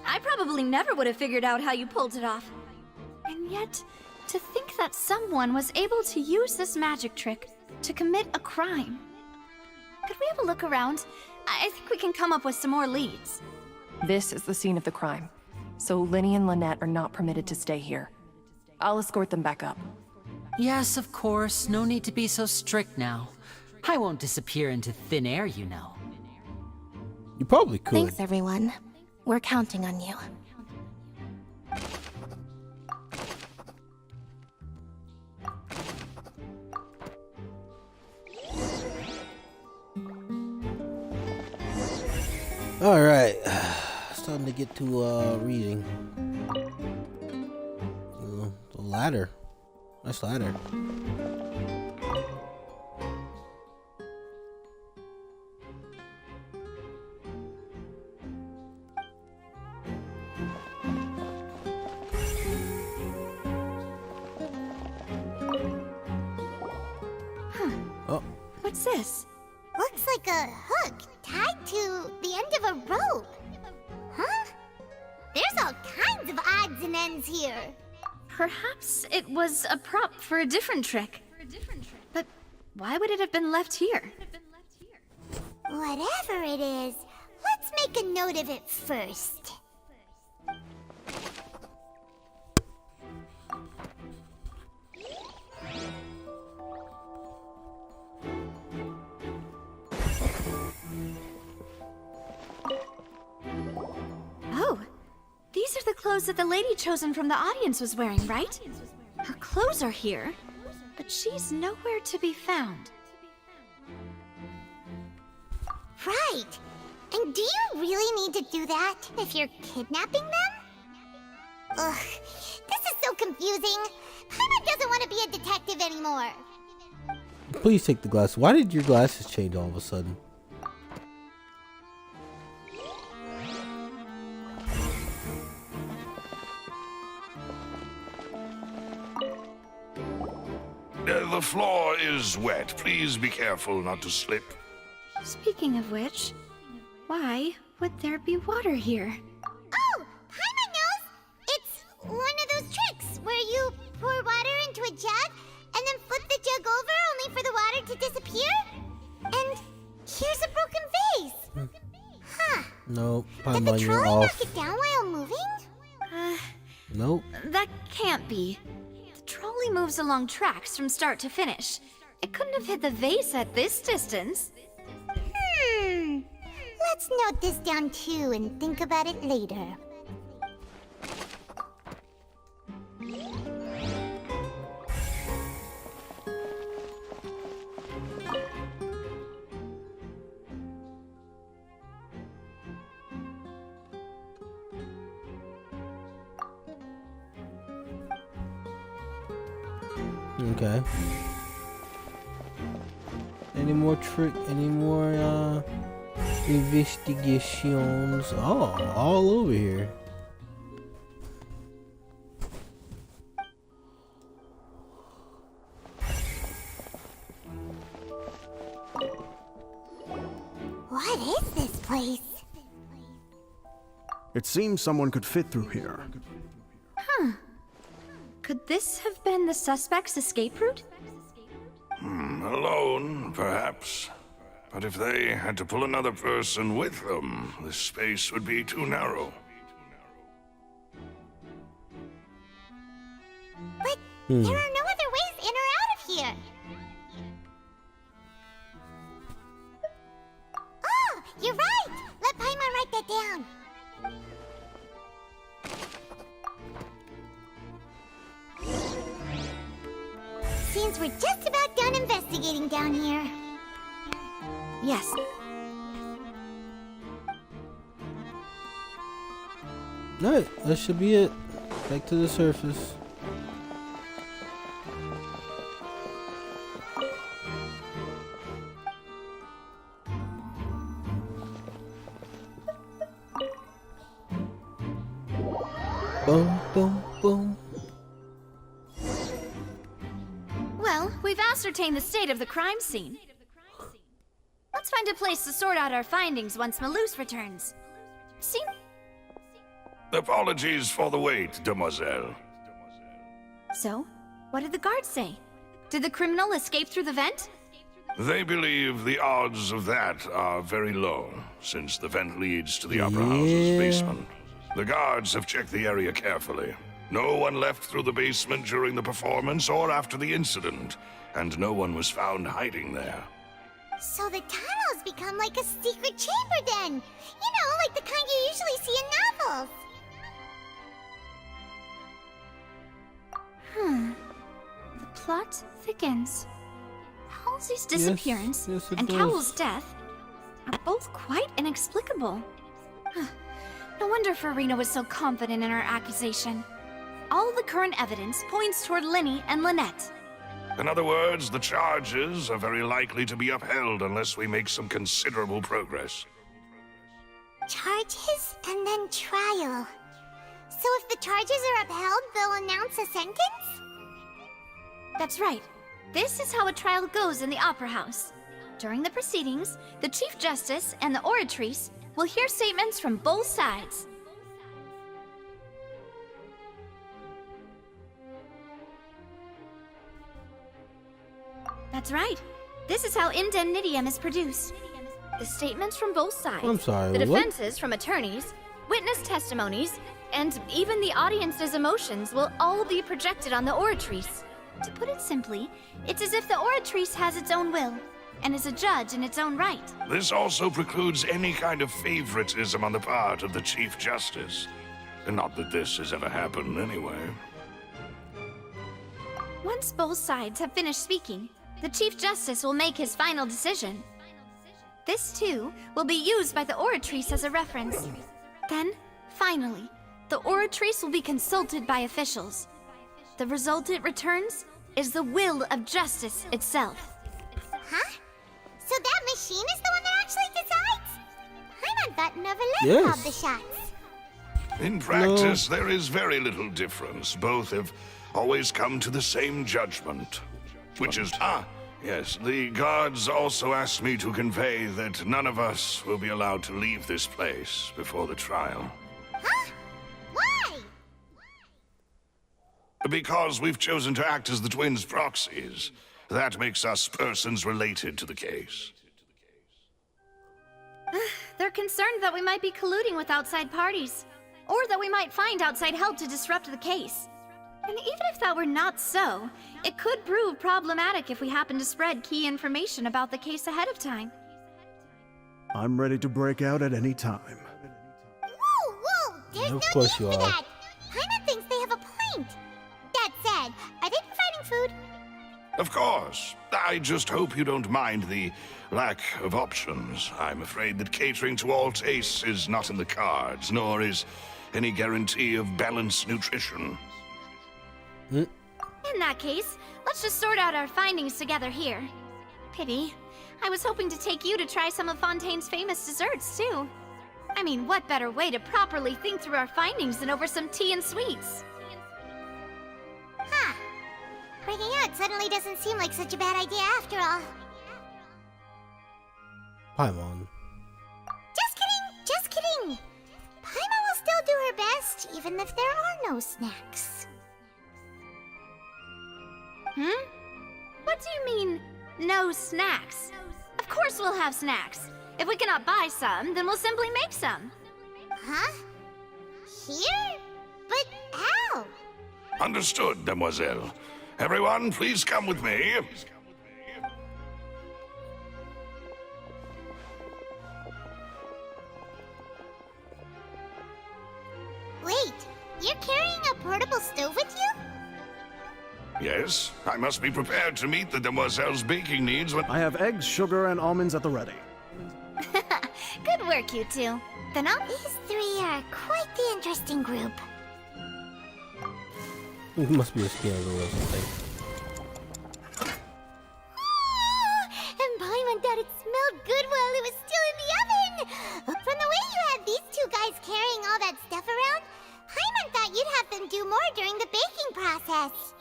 I probably never would have figured out how you pulled it off. And yet, to think that someone was able to use this magic trick to commit a crime. Could we have a look around? I think we can come up with some more leads. This is the scene of the crime, so Linny and Lynette are not permitted to stay here. I'll escort them back up. Yes, of course. No need to be so strict now. I won't disappear into thin air, you know. You probably could. Thanks, everyone. We're counting on you. Alright. It's time to get to reading. The ladder. Nice ladder. What's this? Looks like a hook tied to the end of a rope. Huh? There's all kinds of odds and ends here. Perhaps it was a prop for a different trick. But why would it have been left here? Whatever it is, let's make a note of it first. Oh, these are the clothes that the lady chosen from the audience was wearing, right? Her clothes are here, but she's nowhere to be found. Right. And do you really need to do that if you're kidnapping them? Ugh, this is so confusing. Paimon doesn't want to be a detective anymore. Please take the glasses. Why did your glasses change all of a sudden? The floor is wet. Please be careful not to slip. Speaking of which, why would there be water here? Oh, Paimon knows! It's one of those tricks where you pour water into a jug and then flip the jug over only for the water to disappear? And here's a broken vase! Huh. Nope, Did the Paimon, you're trolley off. knock it down while moving? Nope. That can't be. The trolley moves along tracks from start to finish. It couldn't have hit the vase at this distance. Let's note this down too and think about it later. Okay. Any more investigations? Oh, all over here. What is this place? It seems someone could fit through here. Huh. Could this have been the suspect's escape route? Alone, perhaps. But if they had to pull another person with them, the space would be too narrow. But there are no other ways in or out of here. Oh, you're right! Let Paimon write that down. Seems we're just about done investigating down here. Yes. Alright, that should be it. Back to the surface. Boom, boom, boom. Well, we've ascertained the state of the crime scene. Let's find a place to sort out our findings once Malouse returns. See? Apologies for the wait, demoiselle. So, what did the guards say? Did the criminal escape through the vent? They believe the odds of that are very low, since the vent leads to the Opera House's basement. The guards have checked the area carefully. No one left through the basement during the performance or after the incident, and no one was found hiding there. So the tunnels become like a secret chamber then! You know, like the kind you usually see in novels! The plot thickens. Halsey's disappearance yes, it and does. Cowell's death are both quite inexplicable. No wonder Farina was so confident in her accusation. All the current evidence points toward Linny and Lynette. In other words, the charges are very likely to be upheld unless we make some considerable progress. Charges and then trial. So if the charges are upheld, they'll announce a sentence? That's right. This is how a trial goes in the Opera House. During the proceedings, the Chief Justice and the Oratrice will hear statements from both sides. That's right. This is how indemnitium is produced. The statements from both sides, I'm sorry, the what? defenses from attorneys, witness testimonies, and even the audience's emotions will all be projected on the Oratrice. To put it simply, it's as if the Oratrice has its own will, and is a judge in its own right. This also precludes any kind of favoritism on the part of the Chief Justice. And not that this has ever happened anyway. Once both sides have finished speaking, the Chief Justice will make his final decision. This, too, will be used by the Oratrice as a reference. Then, finally, the Oratrice will be consulted by officials. The result it returns is the will of justice itself. Huh? So that machine is the one that actually decides? I'm on that never let Yes. call the shots. In practice, there is very little difference. Both have always come to the same judgment. Which is, yes, the guards also asked me to convey that none of us will be allowed to leave this place before the trial. Huh? Why? Because we've chosen to act as the twins' proxies. That makes us persons related to the case. They're concerned that we might be colluding with outside parties, or that we might find outside help to disrupt the case. And even if that were not so, it could prove problematic if we happen to spread key information about the case ahead of time. I'm ready to break out at any time. Whoa! There's no need for that! Paimon thinks they have a point! That said, are they providing food? Of course. I just hope you don't mind the lack of options. I'm afraid that catering to all tastes is not in the cards, nor is any guarantee of balanced nutrition. In that case, let's just sort out our findings together here. Pity. I was hoping to take you to try some of Fontaine's famous desserts, too. I mean, what better way to properly think through our findings than over some tea and sweets? Huh. Breaking out suddenly doesn't seem like such a bad idea after all. Paimon. Just kidding! Paimon will still do her best, even if there are no snacks. What do you mean, no snacks? Of course we'll have snacks. If we cannot buy some, then we'll simply make some. Huh? Here? But how? Understood, Demoiselle. Everyone, please come with me. Wait, you're carrying a portable stove with you? Yes, I must be prepared to meet the Demoiselle's baking needs when... I have eggs, sugar, and almonds at the ready. Good work, you two. Then These three are quite the interesting group. It must be a scandal or something. And Paimon thought it smelled good while it was still in the oven! From the way you had these two guys carrying all that stuff around, Paimon thought you'd have them do more during the baking process.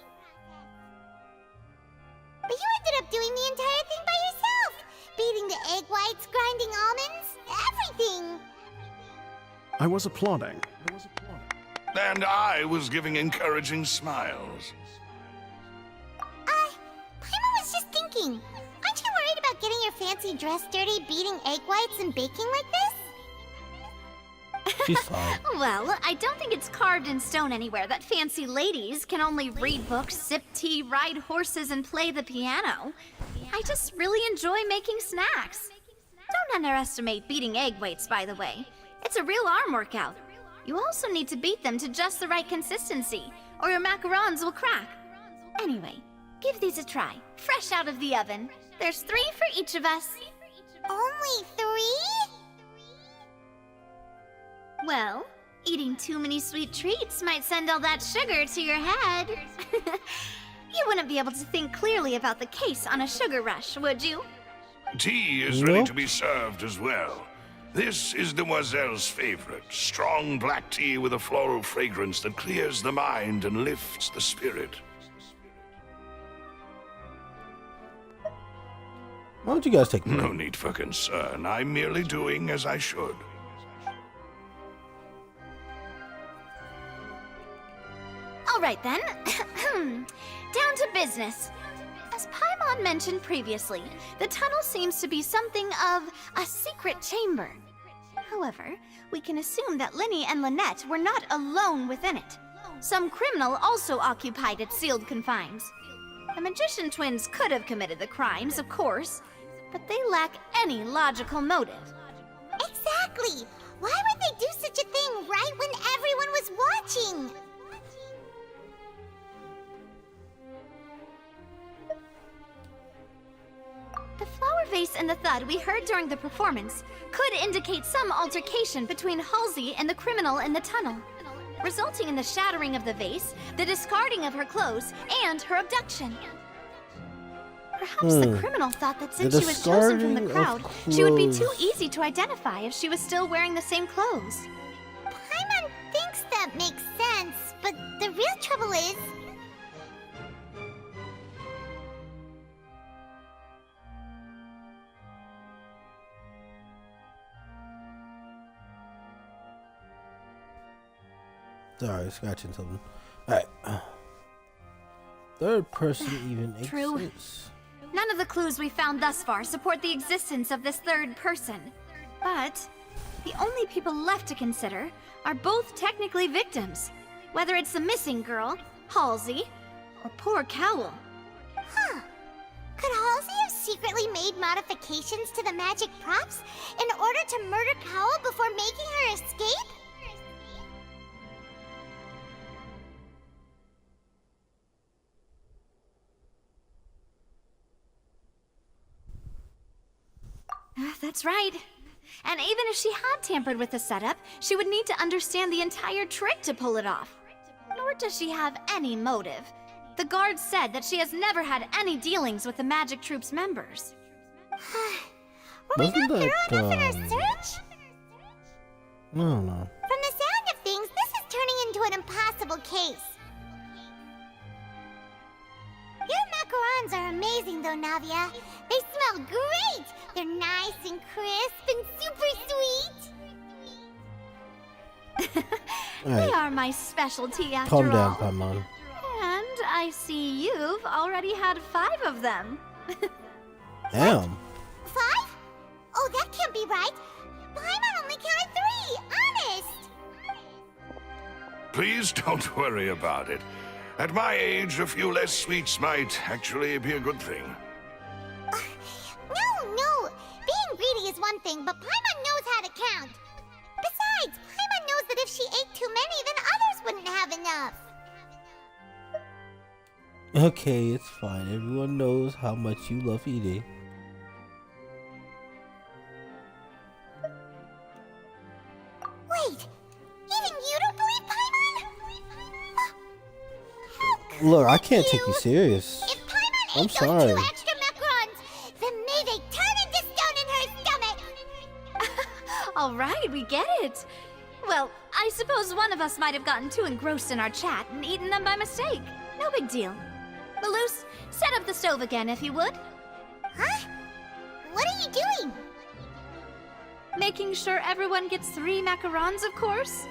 But you ended up doing the entire thing by yourself! Beating the egg whites, grinding almonds, everything! I was applauding. And I was giving encouraging smiles. Paimon was just thinking, aren't you worried about getting your fancy dress dirty beating egg whites and baking like this? She's fine. Well, I don't think it's carved in stone anywhere that fancy ladies can only read books, sip tea, ride horses, and play the piano. I just really enjoy making snacks. Don't underestimate beating egg whites, by the way. It's a real arm workout. You also need to beat them to just the right consistency, or your macarons will crack. Anyway, give these a try, fresh out of the oven. There's 3 for each of us. Only 3? Well, eating too many sweet treats might send all that sugar to your head. You wouldn't be able to think clearly about the case on a sugar rush, would you? Tea is ready to be served as well. This is Demoiselle's favorite, strong black tea with a floral fragrance that clears the mind and lifts the spirit. Why don't you guys take No need for concern. I'm merely doing as I should. All right then. Down to business. As Paimon mentioned previously, the tunnel seems to be something of a secret chamber. However, we can assume that Linny and Lynette were not alone within it. Some criminal also occupied its sealed confines. The magician twins could have committed the crimes, of course, but they lack any logical motive. Exactly! Why would they do such a thing right when everyone was watching? The flower vase and the thud we heard during the performance could indicate some altercation between Halsey and the criminal in the tunnel, resulting in the shattering of the vase, the discarding of her clothes, and her abduction. Perhaps the criminal thought that since she was chosen from the crowd, she would be too easy to identify if she was still wearing the same clothes. Paimon thinks that makes sense, but the real trouble is... Sorry, scratching something. Alright. Third person even True. exists. None of the clues we found thus far support the existence of this third person. But the only people left to consider are both technically victims. Whether it's the missing girl, Halsey, or poor Cowl. Huh. Could Halsey have secretly made modifications to the magic props in order to murder Cowl before making her escape? That's right. And even if she had tampered with the setup, she would need to understand the entire trick to pull it off. Nor does she have any motive. The guard said that she has never had any dealings with the Magic Troop's members. Were we not thorough enough in our search? I don't know. From the sound of things, this is turning into an impossible case. Your macarons are amazing though, Navia. They smell great! They're nice and crisp and super sweet! They are my specialty after Calm down, all. Paimon. And I see you've already had 5 of them. Damn. 5? Oh, that can't be right. Paimon only counted 3, honest! Please don't worry about it. At my age, a few less sweets might actually be a good thing. No. Being greedy is one thing, but Paimon knows how to count. Besides, Paimon knows that if she ate too many, then others wouldn't have enough. Okay, it's fine. Everyone knows how much you love eating. Wait, even you don't believe Paimon? Look, I can't take you serious. If Paimon I'm ate sorry. those 2 extra macarons, then may they turn into stone in her stomach! All right, we get it. Well, I suppose one of us might have gotten too engrossed in our chat and eaten them by mistake. No big deal. Maloose, set up the stove again if you would. Huh? What are you doing? Making sure everyone gets 3 macarons, of course.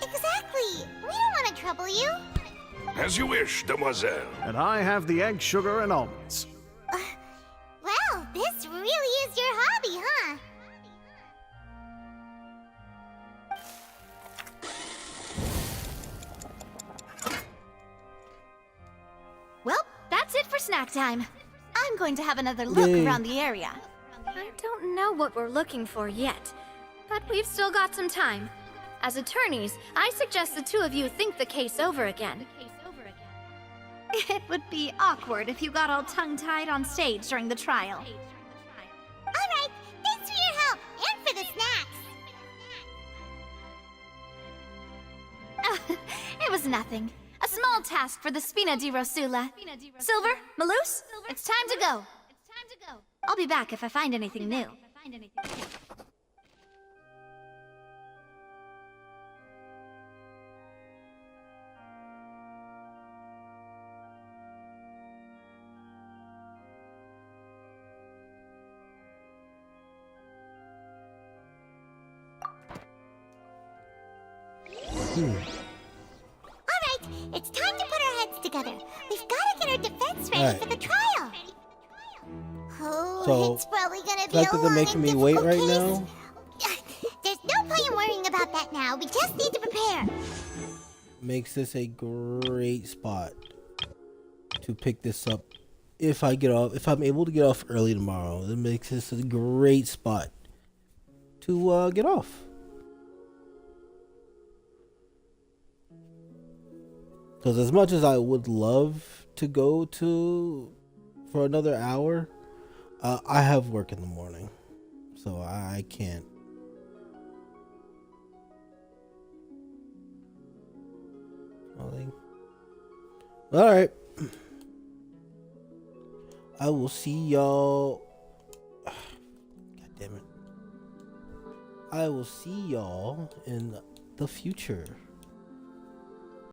Exactly. We don't want to trouble you. As you wish, demoiselle. And I have the egg, sugar, and almonds. Well, this really is your hobby, huh? Well, that's it for snack time. I'm going to have another look Yay. around the area. I don't know what we're looking for yet, but we've still got some time. As attorneys, I suggest the 2 of you think the case over again. It would be awkward if you got all tongue-tied on stage during the trial. Alright, thanks for your help, and for the snacks. It was nothing. A small task for the Spina di Rosula. Silver, Maloose, it's time to go. I'll be back if I find anything new. Alright, it's time to put our heads together. We've got to get our defense ready Alright. for the trial. Oh, So, it's probably gonna the be a fact that they're long making and me wait difficult right case. now There's no point in worrying about that now. We just need to prepare. makes this a great spot to pick this up. If I'm able to get off early tomorrow, it makes this a great spot to get off. Because as much as I would love to go for another hour, I have work in the morning, so I can't. All right. I will see y'all. God damn it. I will see y'all in the future.